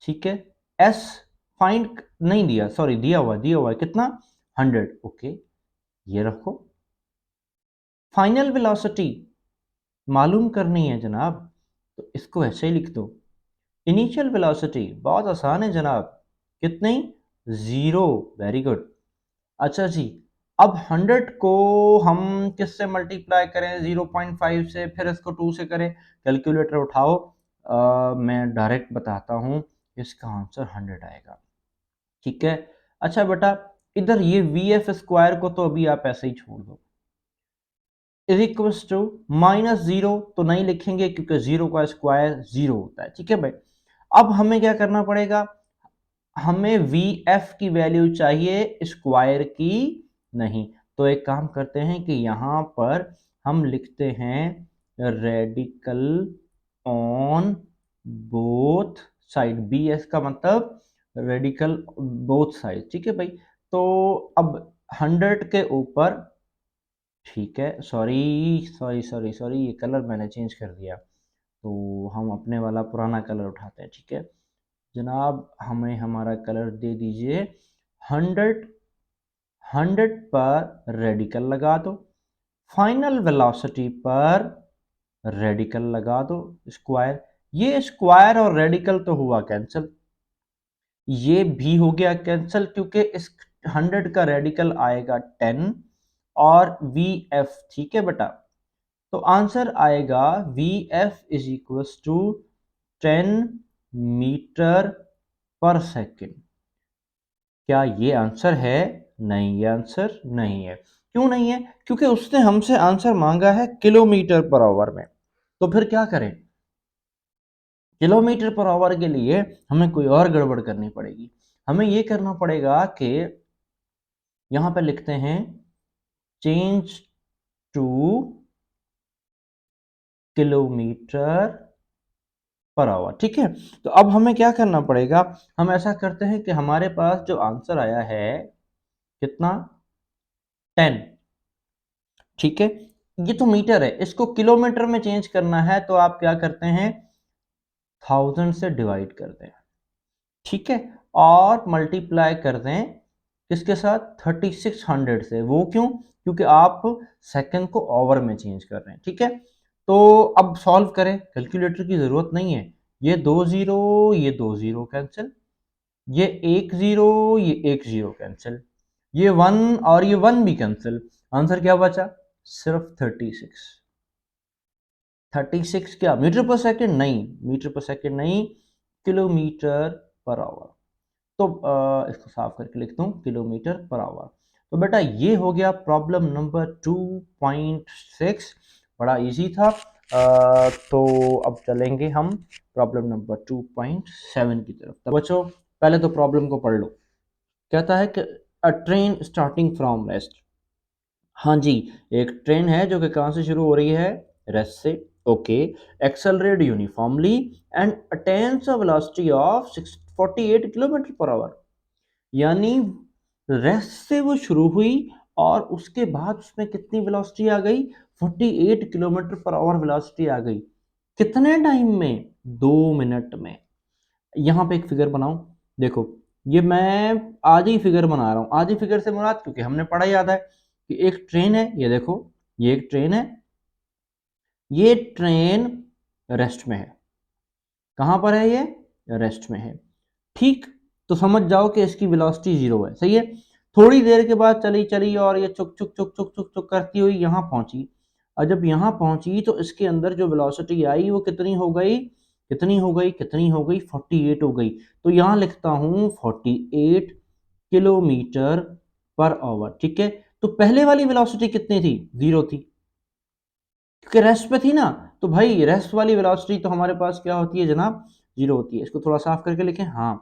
ठीक है। एस फाइंड नहीं दिया, सॉरी दिया हुआ है कितना, 100, ओके, ये रखो। फाइनल वेलोसिटी मालूम करनी है जनाब, तो इसको ऐसे ही लिख दो। इनिशियल वेलोसिटी बहुत आसान है जनाब, कितनी, ज़ीरो, वेरी गुड। अच्छा जी, अब 100 को हम किससे मल्टीप्लाई करें? 0.5 से, फिर इसको 2 से करें। कैलकुलेटर उठाओ, मैं डायरेक्ट बताता हूँ, इसका आंसर 100 आएगा। ठीक है। अच्छा बेटा, इधर ये वी एफ स्क्वायर को तो अभी आप ऐसे ही छोड़ दो, इज इक्वल्स टू -0 तो नहीं लिखेंगे क्योंकि 0 का स्क्वायर 0 होता है। ठीक है भाई, अब हमें क्या करना पड़ेगा? हमें वी एफ की वैल्यू चाहिए, स्क्वायर की नहीं। तो एक काम करते हैं कि यहाँ पर हम लिखते हैं radical on both side, B S का मतलब रेडिकल बोथ साइड। ठीक है भाई, तो अब 100 के ऊपर, ठीक है, सॉरी सॉरी सॉरी सॉरी, ये कलर मैंने चेंज कर दिया, तो हम अपने वाला पुराना कलर उठाते हैं। ठीक है जनाब, हमें हमारा कलर दे दीजिए 100। 100 पर रेडिकल लगा दो, फाइनल वेलोसिटी पर रेडिकल लगा दो स्क्वायर। ये स्क्वायर और रेडिकल तो हुआ कैंसिल, ये भी हो गया कैंसिल, क्योंकि इस 100 का रेडिकल आएगा 10 और वी एफ। ठीक है बेटा, तो आंसर आएगा V F is equals to 10 meter per second. क्या ये आंसर है? नहीं, ये आंसर नहीं है। क्यों नहीं है? क्योंकि उसने हमसे आंसर मांगा है किलोमीटर पर आवर में। तो फिर क्या करें? किलोमीटर पर आवर के लिए हमें कोई और गड़बड़ करनी पड़ेगी। हमें ये करना पड़ेगा कि यहां पर लिखते हैं change two kilometre per hour. ठीक है, तो अब हमें क्या करना पड़ेगा? हम ऐसा करते हैं कि हमारे पास जो आंसर आया है कितना, 10। ठीक है, ये तो मीटर है, इसको किलोमीटर में चेंज करना है तो आप क्या करते हैं? 1000 से डिवाइड कर दें। ठीक है, और मल्टीप्लाई कर दें किसके साथ? 3600 से। वो क्यों? क्योंकि आप सेकंड को ओवर में चेंज कर रहे हैं। ठीक है, तो अब सॉल्व करें, कैलकुलेटर की जरूरत नहीं है। ये 2 0, ये 2 0 कैंसिल, ये 1 0, ये 1 0 कैंसिल, ये 1 और ये 1 भी कैंसिल। आंसर क्या बचा? सिर्फ 36। 36 क्या मीटर पर सेकंड? नहीं, मीटर पर सेकंड नहीं, किलोमीटर पर आवर। तो इसको साफ करके लिख दूं, किलोमीटर पर आवर। तो बेटा ये हो गया प्रॉब्लम नंबर 2.6, बड़ा इजी था। तो अब चलेंगे हम प्रॉब्लम नंबर 2.7 की तरफ। तो बच्चों पहले तो प्रॉब्लम को पढ़ लो। कहता है कि अ ट्रेन स्टार्टिंग फ्रॉम रेस्ट। हाँ जी, एक ट्रेन है जो कि कहाँ से शुरू हो रही है? रेस्ट से। Okay, accelerate uniformly and attains a velocity of 48 kilometre per hour. यानी रेस्ट से वो शुरू हुई और उसके बाद उसमें कितनी वेलोसिटी आ गई? 48 किलोमीटर पर आवर वेलोसिटी आ गई। कितने टाइम में? 2 मिनट में। यहाँ पे एक फिगर बनाओ, देखो ये मैं आधी फिगर बना रहा हूँ। आधी फिगर से मुराद, क्योंकि हमने पढ़ा याद है कि एक ट्रेन है, ये देखो ये एक ट्रेन है, ये ट्रेन रेस्ट में है। कहाँ पर है ये? रेस्ट में है। ठीक, तो समझ जाओ कि इसकी वेलोसिटी 0 है। सही है, थोड़ी देर के बाद चली चली और ये चुक चुक चुक चुक चुक चुक करती हुई यहाँ पहुंची। और जब यहाँ पहुंची तो इसके अंदर जो वेलोसिटी आई वो कितनी हो गई? कितनी हो गई? कितनी हो गई? 48 हो गई। तो यहाँ लिखता हूँ 48 किलोमीटर पर आवर। ठीक है, तो पहले वाली वेलोसिटी कितनी थी? 0 थी, क्योंकि रेस्ट पे थी ना। तो भाई रेस्ट वाली वेलोसिटी तो हमारे पास क्या होती है जनाब? 0 होती है। इसको थोड़ा साफ करके लिखें। हाँ,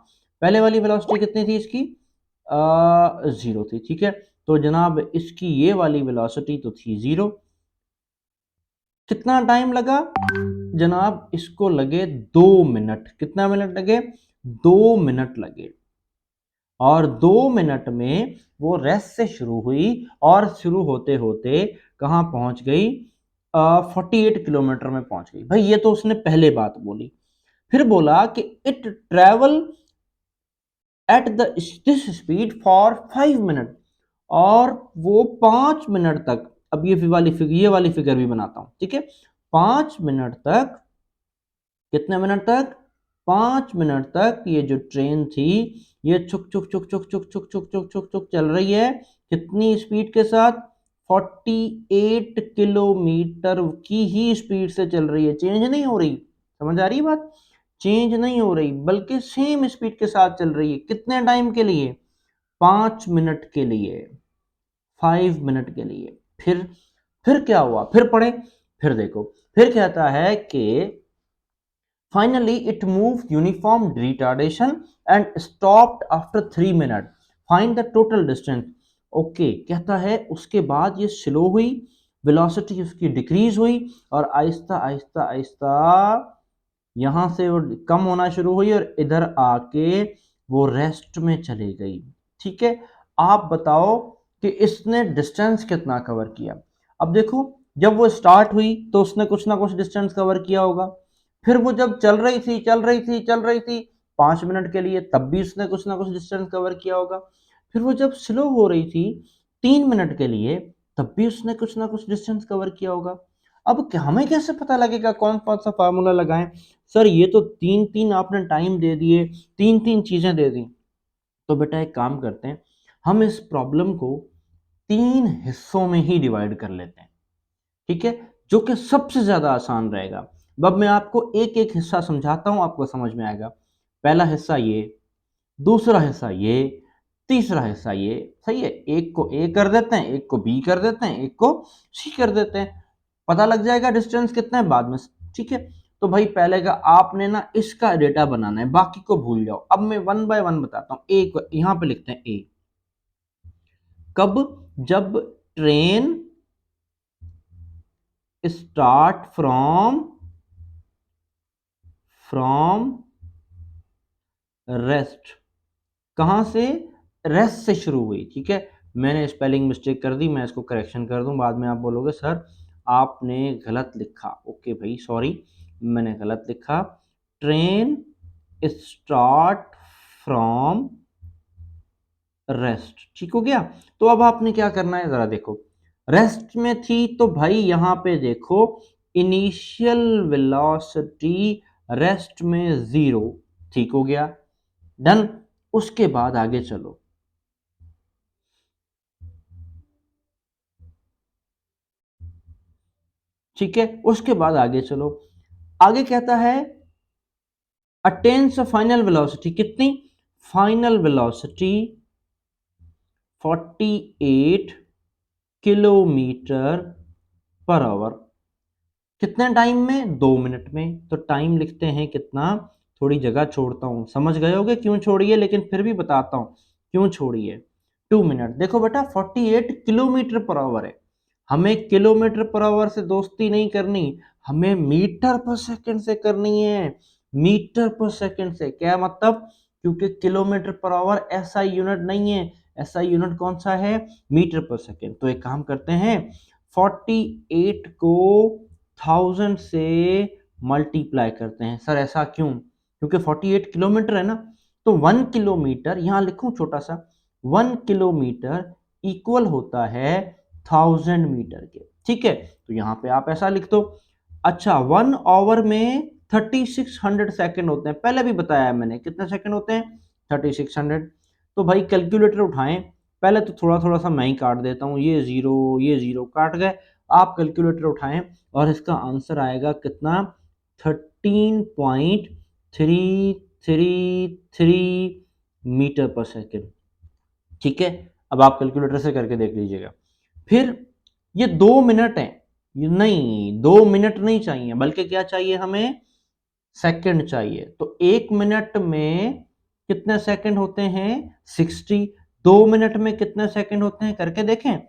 पहले वाली वेलोसिटी कितनी थी इसकी? 0 थी। ठीक है, तो जनाब इसकी ये वाली वेलोसिटी तो थी 0। कितना टाइम लगा जनाब? इसको लगे 2 मिनट। कितना मिनट लगे? 2 मिनट लगे। और 2 मिनट में वो रेस्ट से शुरू हुई और शुरू होते होते कहाँ पहुंच गई? 48 किलोमीटर में पहुंच गई। भाई ये तो उसने पहले बात बोली। फिर बोला कि it travel at this speed for 5 minute, और वो 5 मिनट तक, अब ये वाली फिगर भी बनाता हूं। ठीक है, 5 मिनट तक, कितने मिनट तक? 5 मिनट तक ये जो ट्रेन थी ये चुक चुक चुक चुक चुक चुक चुक चुक चुक चुक चल रही है। कितनी स्पीड के साथ? 48 किलोमीटर की ही स्पीड से चल रही है, चेंज नहीं हो रही। समझ आ रही है बात? चेंज नहीं हो रही बल्कि सेम स्पीड के साथ चल रही है। कितने टाइम के लिए? 5 मिनट के लिए, 5 मिनट के लिए। फिर क्या हुआ? फिर पढ़े, फिर देखो। फिर कहता है कि finally it moved uniform retardation and stopped after 3 minutes. Find the total distance. Okay कहता है उसके बाद ये स्लो हुई, वेलोसिटी उसकी डिक्रीज हुई और आहिस्ता आहिस्ता आहिस्ता यहां से वो कम होना शुरू हुई और इधर आके वो रेस्ट में चली गई। ठीक है, आप बताओ कि इसने डिस्टेंस कितना कवर किया। अब देखो, जब वो स्टार्ट हुई तो उसने कुछ ना कुछ डिस्टेंस कवर किया होगा। फिर वो जब चल रही थी 5 मिनट के लिए, तब भी उसने कुछ ना कुछ डिस्टेंस कवर किया होगा। फिर वो जब स्लो हो रही थी 3 मिनट के लिए, तब भी उसने कुछ ना कुछ डिस्टेंस कवर किया होगा। अब हमें कैसे पता लगेगा कौन कौन सा फार्मूला लगाएं? सर ये तो तीन तीन आपने टाइम दे दिए, तीन तीन चीजें दे दी। तो बेटा एक काम करते हैं, हम इस प्रॉब्लम को 3 हिस्सों में ही डिवाइड कर लेते हैं। ठीक है, जो कि सबसे ज्यादा आसान रहेगा। अब मैं आपको एक एक हिस्सा समझाता हूं, आपको समझ में आएगा। पहला हिस्सा ये, दूसरा हिस्सा ये, तीसरा हिस्सा ये। सही है, एक को ए कर देते हैं, एक को बी कर देते हैं, एक को सी कर देते हैं। पता लग जाएगा डिस्टेंस कितना है बाद में। ठीक है, तो भाई पहले का आपने ना इसका डेटा बनाना है, बाकी को भूल जाओ। अब मैं वन बाय वन बताता हूँ। ए को यहां पे लिखते हैं ए। कब? जब ट्रेन स्टार्ट फ्रॉम रेस्ट। कहां से? रेस्ट से शुरू हुई। ठीक है, मैंने स्पेलिंग मिस्टेक कर दी, मैं इसको करेक्शन कर दूं, बाद में आप बोलोगे सर आपने गलत लिखा। ओके भाई सॉरी, मैंने गलत लिखा। Train start from rest. ठीक हो गया। तो अब आपने क्या करना है जरा देखो। रेस्ट में थी तो भाई यहां पे देखो, इनिशियल वेलोसिटी रेस्ट में 0। ठीक हो गया, डन। उसके बाद आगे चलो। ठीक है, उसके बाद आगे चलो। आगे कहता है अटेन्स फाइनल वेलोसिटी। कितनी? Final velocity 48 kilometre per our. कितने टाइम में? 2 मिनट में। तो टाइम लिखते हैं कितना, थोड़ी जगह छोड़ता हूं, समझ गए होगे क्यों छोड़ी है, लेकिन फिर भी बताता हूं क्यों छोड़ी है। 2 मिनट। देखो बेटा 48 किलोमीटर पर आवर है, हमें किलोमीटर पर आवर से दोस्ती नहीं करनी, हमें मीटर पर सेकंड से करनी है। मीटर पर सेकंड से क्या मतलब? क्योंकि किलोमीटर पर आवर ऐसा यूनिट नहीं है। ऐसा यूनिट कौन सा है? Metre per second. तो एक काम करते हैं, 48 को 1000 से मल्टीप्लाई करते हैं। सर ऐसा क्यों? क्योंकि 48 किलोमीटर है ना, तो 1 किलोमीटर यहां लिखूं छोटा सा, 1 किलोमीटर इक्वल होता है 1000 मीटर के। ठीक है, तो यहां पे आप ऐसा लिख दो। अच्छा, 1 आवर में 3600 सेकंड होते हैं, पहले भी बताया है मैंने। कितने सेकंड होते हैं? 3600। तो भाई कैलकुलेटर उठाएं। पहले तो थोड़ा थोड़ा सा मैं ही काट देता हूं, ये जीरो काट गए। आप कैलकुलेटर उठाएं और इसका आंसर आएगा कितना? 13.333 मीटर पर सेकेंड। ठीक है, अब आप कैलकुलेटर से करके देख लीजिएगा। फिर ये 2 मिनट है, ये नहीं 2 मिनट नहीं चाहिए, बल्कि क्या चाहिए हमें? सेकंड चाहिए। तो 1 मिनट में कितने सेकंड होते हैं? 60। 2 मिनट में कितने सेकंड होते हैं करके देखें।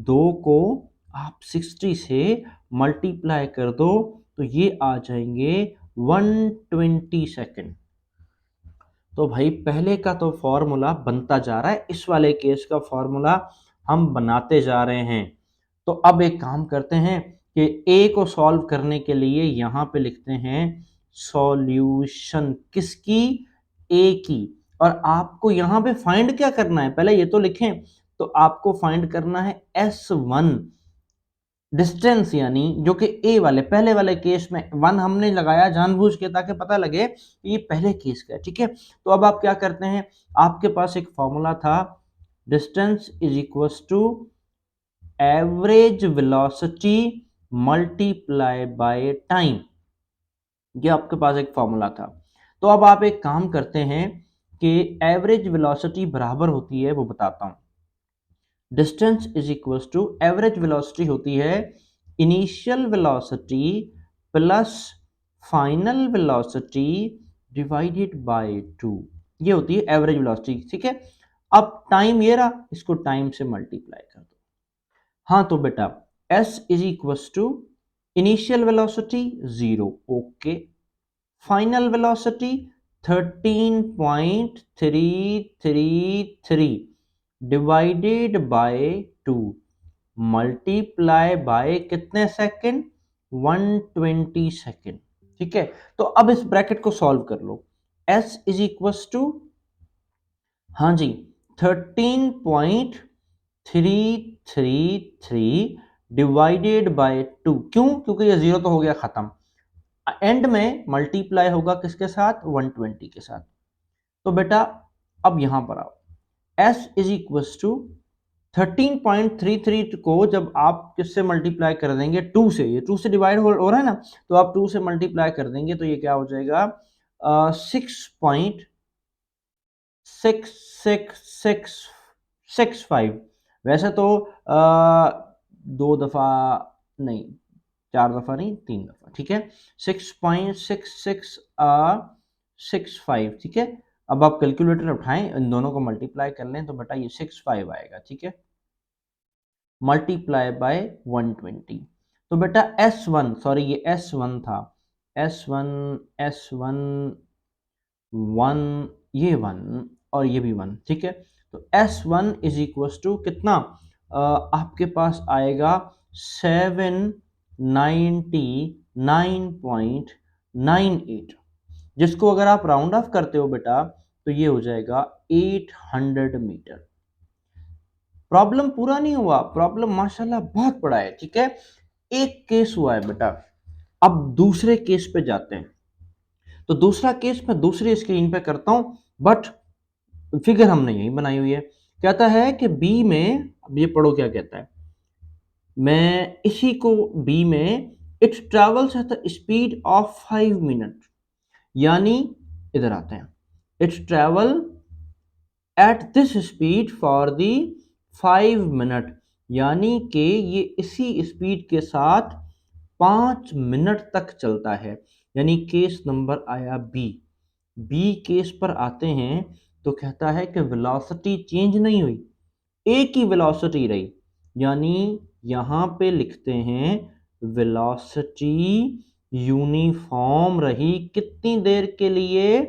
2 को आप 60 से मल्टीप्लाई कर दो तो ये आ जाएंगे 120 सेकंड। तो भाई पहले का तो फॉर्मूला बनता जा रहा है, इस वाले केस का फॉर्मूला हम बनाते जा रहे हैं। तो अब एक काम करते हैं कि ए को सॉल्व करने के लिए यहां पे लिखते हैं सॉल्यूशन। किसकी? ए की। और आपको यहां पे फाइंड क्या करना है, पहले ये तो लिखें। तो आपको फाइंड करना है S1। डिस्टेंस यानी जो कि ए वाले पहले वाले केस में 1 हमने लगाया जानबूझ के ताकि पता लगे कि ये पहले केस का है, ठीक है। तो अब आप क्या करते हैं, आपके पास एक फॉर्मूला था, distance is equals to average velocity multiply by time, ये आपके पास एक फॉर्मूला था। तो अब आप एक काम करते हैं कि एवरेज वेलोसिटी बराबर होती है, वो बताता हूं। Distance is equals to average velocity होती है initial velocity plus final velocity divided by 2, ये होती है एवरेज वेलोसिटी, ठीक है। अब टाइम ये रहा, इसको टाइम से मल्टीप्लाई कर दो। हाँ तो बेटा s is equals to initial velocity 0, okay, final velocity 13.333 divided by 2 multiply by कितने सेकंड, 120 सेकंड, ठीक है। तो अब इस ब्रैकेट को सॉल्व कर लो, s इज इक्वल्स टू, हाँ जी, 13.333 डिवाइडेड बाय 2, क्यों, क्योंकि ये जीरो तो हो गया खत्म, एंड में मल्टीप्लाई होगा किसके साथ, 120 के साथ। तो बेटा अब यहां पर आओ, s इज इक्वल्स टू 13.33 को जब आप किससे मल्टीप्लाई कर देंगे, 2 से, ये 2 से डिवाइड हो रहा है ना, तो आप 2 से मल्टीप्लाई कर देंगे तो ये क्या हो जाएगा, 6.66665। वैसे तो दो दफा नहीं, चार दफा नहीं, 3 दफा, ठीक है, 6.6665, ठीक है। अब आप कैलकुलेटर उठाएं, इन दोनों को मल्टीप्लाई कर लें तो बेटा ये 65 आएगा, ठीक है, मल्टीप्लाई बाय 120। तो बेटा S1, सॉरी ये S1 था, S1, S1 1, ये 1 और ये भी 1, ठीक है। तो S1 इज इक्वल टू कितना, आपके पास आएगा 799.98, जिसको अगर आप राउंड ऑफ करते हो बेटा तो ये हो जाएगा 800 मीटर। प्रॉब्लम पूरा नहीं हुआ, प्रॉब्लम माशाल्लाह बहुत बड़ा है, ठीक है। एक केस हुआ है बेटा, अब दूसरे केस पे जाते हैं। तो दूसरा केस मैं दूसरी स्क्रीन पे करता हूं, बट फिगर हमने यही बनाई हुई है। कहता है कि बी में, अब ये पढ़ो क्या कहता है, मैं इसी को बी में, it travels at the speed of 5 minute, यानी इधर आते हैं, it travel at this speed for the 5 minute, यानी कि ये इसी स्पीड के साथ 5 मिनट तक चलता है, यानी केस नंबर आया बी। बी केस पर आते हैं तो कहता है कि वेलोसिटी चेंज नहीं हुई, एक ही वेलोसिटी रही, यानी यहां पे लिखते हैं वेलोसिटी यूनिफॉर्म रही, कितनी देर के लिए,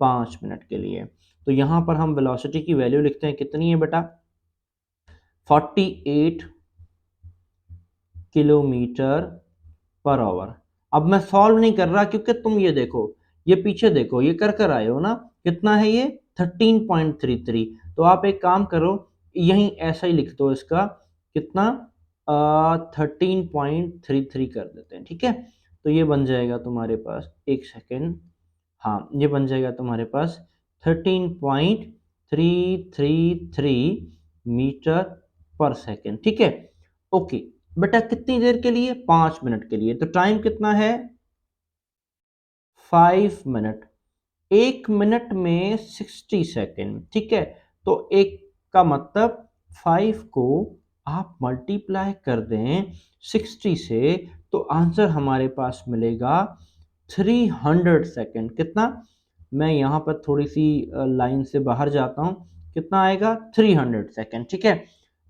5 मिनट के लिए। तो यहां पर हम वेलोसिटी की वैल्यू लिखते हैं, कितनी है बेटा, 48 किलोमीटर पर आवर। अब मैं सॉल्व नहीं कर रहा क्योंकि तुम ये देखो, ये पीछे देखो, ये कर आए हो ना, कितना है ये, 13.33। तो आप एक काम करो, यहीं ऐसा ही लिख दो इसका, कितना, 13.33 कर देते हैं, ठीक है। तो ये बन जाएगा तुम्हारे पास, एक सेकेंड, हाँ ये बन जाएगा तुम्हारे पास 13.333 मीटर पर सेकेंड, ठीक है। ओके बेटा कितनी देर के लिए, 5 मिनट के लिए, तो टाइम कितना है, 5 मिनट, 1 मिनट में 60 सेकेंड, ठीक है। तो एक का मतलब 5 को आप मल्टीप्लाई कर दें 60 से, तो आंसर हमारे पास मिलेगा 300 सेकेंड। कितना, मैं यहाँ पर थोड़ी सी लाइन से बाहर जाता हूँ, कितना आएगा, 300 सेकेंड, ठीक है।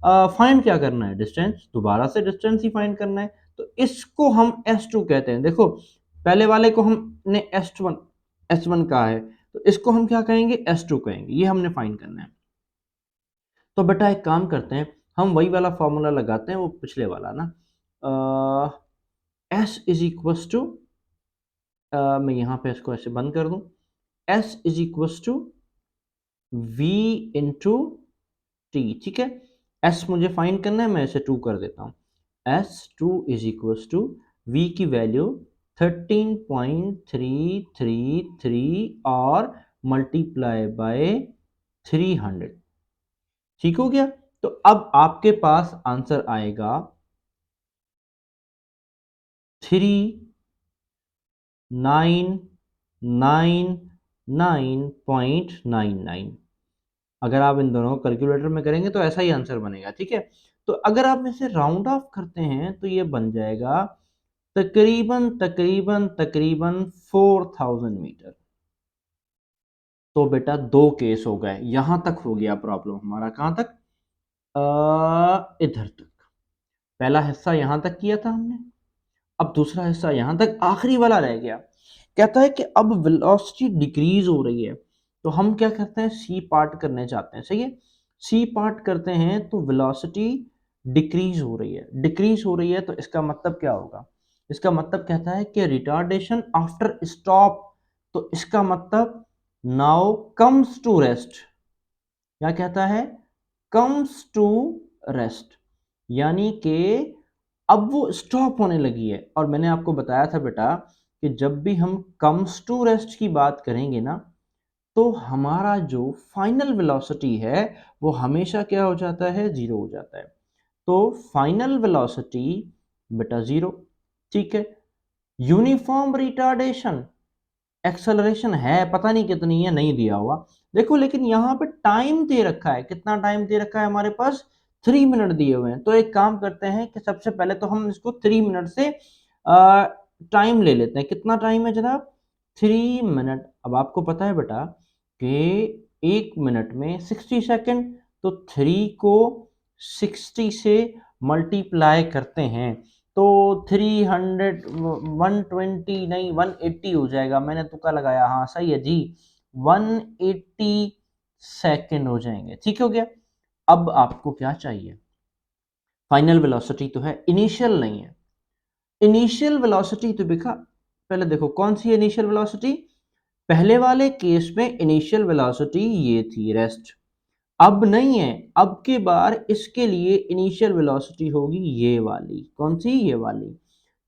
फाइंड क्या करना है, डिस्टेंस, दोबारा से डिस्टेंस ही फाइंड करना है। तो इसको हम S2 कहते हैं, देखो पहले वाले को हमने S1 कहा है, तो इसको हम क्या कहेंगे, S2 कहेंगे, ये हमने फाइंड करना है। तो बेटा एक काम करते हैं, हम वही वाला फॉर्मूला लगाते हैं, वो पिछले वाला ना, S इज इक्वल्स टू, मैं यहाँ पे इसको ऐसे बंद कर दूं, S is equals to V into T, ठीक है। S मुझे फाइंड करना है, मैं इसे 2 कर देता हूँ, S2 is equal to V की वैल्यू 13.333 और मल्टीप्लाई बाय 300। ठीक हो गया। तो अब आपके पास आंसर आएगा 3999.99। अगर आप इन दोनों को कैलकुलेटर में करेंगे तो ऐसा ही आंसर बनेगा। ठीक है, तो अगर आप इसे राउंड ऑफ करते हैं तो ये बन जाएगा तकरीबन तकरीबन तकरीबन 4000 मीटर। तो बेटा दो केस हो गए, यहां तक हो गया प्रॉब्लम हमारा। कहां तक? इधर तक। पहला हिस्सा यहां तक किया था हमने, अब दूसरा हिस्सा यहां तक, आखिरी वाला रह गया। कहता है कि अब वेलोसिटी डिक्रीज हो रही है, तो हम क्या करते हैं, सी पार्ट करने चाहते हैं। सही है, सी पार्ट करते हैं तो वेलोसिटी डिक्रीज हो रही है। डिक्रीज हो रही है तो इसका मतलब क्या होगा? इसका मतलब कहता है कि रिटार्डेशन आफ्टर स्टॉप। तो इसका मतलब नाउ कम्स टू रेस्ट। क्या कहता है? कम्स टू रेस्ट, यानी कि अब वो स्टॉप होने लगी है। और मैंने आपको बताया था बेटा कि जब भी हम कम्स टू रेस्ट की बात करेंगे ना, तो हमारा जो फाइनल वेलोसिटी है वो हमेशा क्या हो जाता है? जीरो हो जाता है। तो फाइनल वेलोसिटी बेटा जीरो। ठीक है, यूनिफॉर्म रिटार्डेशन एक्सेलरेशन है, पता नहीं कितनी है, नहीं दिया हुआ देखो, लेकिन यहाँ पे टाइम दे रखा है। कितना टाइम दे रखा है हमारे पास? 3 मिनट दिए हुए हैं। तो एक काम करते हैं कि सबसे पहले तो हम इसको 3 मिनट से टाइम ले लेते हैं। कितना टाइम है जनाब? 3 मिनट। अब आपको पता है बेटा कि 1 मिनट में 60 सेकेंड, तो 3 को 60 से मल्टीप्लाई करते हैं तो 300 120 नहीं 180 हो जाएगा। मैंने तुक्का लगाया, हाँ सही है जी, 180 सेकेंड हो जाएंगे। ठीक हो गया। अब आपको क्या चाहिए? फाइनल वेलोसिटी तो है, इनिशियल नहीं है। इनिशियल वेलोसिटी तो देखा, पहले देखो कौन सी इनिशियल वेलोसिटी। पहले वाले केस में इनिशियल वेलोसिटी ये थी, रेस्ट। अब नहीं है, अब के बार इसके लिए इनिशियल वेलोसिटी होगी ये वाली। कौन सी? ये वाली।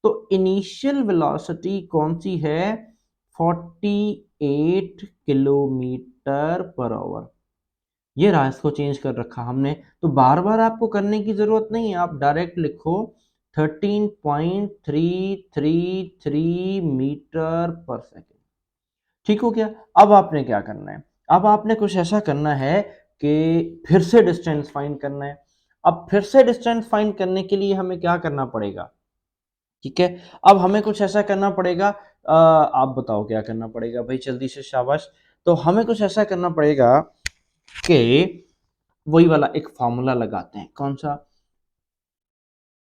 तो इनिशियल वेलोसिटी कौन सी है? 48 किलोमीटर पर आवर। ये रहा, इसको चेंज कर रखा हमने। तो बार बार आपको करने की जरूरत नहीं है, आप डायरेक्ट लिखो 13.333 मीटर पर सेकेंड। ठीक हो गया। अब आपने क्या करना है? अब आपने कुछ ऐसा करना है कि फिर से डिस्टेंस फाइंड करना है। अब फिर से डिस्टेंस फाइंड करने के लिए हमें क्या करना पड़ेगा? ठीक है, अब हमें कुछ ऐसा करना पड़ेगा। आप बताओ क्या करना पड़ेगा भाई, जल्दी से, शाबाश। तो हमें कुछ ऐसा करना पड़ेगा कि वही वाला एक फॉर्मूला लगाते हैं। कौन सा?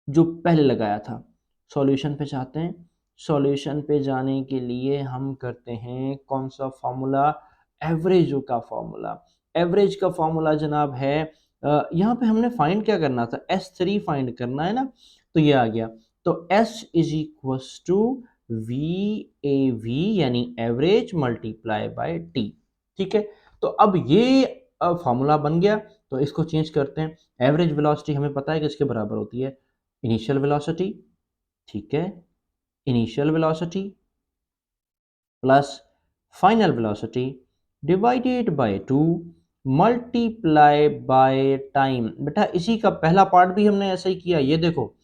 जो पहले लगाया था। सॉल्यूशन पे जाते हैं। सॉल्यूशन पे जाने के लिए हम करते हैं कौन सा फॉर्मूला? एवरेज का फॉर्मूला। एवरेज का फॉर्मूला जनाब है, यहाँ पे हमने फाइंड क्या करना था? S3 फाइंड करना है ना, तो ये आ गया। तो S is equal to VAV यानी एवरेज मल्टीप्लाई बाय T। ठीक है, तो अब ये फॉर्मूला बन गया। तो इसको चेंज करते हैं। एवरेज वेलोसिटी हमें पता है कि इसके बराबर होती है इनिशियल वेलोसिटी। ठीक है, initial velocity plus final velocity divided by 2 multiply by time. बेटा इसी का पहला पार्ट भी हमने ऐसा ही किया, ये देखो।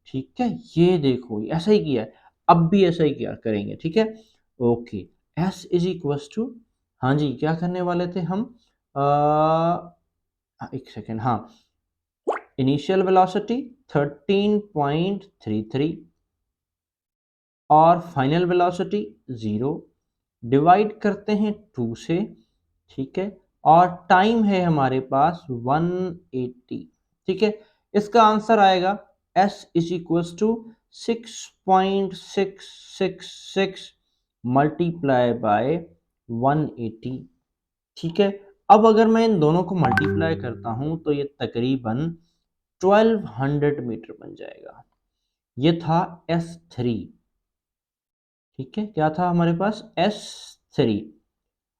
ठीक है, ये देखो ऐसा ही किया है, अब भी ऐसा ही किया करेंगे। ठीक है, okay. S is equal to, हाँ जी, क्या करने वाले थे हम? एक सेकेंड, हाँ, इनिशियल वेलोसिटी 13.33 और फाइनल वेलोसिटी 0, डिवाइड करते हैं 2 से। ठीक है, और टाइम है हमारे पास 180। ठीक है, इसका आंसर आएगा S is equal to 6.666 multiply by 180। ठीक है, अब अगर मैं इन दोनों को मल्टीप्लाई करता हूं तो ये तकरीबन 1200 मीटर बन जाएगा। ये था S3। ठीक है, क्या था हमारे पास? S3।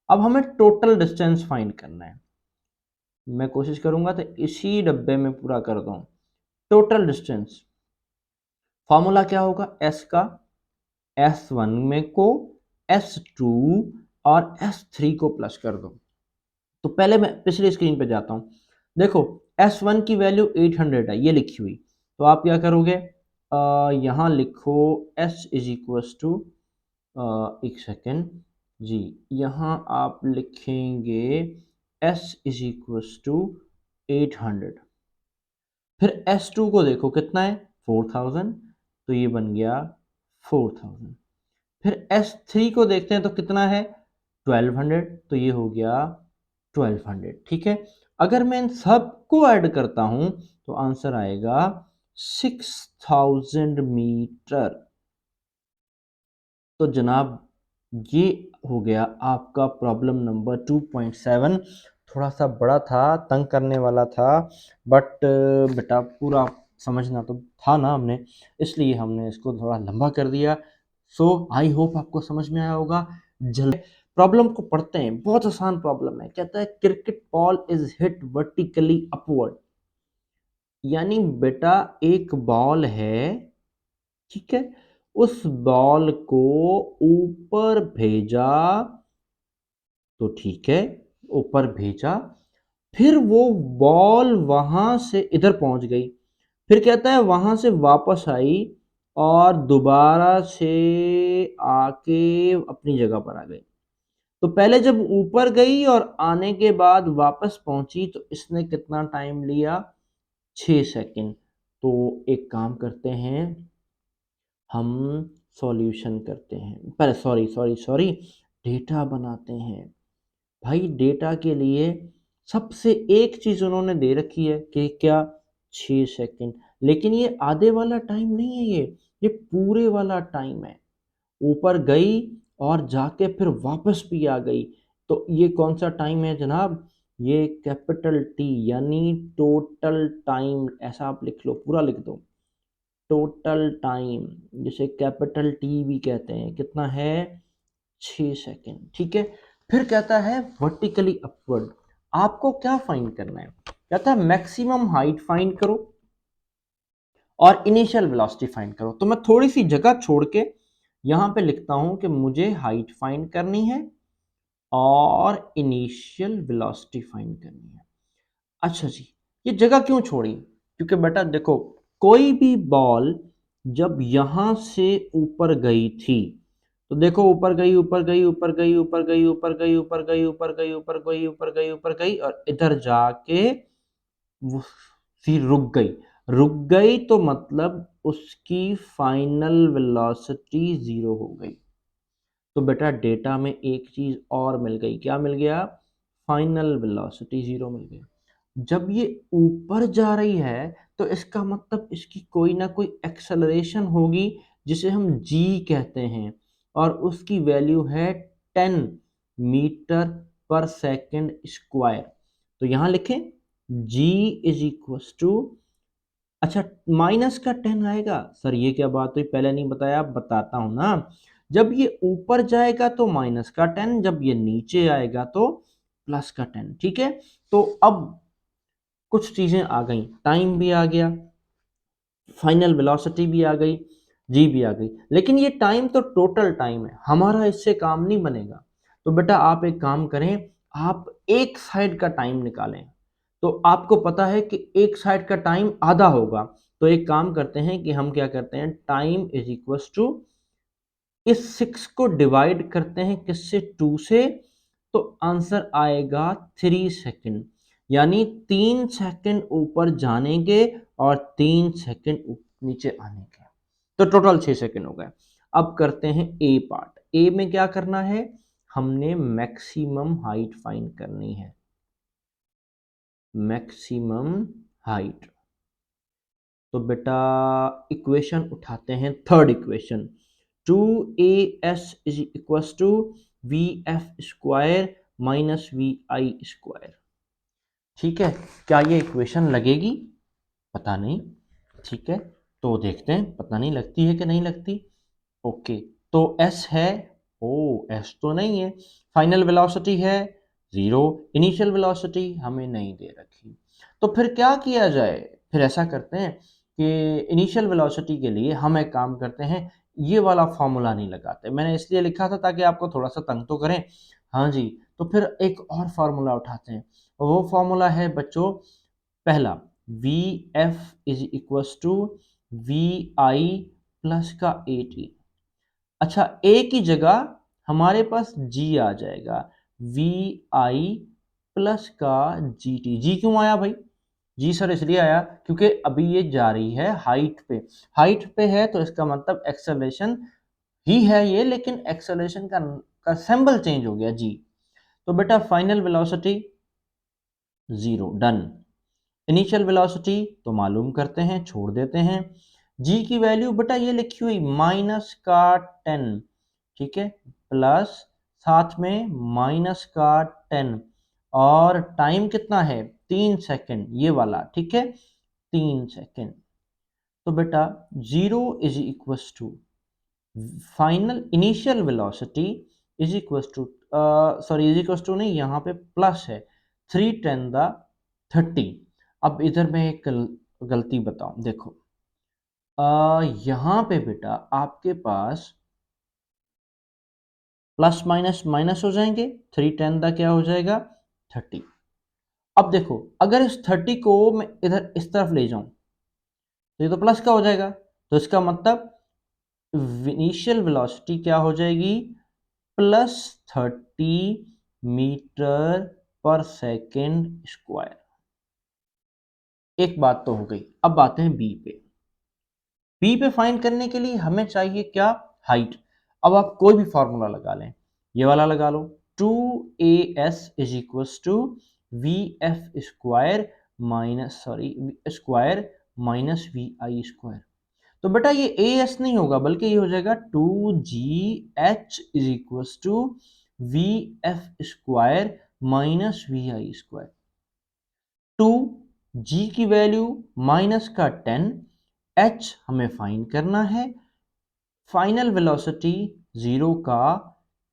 अब हमें टोटल डिस्टेंस फाइंड करना है। मैं कोशिश करूंगा तो इसी डब्बे में पूरा कर दूं। टोटल डिस्टेंस फॉर्मूला क्या होगा s का, s1 में को s2 और s3 को प्लस कर दो। तो पहले मैं पिछली स्क्रीन पे जाता हूँ। देखो S1 की वैल्यू 800 है, ये लिखी हुई। तो आप क्या करोगे, यहाँ लिखो S इज इक्वस टू, एक सेकेंड जी, यहाँ आप लिखेंगे S इज इक्वस टू 800। फिर S2 को देखो कितना है, 4000, तो ये बन गया 4000। फिर S3 को देखते हैं तो कितना है, 1200, तो ये हो गया 1200। ठीक है, अगर मैं इन सबको ऐड करता हूं तो आंसर आएगा 6000 मीटर। तो जनाब ये हो गया आपका प्रॉब्लम नंबर 2.7। थोड़ा सा बड़ा था, तंग करने वाला था, बट बेटा पूरा समझना तो था ना हमने, इसलिए हमने इसको थोड़ा लंबा कर दिया। सो आई होप आपको समझ में आया होगा। जल्द प्रॉब्लम को पढ़ते हैं, बहुत आसान प्रॉब्लम है। कहता है cricket ball is hit vertically upward, यानी बेटा एक बॉल है, ठीक है, उस बॉल को ऊपर भेजा, तो ठीक है, ऊपर भेजा, फिर वो बॉल वहां से इधर पहुंच गई, फिर कहता है वहां से वापस आई और दोबारा से आके अपनी जगह पर आ गई। तो पहले जब ऊपर गई और आने के बाद वापस पहुंची तो इसने कितना टाइम लिया, 6 सेकंड। तो एक काम करते हैं, हम सॉल्यूशन करते हैं, पर सॉरी सॉरी सॉरी, डेटा बनाते हैं। भाई डेटा के लिए सबसे एक चीज उन्होंने दे रखी है कि क्या, 6 सेकंड, लेकिन ये आधे वाला टाइम नहीं है, ये पूरे वाला टाइम है। ऊपर गई और जाके फिर वापस भी आ गई, तो ये कौन सा टाइम है जनाब, ये कैपिटल टी यानी टोटल टाइम, ऐसा आप लिख लो, पूरा लिख दो, टोटल टाइम, जिसे कैपिटल टी भी कहते हैं, कितना है, 6 सेकंड। ठीक है, फिर कहता है वर्टिकली अपवर्ड, आपको क्या फाइंड करना है, कहता है मैक्सिमम हाइट फाइंड करो और इनिशियल वेलोसिटी फाइंड करो। तो मैं थोड़ी सी जगह छोड़ के यहां पे लिखता हूं कि मुझे हाइट फाइंड करनी है और इनिशियल वेलोसिटी फाइंड करनी है। अच्छा जी, ये जगह क्यों छोड़ी, क्योंकि बेटा देखो, कोई भी बॉल जब यहां से ऊपर गई थी, तो देखो ऊपर गई ऊपर गई ऊपर गई ऊपर गई ऊपर गई ऊपर गई ऊपर गई ऊपर गई ऊपर गई ऊपर गई और इधर जाके वो फिर रुक गई। रुक गई तो मतलब उसकी फाइनल वेलोसिटी 0 हो गई। तो बेटा डेटा में एक चीज और मिल गई, क्या मिल गया, फाइनल वेलोसिटी 0 मिल गया। जब ये ऊपर जा रही है तो इसका मतलब इसकी कोई ना कोई एक्सेलरेशन होगी, जिसे हम जी कहते हैं, और उसकी वैल्यू है 10 मीटर पर सेकेंड स्क्वायर। तो यहां लिखें जी इज इक्व टू, अच्छा माइनस का 10 आएगा, सर ये क्या बात हुई, पहले नहीं बताया, बताता हूं ना। जब ये ऊपर जाएगा तो माइनस का 10, जब ये नीचे आएगा तो प्लस का 10। ठीक है, तो अब कुछ चीजें आ गई, टाइम भी आ गया, फाइनल वेलोसिटी भी आ गई, जी भी आ गई, लेकिन ये टाइम तो टोटल टाइम है, हमारा इससे काम नहीं बनेगा। तो बेटा आप एक काम करें, आप एक साइड का टाइम निकालें। तो आपको पता है कि एक साइड का टाइम आधा होगा, तो एक काम करते हैं कि हम क्या करते हैं, टाइम इज इक्वल टू, इस 6 को डिवाइड करते हैं किससे, 2 से, तो आंसर आएगा 3 सेकंड, यानी 3 सेकंड ऊपर जाने के और 3 सेकंड नीचे आने के, तो टोटल 6 सेकंड हो गए। अब करते हैं ए पार्ट। ए में क्या करना है, हमने मैक्सिमम हाइट फाइंड करनी है, मैक्सिमम हाइट। तो बेटा इक्वेशन उठाते हैं, third equation, 2as is equal to V F square minus V I square. ठीक है, क्या ये इक्वेशन लगेगी, पता नहीं, ठीक है, तो देखते हैं, पता नहीं लगती है कि नहीं लगती। ओके, तो s है, ओ s तो नहीं है, फाइनल वेलोसिटी है 0, इनिशियल वेलोसिटी हमें नहीं दे रखी, तो फिर क्या किया जाए, फिर ऐसा करते हैं कि इनिशियल वेलोसिटी के लिए हम एक काम करते हैं, ये वाला फॉर्मूला नहीं लगाते। मैंने इसलिए लिखा था ताकि आपको थोड़ा सा तंग तो करें। हाँ जी, तो फिर एक और फार्मूला उठाते हैं। वो फार्मूला है बच्चों, पहला V F is equals to we I plus का ए टी। अच्छा, ए की जगह हमारे पास जी आ जाएगा, वी आई प्लस का जी टी। जी क्यों आया भाई? जी सर इसलिए आया क्योंकि अभी ये जा रही है हाइट पे। हाइट पे है तो इसका मतलब एक्सेलरेशन ही है ये, लेकिन एक्सेलरेशन का सिंबल चेंज हो गया जी। तो बेटा final velocity 0, done. Initial velocity तो मालूम करते हैं, छोड़ देते हैं। जी की वैल्यू बेटा ये लिखी हुई माइनस का 10, ठीक है, प्लस साथ में माइनस का 10, और टाइम कितना है 3 सेकेंड, ये वाला, ठीक है, 3 सेकेंड। तो बेटा 0 is equals to final initial velocity is equals to, sorry is equals to नहीं, यहाँ पे प्लस है, 3×10⁻30। अब इधर मैं एक गलती बताऊं, देखो यहाँ पे बेटा आपके पास प्लस माइनस माइनस हो जाएंगे, 3×10 क्या हो जाएगा 30। अब देखो अगर इस 30 को मैं इधर इस तरफ ले जाऊं तो ये तो प्लस का हो जाएगा, तो इसका मतलब इनिशियल वेलोसिटी क्या हो जाएगी, +30 मीटर पर सेकेंड स्क्वायर। एक बात तो हो गई। अब आते हैं बी पे। बी पे फाइंड करने के लिए हमें चाहिए क्या, हाइट। अब आप कोई भी फॉर्मूला लगा लें, ये वाला लगा लो, 2as is equals to V F square minus, sorry square minus V I square. तो बेटा ये ए एस नहीं होगा बल्कि ये हो जाएगा 2gh is equals to V F square minus V I square. 2g की वैल्यू माइनस का 10, h हमें फाइंड करना है, फाइनल वेलोसिटी 0 का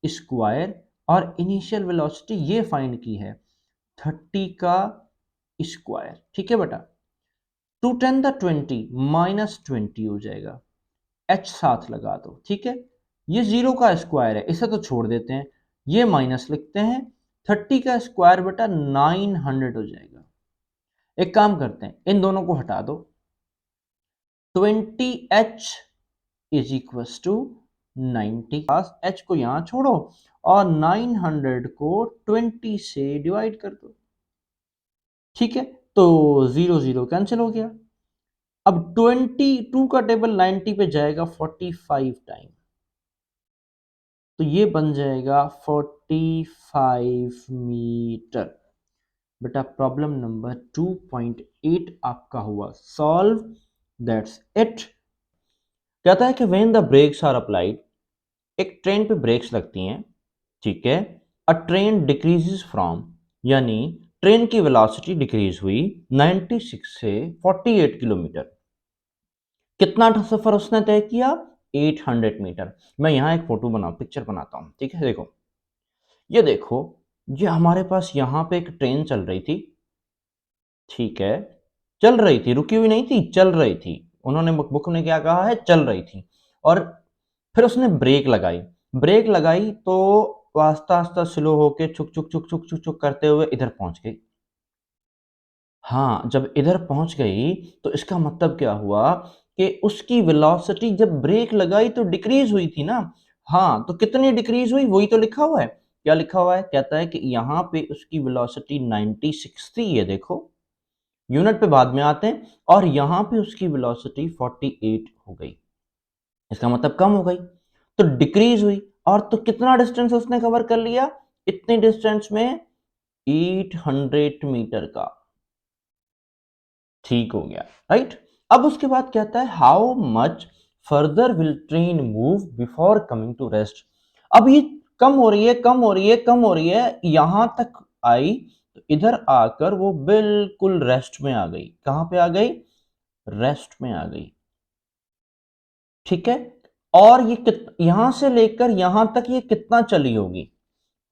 स्क्वायर, और इनिशियल वेलोसिटी ये फाइंड की है 30 का स्क्वायर, ठीक है बेटा। 2×10⁻20 -20 हो जाएगा, h साथ लगा दो, ठीक है। ये 0 का स्क्वायर है, इसे तो छोड़ देते हैं, ये माइनस लिखते हैं, 30 का स्क्वायर बेटा 900 हो जाएगा। एक काम करते हैं, इन दोनों को हटा दो, 20h is equals to 90, h को यहां छोड़ो और 900 को 20 से डिवाइड कर दो, ठीक है। तो 0 0 कैंसिल हो गया। अब 22 का टेबल 90 पे जाएगा 45 टाइम, तो ये बन जाएगा 45 मीटर। बेटा प्रॉब्लम नंबर 2.8 आपका हुआ सॉल्व, दैट्स इट। कहता है कि when the brakes are applied, एक ट्रेन पे ब्रेक्स लगती हैं, ठीक है, अ ट्रेन डिक्रीजेस फ्रॉम, यानी ट्रेन की वेलोसिटी डिक्रीज हुई 96 से 48 किलोमीटर। कितना सफर उसने तय किया, 800 मीटर। मैं यहाँ एक फोटो पिक्चर बनाता हूँ, ठीक है। देखो ये देखो, ये हमारे पास यहाँ पे एक ट्रेन चल रही थी, ठीक है, चल रही थी, रुकी हुई नहीं थी, चल रही थी। उन्होंने बुक ने क्या कहा है, चल रही थी। और फिर उसने ब्रेक लगाई, ब्रेक लगाई तो आस्ता आस्ता स्लो होके छुक छुक छुक छुक छुक छुक करते हुए इधर पहुंच गई। हाँ, जब इधर पहुंच गई तो इसका मतलब क्या हुआ कि उसकी वेलोसिटी जब ब्रेक लगाई तो डिक्रीज हुई थी ना। हाँ, तो कितनी डिक्रीज हुई वही तो लिखा हुआ है। क्या लिखा हुआ है, कहता है कि यहाँ पे उसकी वेलोसिटी 96 थी, ये देखो, यूनिट पे बाद में आते हैं, और यहाँ पे उसकी वेलोसिटी 48 हो गई, इसका मतलब कम हो गई, तो डिक्रीज हुई। और तो कितना डिस्टेंस उसने कवर कर लिया, इतने डिस्टेंस में 800 मीटर का, ठीक हो गया, राइट। अब उसके बाद कहता है how much further will train move before coming to rest. अब ये कम हो रही है, कम हो रही है, कम हो रही है, यहां तक आई तो इधर आकर वो बिल्कुल रेस्ट में आ गई। कहां पे आ गई, रेस्ट में आ गई, ठीक है। और ये यहां से लेकर यहां तक ये कितना चली होगी,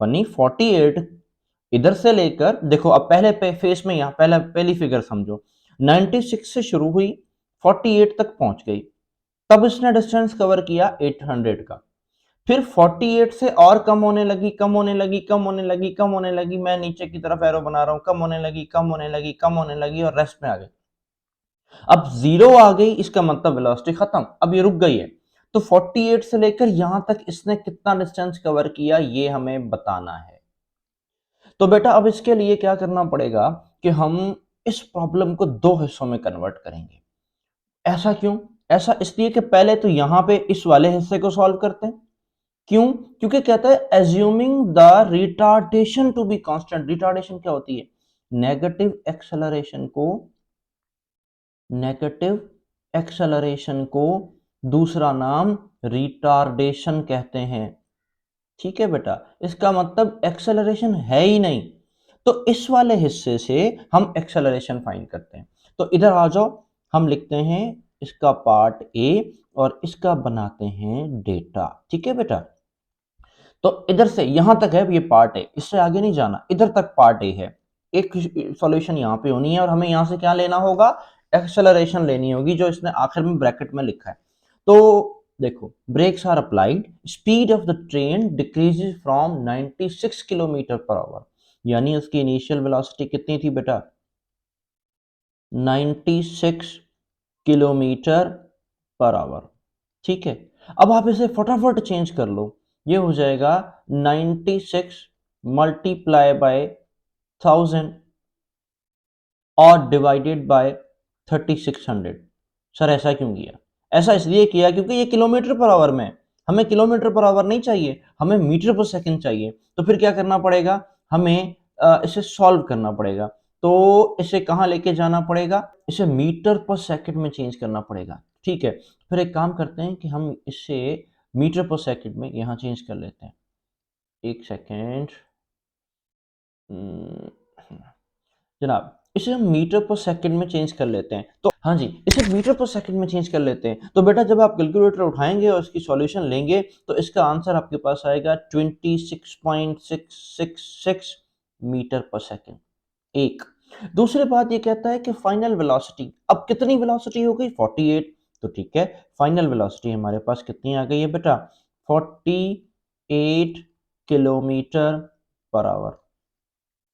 फनी 48, इधर से लेकर देखो, अब पहले फेस में यहां पहले पहली फिगर समझो, 96 से शुरू हुई 48 तक पहुंच गई। तब इसने डिस्टेंस कवर किया 800 का। फिर 48 से और कम होने लगी, कम होने लगी, कम होने लगी, कम होने लगी। मैं नीचे की तरफ एरो बना रहा हूं, कम होने लगी, कम होने लगी, कम होने लगी और रेस्ट में आ गई। अब 0 आ गई, इसका मतलब वेलोसिटी खत्म, अब ये रुक गई है। तो 48 से लेकर यहां तक इसने कितना डिस्टेंस कवर किया ये हमें बताना है। तो बेटा अब इसके लिए क्या करना पड़ेगा कि हम इस प्रॉब्लम को दो हिस्सों में कन्वर्ट करेंगे। ऐसा क्यों? ऐसा इसलिए कि पहले तो यहां पे इस वाले हिस्से को सॉल्व करते हैं। क्यों? क्योंकि कहता है assuming the retardation to be constant. Retardation क्या होती है? नेगेटिव एक्सेलरेशन को, नेगेटिव एक्सेलरेशन को दूसरा नाम रिटार्डेशन कहते हैं। ठीक है बेटा, इसका मतलब एक्सेलरेशन है ही नहीं। तो इस वाले हिस्से से हम एक्सेलरेशन फाइंड करते हैं। तो इधर आ जाओ, हम लिखते हैं इसका पार्ट ए और इसका बनाते हैं डेटा। ठीक है बेटा, तो इधर से यहां तक है ये पार्ट ए, इससे आगे नहीं जाना, इधर तक पार्ट ए है। एक सॉल्यूशन यहां पे होनी है और हमें यहां से क्या लेना होगा? एक्सेलरेशन लेनी होगी, जो इसने आखिर में ब्रैकेट में लिखा है। तो देखो, brakes are applied, speed of the train decreases from 96 kilometer per hour. यानी उसकी इनिशियल वेलोसिटी कितनी थी बेटा? 96 किलोमीटर पर आवर। ठीक है, अब आप इसे फटाफट चेंज कर लो। ये हो जाएगा 96 मल्टीप्लाई बाय 1000 और डिवाइडेड बाय 3600। सर ऐसा क्यों किया? ऐसा इसलिए किया क्योंकि ये किलोमीटर पर आवर में है। हमें किलोमीटर पर आवर नहीं चाहिए, हमें मीटर पर सेकंड चाहिए। तो फिर क्या करना पड़ेगा? हमें इसे सॉल्व करना पड़ेगा। तो इसे कहाँ लेके जाना पड़ेगा? इसे मीटर पर सेकंड में चेंज करना पड़ेगा। ठीक है, फिर एक काम करते हैं कि हम इसे मीटर पर सेकंड में यहाँ चेंज कर लेते हैं। एक सेकेंड जनाब, इसे हम मीटर पर सेकंड में चेंज कर लेते हैं। तो हाँ जी, इसे मीटर पर सेकंड में चेंज कर लेते हैं। तो बेटा जब आप कैलकुलेटर उठाएंगे और इसकी सॉल्यूशन लेंगे तो इसका आंसर आपके पास आएगा 26.666 मीटर पर सेकंड। एक दूसरी बात ये कहता है कि फाइनल वेलोसिटी, अब कितनी वेलोसिटी हो गई? 48। तो ठीक है, फाइनल वेलोसिटी हमारे पास कितनी आ गई है बेटा? 48 किलोमीटर पर आवर।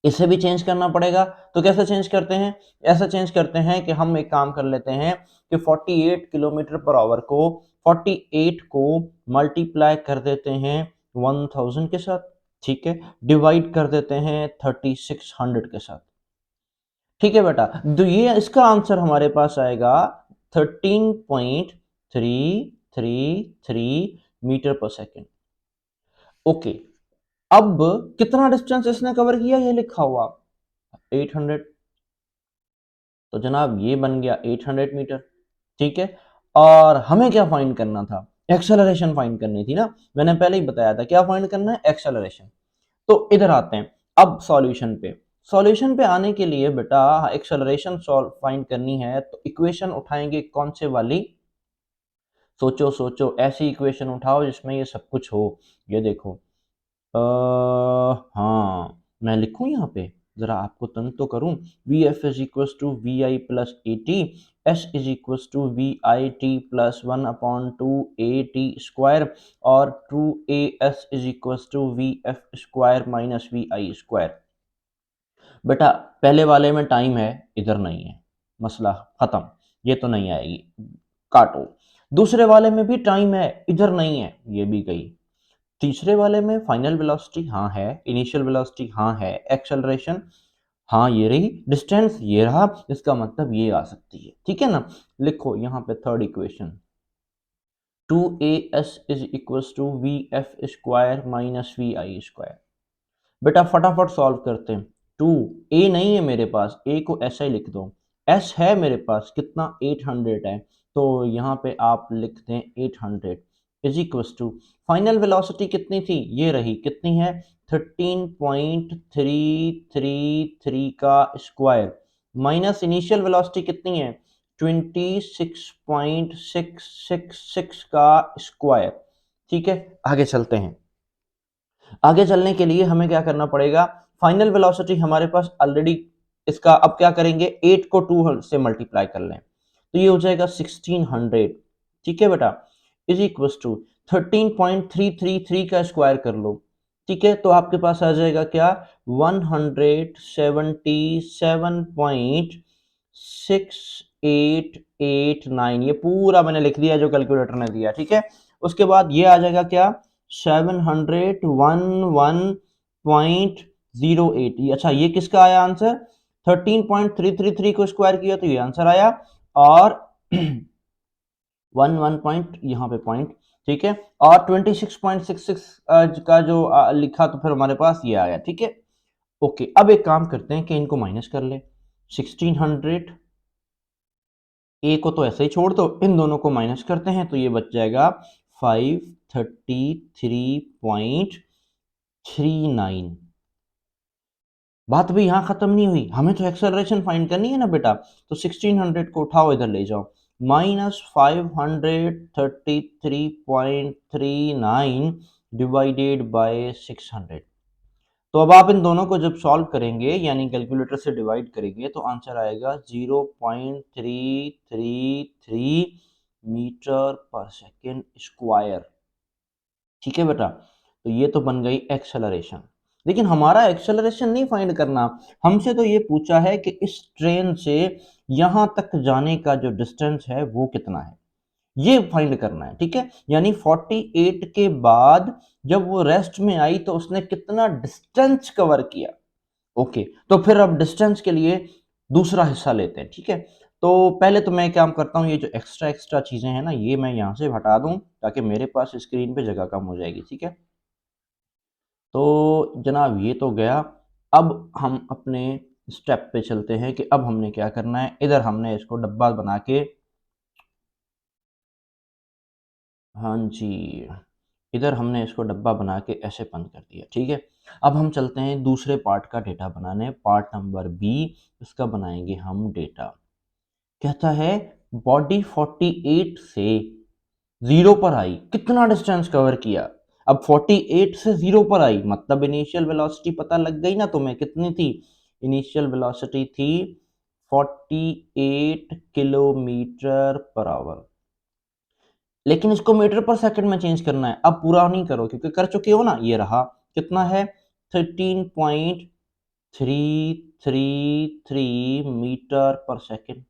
इसे भी चेंज करना पड़ेगा। तो कैसे चेंज करते हैं? ऐसा चेंज करते हैं कि हम एक काम कर लेते हैं कि 48 किलोमीटर पर आवर को 48 को मल्टीप्लाई कर देते हैं 1000 के साथ। ठीक है, डिवाइड कर देते हैं 3600 के साथ। ठीक है बेटा, तो ये इसका आंसर हमारे पास आएगा 13.333 मीटर पर सेकेंड। ओके, अब कितना डिस्टेंस इसने कवर किया ये लिखा हुआ 800। तो जनाब ये बन गया 800 मीटर। ठीक है, और हमें क्या फाइंड करना था? एक्सेलरेशन फाइंड करनी थी ना। मैंने पहले ही बताया था क्या फाइंड करना है, एक्सेलरेशन। तो इधर आते हैं अब सॉल्यूशन पे। सॉल्यूशन पे आने के लिए बेटा एक्सेलरेशन सॉल्व फाइंड करनी है तो इक्वेशन उठाएंगे कौन से वाली? सोचो सोचो, ऐसी इक्वेशन उठाओ जिसमें ये सब कुछ हो। ये देखो, हाँ मैं लिखूं यहाँ पे, जरा आपको तंग तो करूं। V F is equal to we I plus A T, S is equal to we I T plus 1/2 A T square और 2as is equal to V F square minus V I square. बेटा पहले वाले में टाइम है, इधर नहीं है, मसला खत्म, ये तो नहीं आएगी, काटो। दूसरे वाले में भी टाइम है, इधर नहीं है, ये भी गई। तीसरे वाले में फाइनल वेलोसिटी हाँ है, इनिशियल वेलोसिटी हाँ है, एक्सेलरेशन हाँ ये रही, डिस्टेंस ये रहा, इसका मतलब ये आ सकती है। ठीक है ना, लिखो यहाँ पे third equation 2as is equal to V F square minus V I square. बेटा फटाफट सॉल्व करते हैं। 2 ए नहीं है मेरे पास, ए को ऐसा ही लिख दो। एस है मेरे पास, कितना? 800 है, तो यहाँ पे आप लिख दें 800 is equal to final velocity कितनी थी? ये रही, कितनी है? 13.333 का स्क्वायर माइनस इनिशियल वेलोसिटी कितनी है? 26.666 का स्क्वायर। ठीक है, आगे चलते हैं। आगे चलने के लिए हमें क्या करना पड़ेगा? फाइनल वेलोसिटी हमारे पास ऑलरेडी, इसका अब क्या करेंगे? 8 को 2 से मल्टीप्लाई कर लें तो ये हो जाएगा 1600, ठीक है बेटा, इज इक्वल टू 13.333 का स्क्वायर कर लो, ठीक है, तो आपके पास आ जाएगा क्या, 177.6889, ये पूरा मैंने लिख दिया जो कैलकुलेटर ने दिया, ठीक है। उसके बाद ये आ जाएगा क्या, 711.08, अच्छा ये किसका आया आंसर, 13.333 को स्क्वायर किया तो ये आंसर आया, और 1 पॉइंट यहाँ पे पॉइंट, ठीक है, और 26.66 का जो लिखा तो फिर हमारे पास ये आया, ठीक है। ओके, अब एक काम करते हैं कि इनको माइनस कर ले, 1600 ए को तो ऐसे ही छोड़ दो, इन दोनों को माइनस करते हैं तो ये बच जाएगा 533.39। बात भी यहाँ खत्म नहीं हुई, हमें तो एक्सेलरेशन फाइंड करनी है ना बेटा, तो 1600 को उठाओ इधर ले जाओ, -533.39 डिवाइडेड बाय 600। तो अब आप इन दोनों को जब सॉल्व करेंगे यानी कैलकुलेटर से डिवाइड करेंगे तो आंसर आएगा 0.333 मीटर पर सेकेंड स्क्वायर, ठीक है बेटा। तो ये तो बन गई एक्सेलरेशन, लेकिन हमारा एक्सेलरेशन नहीं फाइंड करना, हमसे तो ये पूछा है कि इस ट्रेन से यहां तक जाने का जो डिस्टेंस है वो कितना है, ये फाइंड करना है, ठीक है। यानी 48 के बाद जब वो रेस्ट में आई तो उसने कितना डिस्टेंस कवर किया। ओके, तो फिर अब डिस्टेंस के लिए दूसरा हिस्सा लेते हैं, ठीक है। तो पहले तो मैं काम करता हूँ, ये जो एक्स्ट्रा एक्स्ट्रा चीजें हैं ना ये मैं यहाँ से हटा दूं ताकि मेरे पास स्क्रीन पे जगह कम हो जाएगी, ठीक है। तो जनाब ये तो गया, अब हम अपने स्टेप पे चलते हैं कि अब हमने क्या करना है, इधर हमने इसको डब्बा बना के, हाँ जी, इधर हमने इसको डब्बा बना के ऐसे बंद कर दिया, ठीक है। अब हम चलते हैं दूसरे पार्ट का डेटा बनाने, पार्ट नंबर बी, इसका बनाएंगे हम डेटा। कहता है बॉडी 48 से 0 पर आई, कितना डिस्टेंस कवर किया। अब 48 से 0 पर आई मतलब इनिशियल वेलोसिटी पता लग गई ना तुम्हें, कितनी थी, इनिशियल वेलोसिटी थी 48 किलोमीटर पर आवर, लेकिन इसको मीटर पर सेकंड में चेंज करना है। अब पूरा नहीं करो क्योंकि कर चुके हो ना, ये रहा कितना है, 13.333 metre per second.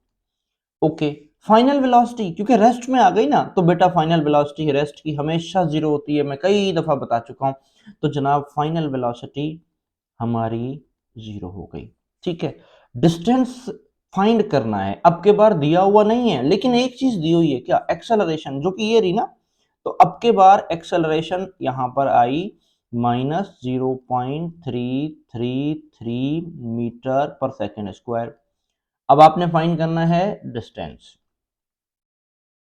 Okay, final velocity क्योंकि रेस्ट में आ गई ना, तो बेटा फाइनल वेलोसिटी रेस्ट की हमेशा जीरो होती है, मैं कई दफा बता चुका हूं, तो जनाब फाइनल वेलोसिटी हमारी जीरो हो गई, ठीक है। डिस्टेंस फाइंड करना है, अब के बार दिया हुआ नहीं है लेकिन एक चीज दी हुई है, क्या, एक्सेलरेशन, जो कि ये रही ना, तो अब के बार एक्सेलरेशन यहां पर आई -0.333 मीटर पर सेकेंड स्क्वायर। अब आपने फाइंड करना है डिस्टेंस,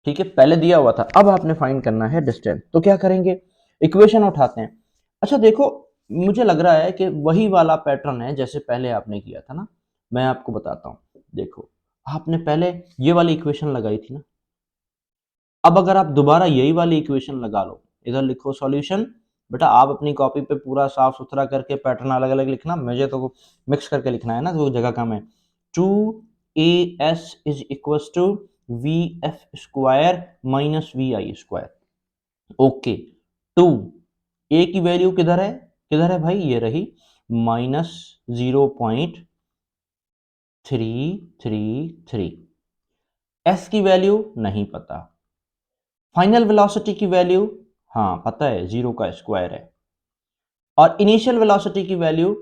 ठीक है, पहले दिया हुआ था, अब आपने फाइंड करना है डिस्टेंस, तो क्या करेंगे, इक्वेशन उठाते हैं। अच्छा देखो, मुझे लग रहा है कि वही वाला पैटर्न है जैसे पहले आपने किया था ना, मैं आपको बताता हूं, देखो आपने पहले ये वाली इक्वेशन लगाई थी ना, अब अगर आप दोबारा यही वाली इक्वेशन लगा लो, इधर लिखो सॉल्यूशन, बेटा आप अपनी कॉपी पे पूरा साफ सुथरा करके पैटर्न अलग अलग लिखना, मुझे तो मिक्स करके लिखना है ना, तो जगह कम है। 2as is equal to V F square minus V I square. Okay, 2 A की वैल्यू किधर है भाई, ये रही -0.333, एस की वैल्यू नहीं पता, फाइनल वेलोसिटी की वैल्यू हाँ पता है, 0 का स्क्वायर है, और इनिशियल वेलोसिटी की वैल्यू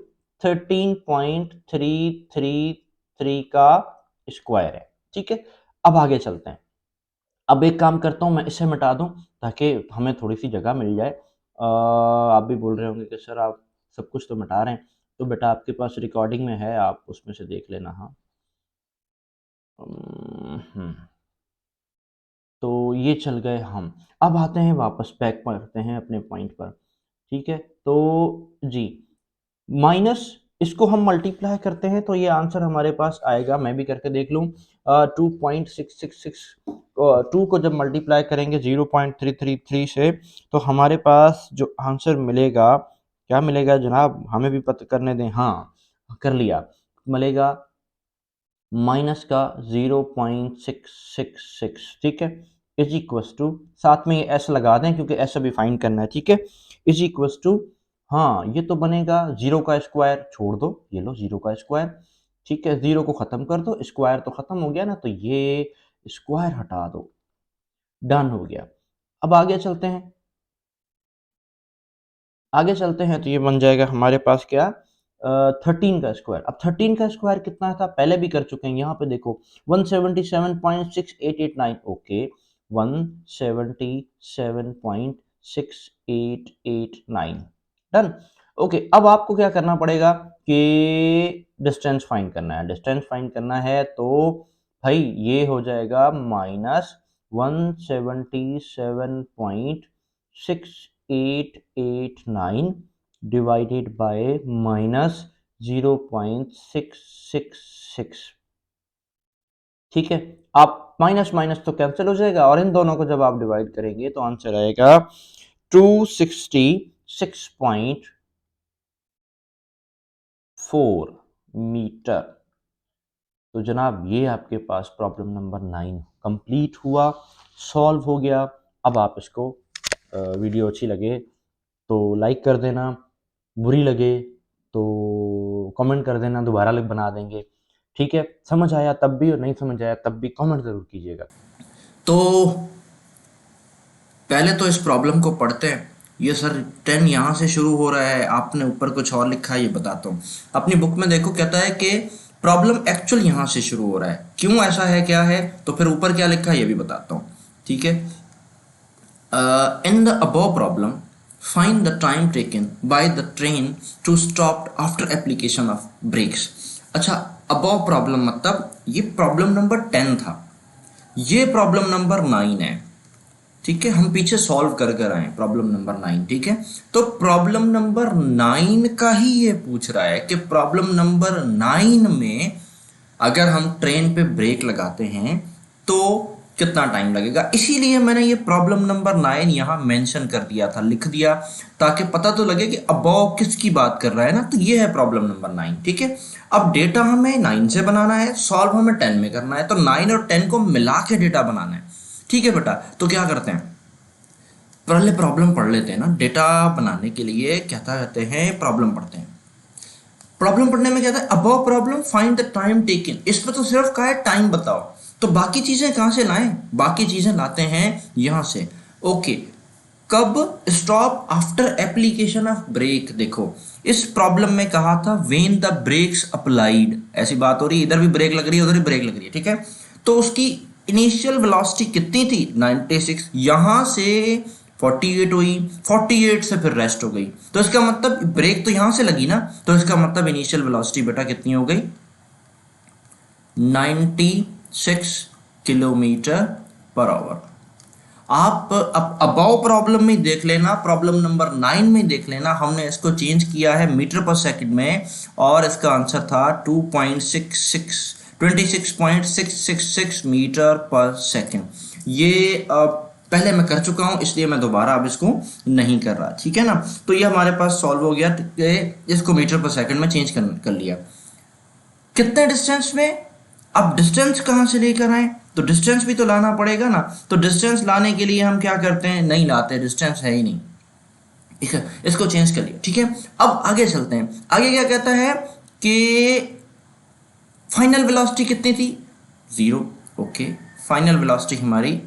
13.333 का स्क्वायर है, ठीक है। अब आगे चलते हैं, अब एक काम करता हूं मैं इसे मिटा दूं ताकि हमें थोड़ी सी जगह मिल जाए। आप भी बोल रहे होंगे कि सर आप सब कुछ तो मिटा रहे हैं, तो बेटा आपके पास रिकॉर्डिंग में है, आप उसमें से देख लेना, हाँ। हम्म, तो ये चल गए हम, अब आते हैं वापस बैक करते हैं अपने पॉइंट पर, ठीक है। तो जी, माइनस, इसको हम मल्टीप्लाई करते हैं तो ये आंसर हमारे पास आएगा, मैं भी करके देख लूँ, 2.666, 2 को जब मल्टीप्लाई करेंगे 0.333 से, तो हमारे पास जो आंसर मिलेगा, क्या मिलेगा जनाब, हमें भी पता करने दें, हाँ कर लिया, मिलेगा माइनस का 0.666, ठीक है, इज इक्वस टू, साथ में ये एस लगा दें क्योंकि एस अभी फाइंड करना है, ठीक है, इज इक्वस टू, हाँ ये तो बनेगा 0 का स्क्वायर, छोड़ दो, ये लो 0 का स्क्वायर, ठीक है, 0 को ख़त्म कर दो, स्क्वायर तो ख़त्म हो गया ना, तो ये स्क्वायर हटा दो, डन हो गया। अब आगे चलते हैं, तो ये बन जाएगा हमारे पास क्या, 13 का स्क्वायर। अब 13 का स्क्वायर कितना था, पहले भी कर चुके हैं, यहाँ पे देखो 177.6889, ओके, 177.6889, डन। ओके, अब आपको क्या करना पड़ेगा कि डिस्टेंस फाइंड करना है, तो भाई ये हो जाएगा माइनस 177.6889 डिवाइडेड बाय माइनस 0.666, ठीक है। आप माइनस माइनस तो कैंसिल हो जाएगा और इन दोनों को जब आप डिवाइड करेंगे तो आंसर आएगा 266.4 मीटर। तो जनाब ये आपके पास प्रॉब्लम नंबर 9 कंप्लीट हुआ, सॉल्व हो गया। अब आप इसको वीडियो अच्छी लगे तो लाइक कर देना, बुरी लगे तो कमेंट कर देना, दोबारा बना देंगे, ठीक है। समझ आया तब भी और नहीं समझ आया तब भी कमेंट ज़रूर कीजिएगा। तो पहले तो इस प्रॉब्लम को पढ़ते हैं। ये सर 10 यहाँ से शुरू हो रहा है, आपने ऊपर कुछ और लिखा है, ये बताता हूँ। अपनी बुक में देखो, कहता है कि प्रॉब्लम एक्चुअल यहाँ से शुरू हो रहा है। क्यों ऐसा है, क्या है, तो फिर ऊपर क्या लिखा है ये भी बताता हूँ, ठीक है। In the above problem, find the time taken by the train to stop after application of brakes. अच्छा, above problem मतलब ये प्रॉब्लम नंबर 10 था, ये प्रॉब्लम नंबर 9 है, ठीक है। हम पीछे सॉल्व कर कर आए प्रॉब्लम नंबर 9, ठीक है। तो प्रॉब्लम नंबर 9 का ही ये पूछ रहा है कि प्रॉब्लम नंबर 9 में अगर हम ट्रेन पे ब्रेक लगाते हैं तो कितना टाइम लगेगा। इसीलिए मैंने ये प्रॉब्लम नंबर 9 यहाँ मेंशन कर दिया था, लिख दिया, ताकि पता तो लगे कि अबव किसकी बात कर रहा है ना। तो ये है प्रॉब्लम नंबर 9, ठीक है। अब डेटा हमें 9 से बनाना है, सॉल्व हमें 10 में करना है, तो 9 और 10 को मिला के डेटा बनाना है, ठीक है बेटा। तो क्या करते हैं, पहले प्रॉब्लम पढ़ लेते हैं ना। डेटा बनाने के लिए क्या कहते हैं, प्रॉब्लम पढ़ते हैं। प्रॉब्लम पढ़ने में क्या था, above problem find the time taken, इसमें तो सिर्फ कहा है टाइम बताओ, तो बाकी चीजें कहां से लाएं, बाकी चीजें लाते हैं यहां से। ओके, कब stop after application of brake. देखो इस प्रॉब्लम में कहा था व्हेन द ब्रेक्स अप्लाइड, ऐसी बात हो रही है, इधर भी ब्रेक लग रही है उधर भी ब्रेक लग रही है, ठीक है। तो उसकी इनिशियल वेलोसिटी कितनी थी, 96, यहां से 48 हुई, 48 से फिर रेस्ट हो गई, तो इसका मतलब ब्रेक तो यहां से लगी ना, तो इसका मतलब इनिशियल वेलोसिटी बेटा कितनी हो गई, 96 किलोमीटर पर आवर। आप अब अबाउ प्रॉब्लम में देख लेना, प्रॉब्लम नंबर 9 में देख लेना, हमने इसको चेंज किया है मीटर पर सेकंड में, और इसका आंसर था 2666 मीटर पर सेकंड। ये पहले मैं कर चुका हूं, इसलिए मैं दोबारा अब इसको नहीं कर रहा, ठीक है ना। तो ये हमारे पास सॉल्व हो गया, इसको मीटर पर सेकंड में चेंज कर लिया। कितने डिस्टेंस में, अब डिस्टेंस कहां से लेकर आए, तो डिस्टेंस भी तो लाना पड़ेगा ना। तो डिस्टेंस लाने के लिए हम क्या करते हैं, नहीं लाते, डिस्टेंस है ही नहीं, ठीक है, इसको चेंज कर लिया, ठीक है। अब आगे चलते हैं, आगे क्या कहता है कि फाइनल वेलोसिटी कितनी थी, 0, ओके, फाइनल वेलोसिटी हमारी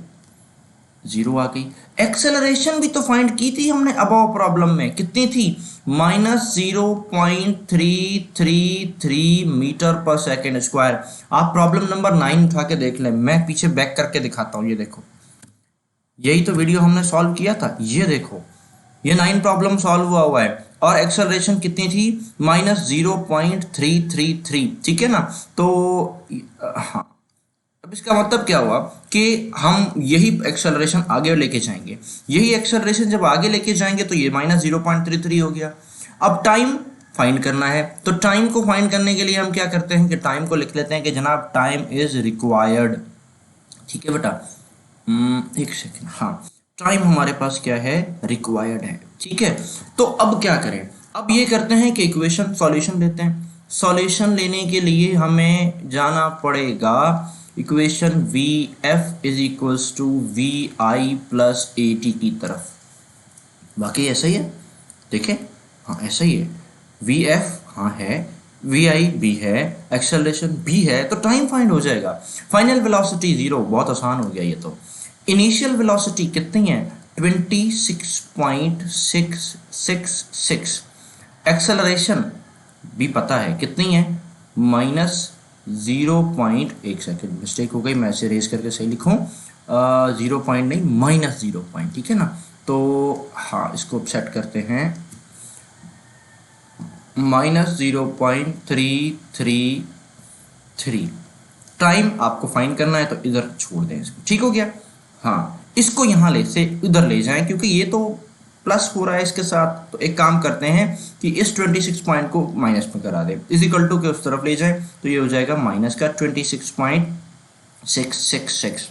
0 आ गई। एक्सेलरेशन भी तो फाइंड की थी हमने अबव प्रॉब्लम में, कितनी थी, -0.333 मीटर पर सेकेंड स्क्वायर। आप प्रॉब्लम नंबर 9 उठा के देख लें, मैं पीछे बैक करके दिखाता हूं, ये देखो, यही तो वीडियो हमने सॉल्व किया था, ये देखो, ये 9 प्रॉब्लम सॉल्व हुआ है, और एक्सेलरेशन कितनी थी, -0.333, ठीक है ना। तो हाँ, अब इसका मतलब क्या हुआ कि हम यही एक्सेलरेशन आगे लेके जाएंगे, यही एक्सेलरेशन जब आगे लेके जाएंगे तो ये -0.33 हो गया। अब टाइम फाइंड करना है, तो टाइम को फाइंड करने के लिए हम क्या करते हैं कि टाइम को लिख लेते हैं कि जनाब टाइम इज रिक्वायर्ड, ठीक है बेटा। एक सेकेंड, हाँ, टाइम हमारे पास क्या है, रिक्वायर्ड है, ठीक है। तो अब क्या करें, अब ये करते हैं कि इक्वेशन सॉल्यूशन लेते हैं। सॉल्यूशन लेने के लिए हमें जाना पड़ेगा equation V F is equals to we I plus A T की तरफ। बाकी ऐसा ही है, देखें, हाँ ऐसा ही है। वी एफ हाँ है, वी आई भी है, एक्सेलरेशन भी है, तो टाइम फाइंड हो जाएगा। फाइनल वेलोसिटी 0, बहुत आसान हो गया ये तो। इनिशियल वेलोसिटी कितनी है? 26.666। एक्सेलरेशन भी पता है कितनी है, -0.1 सेकेंड, मिस्टेक हो गई, मैं इसे रेज करके सही लिखूं, 0 पॉइंट नहीं, -0 ठीक है ना। तो हाँ, इसको सेट करते हैं -0.333। टाइम आपको फाइंड करना है तो इधर छोड़ दें इसको, ठीक हो गया। हाँ, इसको यहाँ ले से उधर ले जाएं, क्योंकि ये तो प्लस हो रहा है इसके साथ, तो एक काम करते हैं कि इस 26 पॉइंट को माइनस में करा दें, इज इक्वल टू के उस तरफ ले जाएं, तो ये हो जाएगा माइनस का 26.666,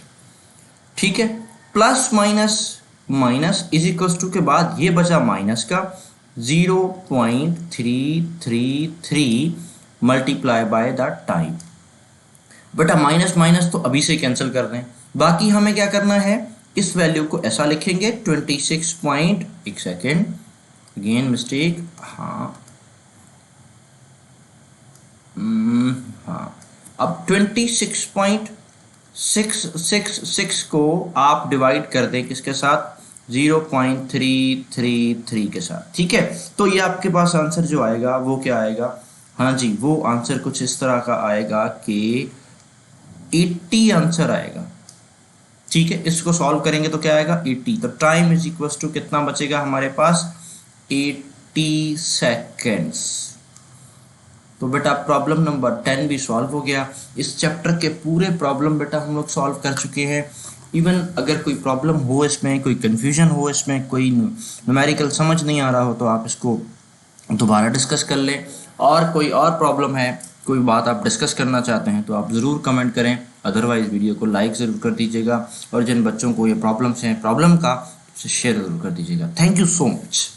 ठीक है। Plus minus minus is equal to के बाद ये बचा माइनस का 0.333 मल्टीप्लाई बाय द टाइम। बेटा माइनस माइनस तो अभी से कैंसिल कर दें, बाकी हमें क्या करना है, इस वैल्यू को ऐसा लिखेंगे 1 सेकेंड, अगेन मिस्टेक, हाँ हाँ, अब 26.666 को आप डिवाइड कर दें किसके साथ, 0.333 के साथ, ठीक है। तो ये आपके पास आंसर जो आएगा वो क्या आएगा, हाँ जी, वो आंसर कुछ इस तरह का आएगा कि 80 आंसर आएगा, ठीक है। इसको सॉल्व करेंगे तो क्या आएगा, 80। तो टाइम इज इक्वल टू कितना बचेगा हमारे पास, 80 सेकेंड्स। तो बेटा प्रॉब्लम नंबर 10 भी सॉल्व हो गया। इस चैप्टर के पूरे प्रॉब्लम बेटा हम लोग सॉल्व कर चुके हैं। इवन अगर कोई प्रॉब्लम हो इसमें, कोई कन्फ्यूजन हो इसमें, कोई न्यूमेरिकल समझ नहीं आ रहा हो, तो आप इसको दोबारा डिस्कस कर लें। और कोई और प्रॉब्लम है, कोई बात आप डिस्कस करना चाहते हैं, तो आप ज़रूर कमेंट करें। अदरवाइज़ वीडियो को लाइक ज़रूर कर दीजिएगा, और जिन बच्चों को ये प्रॉब्लम्स हैं प्रॉब्लम का, उसे शेयर ज़रूर कर दीजिएगा। Thank you so much.